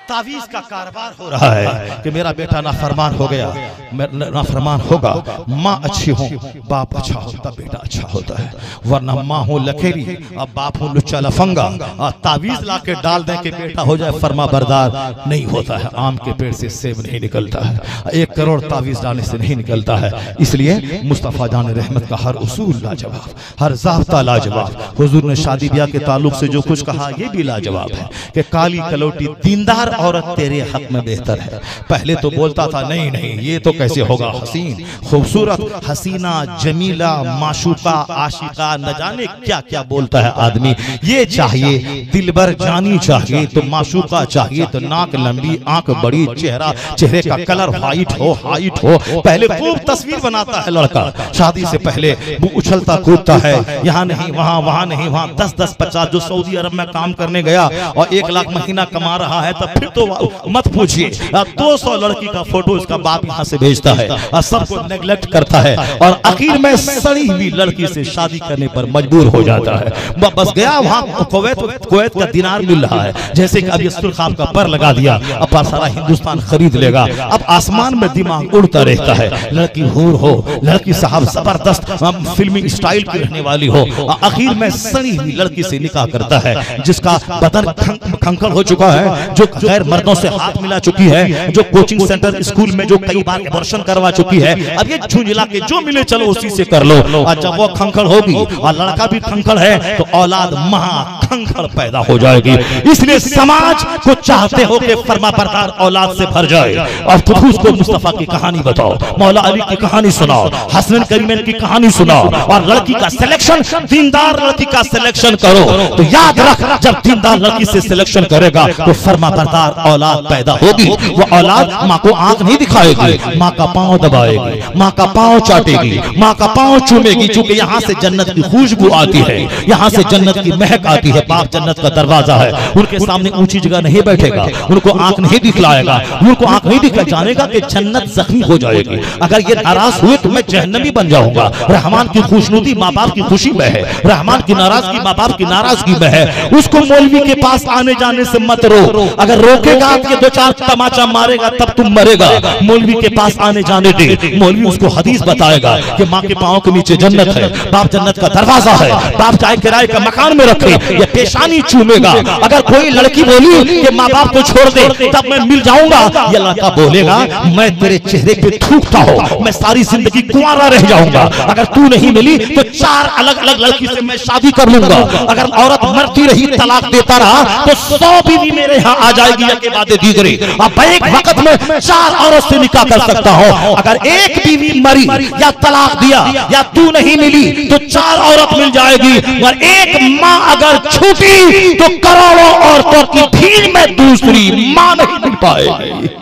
तावीज का कारोबार हो रहा है कि मेरा बेटा नाफरमान हो गया, नाफरमान होगा। माँ अच्छी हो, बाप अच्छा हो, तब बेटा अच्छा होता है। वरना माँ हो लखेरी, अब बाप हो लुच्चा लफंगा, तावीज ला के डाल दें कि बेटा हो जाए फरमा बरदार, नहीं होता है। आम के पेड़ से सेब नहीं निकलता है, 1 करोड़ तावीज डालने से नहीं निकलता है। इसलिए मुस्तफ़ा जान रहमत का हर उसूल लाजवाब, हर ज़ाब्ता लाजवाब। हुजूर ने शादी ब्याह के ताल्लुक से जो कुछ कहा ये भी लाजवाब है कि काली कलौटी दीनदार औरत तेरे हक में बेहतर है। पहले तो बोलता था नहीं नहीं ये तो कैसे होगा, हसीन खूबसूरत हसीना जमीला माशूका आशिका न जाने क्या क्या बोलता है आदमी। ये चाहिए दिलबर जानी चाहिए तो माशूका चाहिए तो नाक लंबी आंख बड़ी चेहरे का कलर हाइट हो पहले खूब तस्वीर बनाता है लड़का, शादी से पहले वो उछलता कूदता है, यहाँ नहीं वहाँ नहीं वहाँ, 10-10 50 जो सऊदी अरब में काम करने गया और 1 लाख महीना कमा रहा है तब फिर तो मत पूछिए। 200 लड़की का फोटो इसका बाप यहाँ से भेजता है और सबको नेग्लेक्ट करता है और आखिर में सड़ी हुई लड़की से शादी करने पर मजबूर हो जाता है। बस गया वहाँ कुवैत का दिनार मिल रहा है, जैसे कि अब ये सुल्खाब का पर लगा दिया, अब सारा हिंदुस्तान खरीद लेगा। अब आसमान में दिमाग उड़ता रहता है, लड़की हूर हो, लड़की साहब जबरदस्त फिल्मी स्टाइल की रहने वाली हो, आखिर में सड़ी हुई लड़की से निकाह करता है जिसका बदन खंखल हो चुका है, जो गैर मर्दों से हाथ मिला चुकी है, जो कोचिंग सेंटर स्कूल में जो कई बार एबॉर्शन करवा चुकी है। अब ये झुंझला के जो मिले चलो उसी से कर लो, और जब वो खंखल होगी और लड़का भी खंखल है तो औलाद महा खंखल पैदा हो जाएगी। इसलिए समाज को चाहते हो कि फरमा बरदार औलाद से भर जाए। और खुद को मुस्तफा की कहानी बताओ, मौला अली की कहानी सुनाओ, हसन करीमन की कहानी सुनाओ, और लड़की का सिलेक्शन दीनदार लड़की का सिलेक्शन करो। तो याद रख जब दीनदार लड़की से सिलेक्शन करेगा तो फरमा बरदार औलाद पैदा होगी। वो औलाद माँ को आंख नहीं दिखाएगी, माँ का पांव दबाएगी, माँ का पांव चाटेगी, माँ का पांव चूमेगी, क्योंकि यहाँ से जन्नत की खुशबू आती है, यहाँ से जन्नत की महक आती है। बाप जन्नत का दरवाजा है, उनके सामने ऊंची जगह नहीं बैठेगा, उनको आंख नहीं दिखलाएगा, उनको आंख नहीं दिखला, जानेगा कि जन्नत जख्मी हो जाएगी। अगर ये नाराज हुए तो मैं जहन्नमी बन जाऊंगा। रहमान की खुशनुदी माँ बाप की खुशी में है, रहमान की नाराजगी माँ बाप की नाराजगी में है। उसको मौलवी के पास आने जाने से मत रो, अगर रोकेगा तो 2-4 तमाचा मारेगा तब तुम मरेगा। मौलवी के पास आने जाने दे, मौलवी उसको हदीस बताएगा कि माँ के पाँव के नीचे जन्नत है, बाप जन्नत का दरवाजा है, बाप चाहे किराए का मकान में रखे या पेशानी चूमेगा। अगर कोई लड़की बोली कि माँ बाप को छोड़ दे तब मैं मिल जाऊंगा, ये लड़का बोलेगा मैं तेरे चेहरे पे थूकता हूँ, मैं सारी जिंदगी कुंवारा रह जाऊंगा। अगर तू नहीं मिली तो 4 अलग-अलग लड़की से मैं शादी कर लूंगा। अगर औरत मरती रही तलाक देता रहा तो 100 बीवी मेरे यहाँ आ जाएगी के बाद दीगरे। अब एक वक्त में 4 औरत से निकाह कर सकता हूँ। अगर एक बीवी मरी या तलाक दिया या तू नहीं मिली तो 4 औरत मिल जाएगी, और एक माँ अगर छूटी तो करोड़ों औरतों की भीड़ में दूसरी माँ नहीं मिल पाएगी।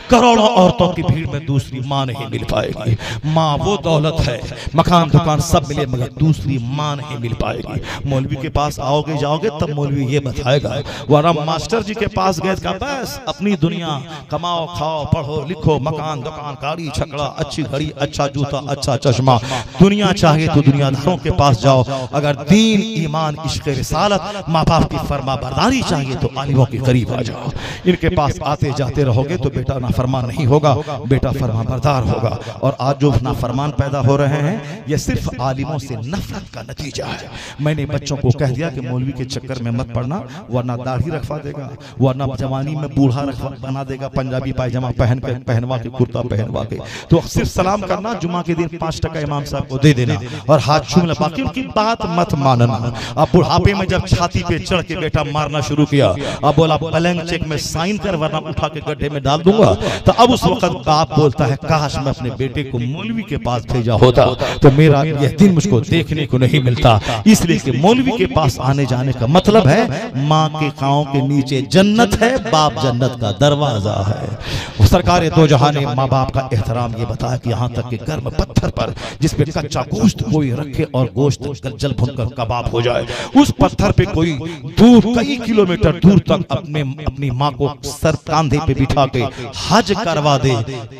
करोड़ों औरतों की भीड़ में दूसरी माँ नहीं मिल पाएगी। माँ वो दौलत है, मकान दुकान सब मिले मगर दूसरी माँ नहीं मिल पाएगी। मौलवी के पास आओगे जाओगे तब मौलवी ये बताएगा, वरना मास्टर जी के पास गए का बस अपनी दुनिया कमाओ खाओ पढ़ो लिखो, मकान दुकान गाड़ी छकड़ा अच्छी घड़ी अच्छा जूता अच्छा चश्मा, दुनिया चाहिए तो दुनियादारों के पास जाओ। अगर दीन ईमान इश्क रिसालत माँ बाप की फरमा बरदारी चाहिए तो आलिमों के करीब आ जाओ। इनके पास आते जाते रहोगे तो बेटा नाफरमान नहीं होगा, बेटा फरमा बरदार होगा। और आज जो नाफरमान पैदा हो रहे हैं ये सिर्फ आलिमों से नफरत का नतीजा है। मैंने बच्चों को कह दिया कि मौलवी के चक्कर में मत पड़ना, वरना दाढ़ी रखवा देगा, वरना जवानी में बूढ़ा बना देगा, पंजाबी पायजामा पहनवा के कुर्ता पहनवा के। तो सिर्फ सलाम करना, जुमा के दिन 5 टका इमाम साहब को दे देना और हाथ छूना, बाकी उनकी बात मत मानना। अब बुढ़ापे में जब छाती पे चढ़ के बेटा मारना शुरू किया, अब बोला ब्लैंक चेक में साइन कर वरना उठा के गड्ढे में डाल दूंगा, तो अब उस वक्त बाप बोलता है काश मैं अपने बेटे को मौलवी के पास भेजा होता तो मेरा यह दिन मुझको देखने को नहीं मिलता। इसलिए कि मौलवी के पास आने जाने का मतलब है माँ के पांव के नीचे जन्नत है, बाप जन्नत का दरवाजा है। सरकार दो जहां ने माँ बाप का एहतराम ये बताया कि यहाँ तक कि गर्म पत्थर पर जिसपे कच्चा गोश्त कोई रखे और गोश्त जल भुनकर कबाब हो जाए, उस पत्थर पे कोई दूर कई किलोमीटर दूर तक अपनी माँ को सर कांधे पे बिठा के हज करवा दे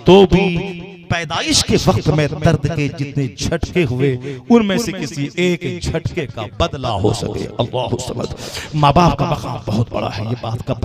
तो भी पैदाइश के वक्त में दर्द के जितने झटके हुए उनमें से किसी एक झटके का बदला हो सके। अल्लाह समद। माँ बाप का मकाम बहुत बड़ा है। ये बात कब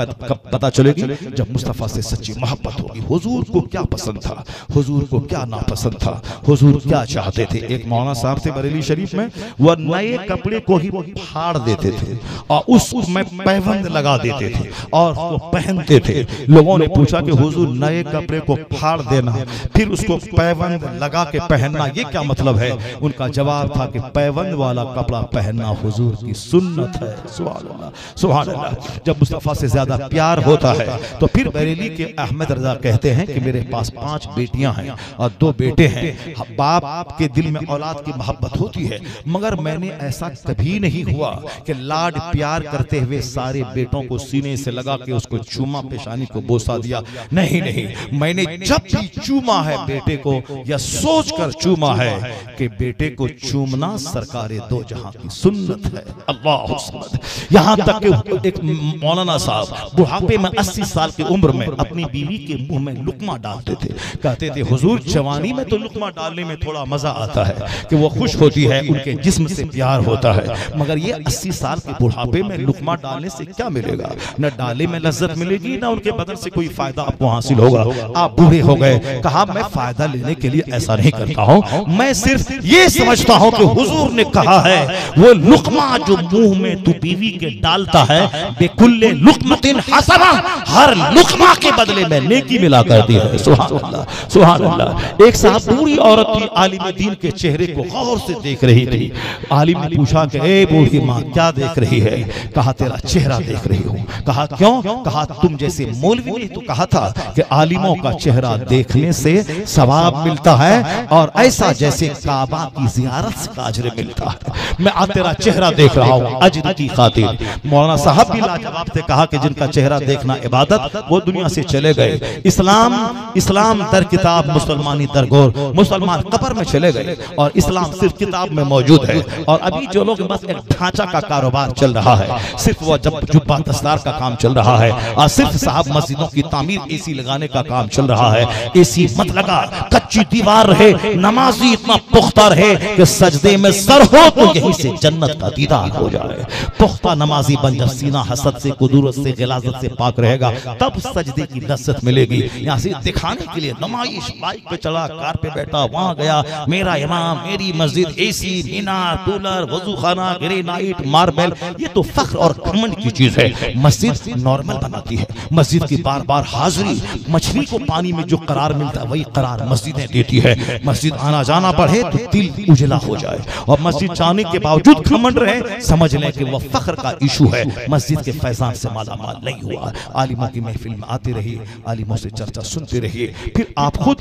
पता चलेगी? जब मुस्तफ़ा से सच्ची मोहब्बत होगी। हुजूर को क्या पसंद था, हुजूर को क्या नापसंद था, हुजूर क्या चाहते थे। एक मौलाना साहब थे बरेली शरीफ में, वह नए कपड़े को ही फाड़ देते थे और उसमें पैबंद लगा देते थे और उसको पहनते थे। लोगों ने पूछा कि हुजूर नए कपड़े को फाड़ देना फिर उसको पैबंद लगा के पहनना ये क्या मतलब है? उनका जवाब था कि पैबंद वाला कपड़ा पहनना हुजूर की सुन्नत है। सुभान अल्लाह, सुभान अल्लाह। जब मुस्तफ़ा से ज्यादा प्यार होता है तो फिर बरेली के अहमद रजा कहते हैं कि मेरे पास 5 बेटियां हैं और 2 बेटे हैं। बाप के दिल में औलाद की मोहब्बत होती है, मगर मैंने ऐसा कभी नहीं हुआ कि लाड प्यार करते हुए सारे बेटों को सीने से लगा के उसको चूमा, पेशानी को बोसा दिया। नहीं नहीं, मैंने जब भी चूमा है बेटे को या सोच कर चूमा है कि बेटे को चूमना सरकारे दो जहां की सुन्नत है। अल्लाह समद। यहां तक कि एक मौलाना साहब बुढ़ापे में 80 साल की उम्र में अपनी बीवी के मुंह में लुकमा डालते थे। कहते थे हुजूर जवानी में तो लुकमा डालने में थोड़ा मजा आता है कि वो खुश होती है, उनके जिस्म से प्यार होता है, मगर ये 80 साल के बुढ़ापे में लुकमा डालने से क्या मिलेगा? न डाले में लज्जत मिलेगी, न उनके बदन से कोई फायदा आपको हासिल होगा। आप बूढ़े हो गए। कहा मैं फायदा लेने के लिए ऐसा नहीं करता हूँ, मैं सिर्फ ये समझता हूँ कि हुजूर ने कहा है वो लुकमा जो मुंह में तू बीवी के डालता है बेकुल्ले लुकमतिन हसना, हर लुकमा के बदले में नेकी मिला करती है। सुभान अल्लाह, सुभान अल्लाह। एक साहब बूढ़ी औरत थी, आलिम दीन के चेहरे को गौर से देख रही थी। आलिम ने पूछा कि ए बूढ़ी माँ क्या देख रही है? कहा तेरा चेहरा देख रही हूँ। कहा क्यों? कहा तुम जैसे मौलवी ने तो कहा था कि आलिमों का चेहरा देखने से सवाब मिलता है और ऐसा जैसे काबा की जियारत से अजर मिलता है। मैं आज तेरा चेहरा देख रहा हूँ अजर की खातिर। मौलाना साहब भी लाजवाब से कहा कि जिनका चेहरा देखना इबादत वो दुनिया से चले गए। इस्लाम दर किताब, मुसलमानी दर गोर। मुसलमान कब्र में चले गए और इस्लाम सिर्फ किताब में मौजूद है। और अभी जो लोग बस एक ढांचा का कारोबार चल रहा है, सिर्फ वो जब जुब्बा दस्तार का काम चल रहा है और सिर्फ साहब मस्जिदों की तामीर, एसी लगाने का काम चल रहा है। एसी मत लगा, कच्ची दीवार रहे, नमाजी इतना पुख्ता रहे कि सजदे में सर हो तो यहीं से जन्नत का दीदार हो जाए। पुख्ता नमाजी बन जब सीना हसद से, कुदूरत से, गिलाजत से पाक रहेगा तब सजदे की लज्जत मिलेगी। यहाँ से दिखाने के लिए नुमाइश, बाइक पे चला, कार पे बैठा, वहां गया, मेरा इमाम, मेरी मस्जिद, एसी, मीनार, कूलर, वजू खाना, ग्रेनाइट, मार्बल, ये तो फख्र और घमंड की चीज है। मस्जिद नॉर्मल बनाती है। मस्जिद की बार बार हाजिरी, मछली को पानी में जो करार मिलता है वही करार मस्जिदें देती है। मस्जिद आना जाना बढ़े तो दिल उजला हो जाए और मस्जिद जाने के बावजूद घमंड रहे, समझ लें कि वह फख्र का इशू है। मस्जिद के फैजान से माला माल नहीं हुआ। आलिमों की महफिल में आते रहिए, आलिमों से चर्चा सुनते रहिए, फिर आप खुद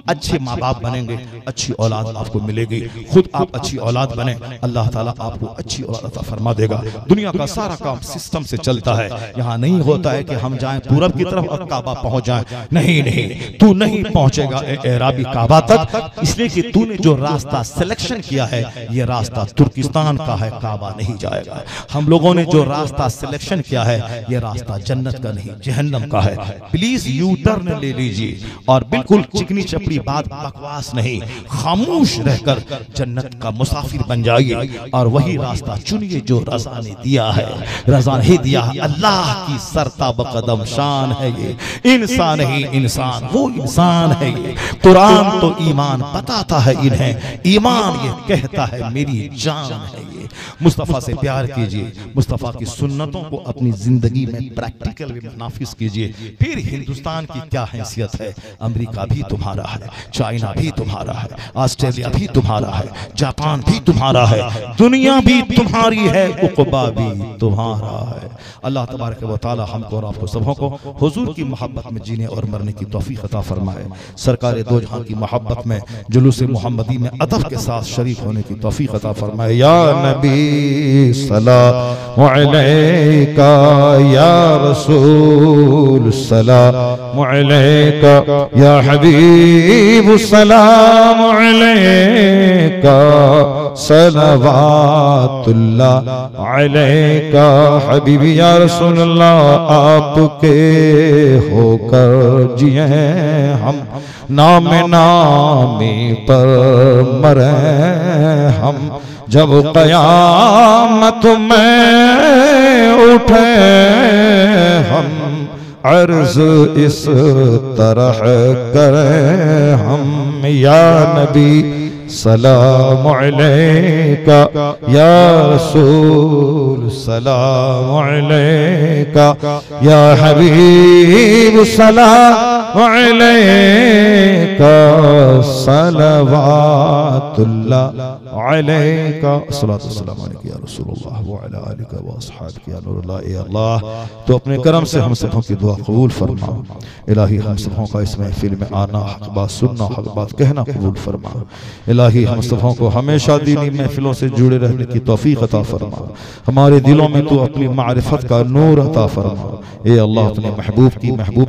अच्छे माँ बाप बनेंगे, अच्छी औलाद आपको मिलेगी। खुद आप अच्छी औलाद बने, अल्लाह ताला आपको अच्छी औलाद अता फरमा देगा। दुनिया का सारा काम सिस्टम से चलता है। यहाँ नहीं होता है कि हम जाएं पूरब की तरफ और काबा पहुंच जाएं। नहीं नहीं, तू नहीं पहुंचेगा एराबी काबा तक, इसलिए कि तूने जो रास्ता सिलेक्शन किया है ये रास्ता तुर्किस्तान का है, काबा नहीं जाएगा। हम लोगों ने जो रास्ता सिलेक्शन किया है ये रास्ता जन्नत का नहीं जहन्नम का है। प्लीज यू टर्न ले लीजिए और बिल्कुल चिकनी चपड़ी बात, बकवास नहीं, खामोश रहकर जन्नत का मुसाफिर बन जाइए और वही रास्ता चुनिए जो रज़ा ने दिया है। रज़ा ने दिया है, अल्लाह की सरताब कदम शान है ये। इंसान ही इंसान, वो इंसान है ये। कुरान तो ईमान बताता है इन्हें, ईमान ये कहता है मेरी जान है ये। मुस्तफ़ा से प्यार कीजिए, मुस्तफ़ा की सुन्नतों को अपनी जिंदगी में प्रैक्टिकल में नाफिज कीजिए। फिर हिंदुस्तान की क्या हैसियत है? अमेरिका भी तुम्हारा है, चाइना भी तुम्हारा है, ऑस्ट्रेलिया भी तुम्हारा है, जापान भी तुम्हारा है, दुनिया भी तुम्हारी है, उक़बा भी तुम्हारा है। अल्लाह तबारक व तआला हमको और आपको सबों को हुजूर की मोहब्बत में जीने और मरने की तौफीक अता फरमाए। सरकार दो जहां की मोहब्बत में जुलूस मुहम्मदी में अदब के साथ शरीक होने की तौफीक अता फरमाए। या नबी सल्लल्लाहु अलैका, या रसूल सल्लल्लाहु अलैका, या हबीब सल्लल्लाहु अलैका, सलवातुल्लाह अलैका हबीबी या रसूलल्लाह। आपके होकर जिए हम, ना
नाम नामी पर मरे हम, जब क़यामत में उठे हम, अर्ज़ इस तरह करें हम, या नबी सलाम अलैका, या रसूल सलाम अलैका, या हबीब सलाम अलैका, सलवातुल्लाह अलैका, सल्लल्लाहु अलैहि या रसूलुल्लाह व अला आलिका व अस्हाबिका या नूरुल्लाह। ए अल्लाह, तो अपने करम से हम सबों की दुआ कबूल फरमा। इलाही हम सबों का इस महफिल में आना, हक बात सुनना, हक बात कहना कबूल फरमा। इलाही हम सबों को हमेशा दीनी महफिलों से जुड़े रहने की तौफीक अता फरमा। हमारे दिलों में तू अपनी मारिफत का नूर अता फरमा। ए अल्लाह, अपने महबूब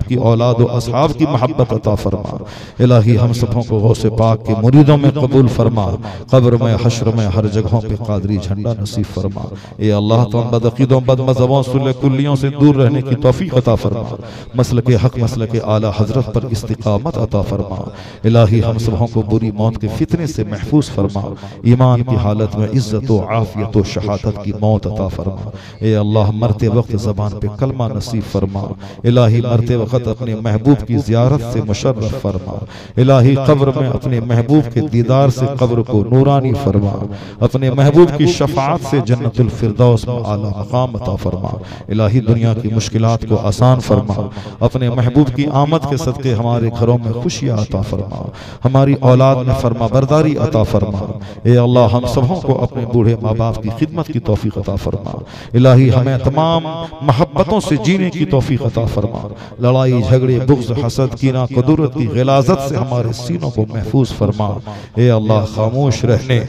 की औलाद व असहाब की मोहब्बत अता फरमा। इलाही हम सबों को गौसे पाक के मुरीदों में कबूल फरमा। कब्र में, हश्र में, हर जगहों पे कादरी झंडा नसीब फरमा। ए अल्लाह, तो हम बदअकीदों, बदमज़हबों, सुल्ह कुल्लियों से दूर रहने की तौफीक अता फरमा। मसलक हक, मसलक आला हजरत पर इस्तिकामत अता फरमा। इलाही हम सबों को बुरी मौत के फितने से महफूज फरमा। ईमान की हालत में इज्जत व आफियत व शहादत की मौत अता फरमा। ए अल्लाह, मरते वक्त ज़बान पे कलमा नसीब फरमा। इलाही, मरते वक्त अपने महबूब की ज़ियारत से मुशर्रफ फरमा। इलाही, कब्र में अपने महबूब के दीदार से कब्र को नूरानी फरमा। अपने महबूब की शफाअत से जन्नतुल फिरदौस में आला मकाम अता फरमा। इलाही, दुनिया की मुश्किलात को आसान फरमा। अपने महबूब की आमद के सदके हमारे घरों में खुशियाँ अता फरमा। हमारी औलाद में फरमा बरदारी अता फरमा। ए अल्लाह, हम सबों को अपने बूढ़े माँ बाप की खिदमत की तौफीक अता फरमा। इलाही, हमें तमाम मोहब्बतों से जीने की तौफीक अता फरमा। लड़ाई झगड़े, बुग़्ज़, हसद, कीना, कुदरत की ग़िलाज़त से हमारे सीनों को महफूज फरमा। ए अल्लाह, खामोश रहने,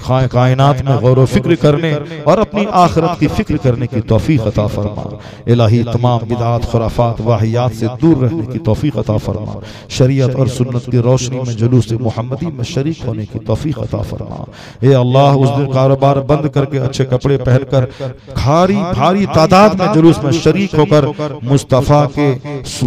कायनात में गौर व फिक्र करने और अपनी आखिरत की फिक्र करने की तौफीक अता फरमा। इलाही, तमाम बिदात, खुराफात, वाहियात से दूर रहने की तौफीक अता फरमा। शरीयत और सुन्नत की रोशनी में जुलूस मुहम्मदी में शरीक होने की तौफीक अता फरमा। ए अल्लाह, उस दिन कारोबार बंद करके अच्छे कपड़े पहनकर भारी तादाद में जुलूस में शरीक होकर मुस्तफ़ा के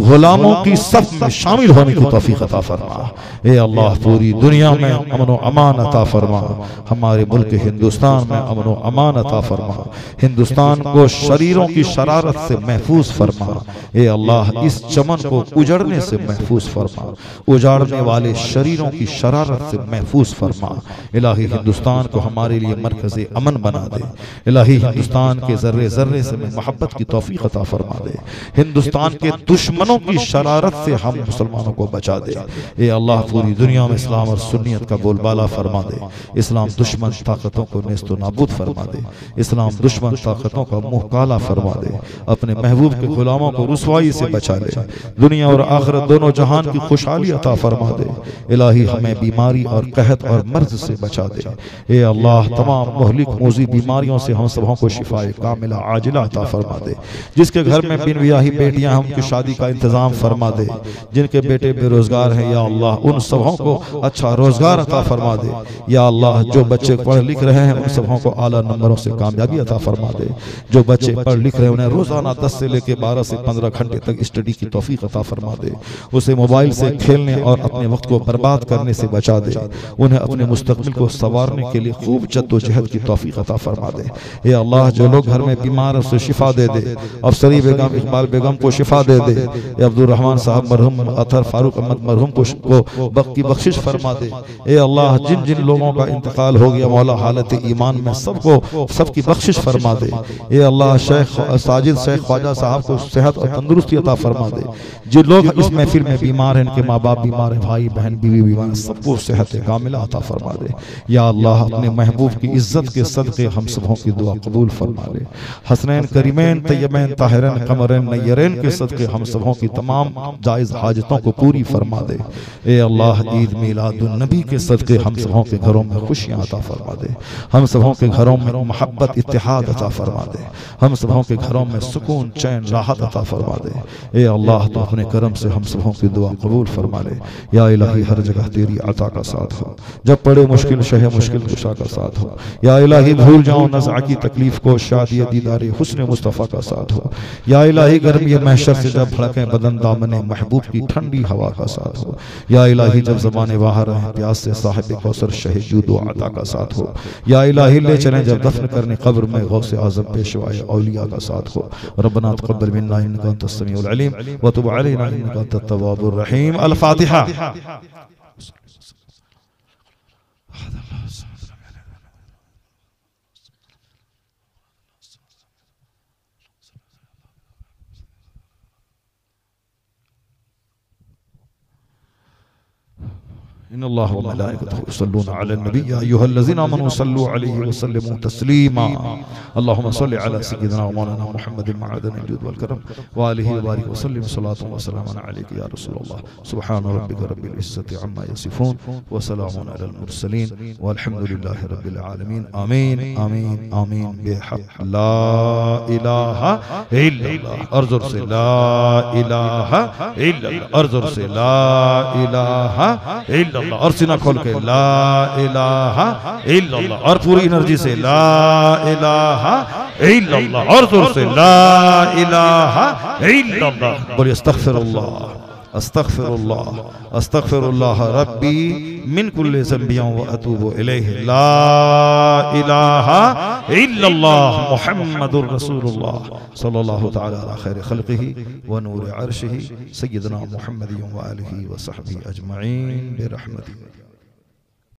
गुलामों की सफ में शामिल होने की तौफीक अता फरमा। ए अल्लाह, पूरी दुनिया में अमन व अमान अता फरमा। हमारे मुल्क हिंदुस्तान में अमन व अमान अता फरमा। हिंदुस्तान को शरीरों की शरारत से महफूज फरमा। ए अल्लाह, इस चमन को उजड़ने से महफूज फरमा। उजाड़ने वाले शरीरों की शरारत से महफूज फरमा। इलाही, हिंदुस्तान को हमारे लिए मरकज़ अमन बना दे। इलाही, हिंदुस्तान के जर्रे जर्रे से मोहब्बत की तौफीक अता फरमा दे। हिंदुस्तान के दुश्मनों की शरारत से हम मुसलमानों को बचा दे। ए अल्लाह, पूरी दुनिया में इस्लाम और सुन्नियत का बोलबाला फरमा दे। इस्लाम दुश्मन ताकतों को नेस्तो नाबूद फरमा दे। इस्लाम दुश्मन ताकतों का मुंह काला फरमा दे। अपने महबूब के गुलामों को रुसवाई से बचा ले। दुनिया और आखिरत दोनों जहान की खुशहाली अता फरमा दे। इलाही, हमें बीमारी और कहत और मर्ज से बचा दे। ए अल्लाह, तमाम मुहलिक मूजी बीमारियों से हम सबों को शिफाए कामिला आजिला अता फरमा दे। जिसके घर में बिन ब्याही बेटियां हैं, उनकी शादी का इंतजाम फरमा दे। जिनके बेटे बेरोजगार हैं, या अल्लाह, उन सबों को अच्छा रोजगार अता फरमा दे। या अल्लाह, जो बच्चे पढ़ लिख रहे हैं, उन सबों को आला नंबरों से कामयाबी अता फरमा दे। जो बच्चे पढ़ लिख रहे हैं, उन्हें रोजाना 10 से लेकर 12 से 15 घंटे तक स्टडी की तौफीक अता फरमा दे। उसे मोबाइल से खेलने और अपने वक्त को बर्बाद करने से बचा दे। उन्हें अपने मुस्तकबिल को संवारने के लिए खूब जद्दोजहद की तौफीक अता फरमा दे। ए अल्लाह, जो लोग घर में बीमार हैं, उसे शिफा दे दे। अफसरी बेगम, इकबाल बेगम को शिफा दे दे। अब्दुल रहमान साहब मरहूम, अतर फारूक अहमद मरहूम को वक्त की बख्शिश फरमा दे। ए अल्लाह, जिन जिन लोगों का इंतकाल हो गया, मौला, हालत ईमान में सबकी बख्शिश फरमा दे। ए अल्लाह, शेख साजिद शेख ख्वाजा साहब को सेहत और तंदुरुस्ती अता फरमा दे। जो लोग इस महफिल में बीमार हैं, इनके माँ बाप बीमार हैं, भाई बहन बीवी बीमार, सबको सेहत कामिला अता फरमा दे। या अल्लाह, अपने महबूब की इज्जत के सदके हम सबों की दुआ कबूल फरमा ले। हसनैन, करीमैन, तैयबैन, ताहिरैन, कमरैन, नय्यरैन के सदके हम सबों की तमाम जायज़ हाजतों को पूरी फरमा दे। ए अल्लाह, ईद मिलादुन नबी के सदके हम सबों के घरों में खुशियाँ अता फरमा दे। हम सबों के घरों में मोहब्बत, इत्तेहाद अता फरमा दे। हम सबों के घरों में सुकून, चैन, राहत अता फरमा दे। ए अल्लाह, तो अपने करम से हम सबों की दुआ कबूल फरमा ले। या इलाही, हर जगह तेरी अता का साथ हो। जब पड़े मुश्किल शह मुश्किल कुशा का साथ हो। या इलाही भूल जाओ नज़ा की तकलीफ को, शादी दीदारे हुस्न मुस्तफ़ा का साथ हो। या इलाही गर्मी महशर से जब भड़के बदन दामने महबूब की ठंडी हवा का साथ हो। या इलाही जब ज़बाने बाहर रहे प्यास से साहिब कौसर शह जूद व अता का साथ हो। या इलाही ले चलें जब दफन करने कब्र में गौसे आज़म पेशवाए औलिया का साथ हो। रब्बना तक़ब्बल मिन्ना इन्नका अंतस समीउल अलीम व तुब अलैना इन्नका अंतत तव्वाबुर रहीम। अल फातिहा। इन्नल्लाह व मलाइकतहु युसल्लूना अलन नबी या अय्युहल्लज़ीना आमनू सल्लू अलैहि व सल्लिमू तस्लीमा। अल्लाहुम्मा सल्लि अला सय्यिदिना व मौलाना मुहम्मदिन मअदनिल जुद वल करम व आलिहि व बारिक व सल्लिम सलातन व सलामन अलैका या रसूलल्लाह। सुब्हान रब्बिका रब्बिल इज्जति अम्मा यसिफून व सलामुन अलल मुरसलीन वल्हम्दुलिल्लाहि रब्बिल आलमीन। आमीन आमीन आमीन बिहक़ ला इलाहा इल्लल्लाह। अर्जुर से ला इलाहा इल्लल्लाह। अर्जुर से ला इलाहा इल्लल्लाह। और सीना खोल के ला इलाहा इल्लल्लाह। और पूरी एनर्जी से ला इलाहा इल्लल्लाह। और जोर से ला इलाहा इल्लल्लाह। बोलिए अस्तगफिरुल्लाह अस्तगफिरुल्लाह अस्तगफिरुल्लाह रब्बी मिन कुल्लि ज़ंबिय्यिन व अतूबु इलैहि। ला इलाहा इल्लल्लाह मुहम्मदुर रसूलुल्लाह सल्लल्लाहु तआला अला खैरि खल्क़िही व नूरि अर्शिही सय्यिदना मुहम्मदिन व आलिहि व सहबिही अजमईन बिरहमतिही।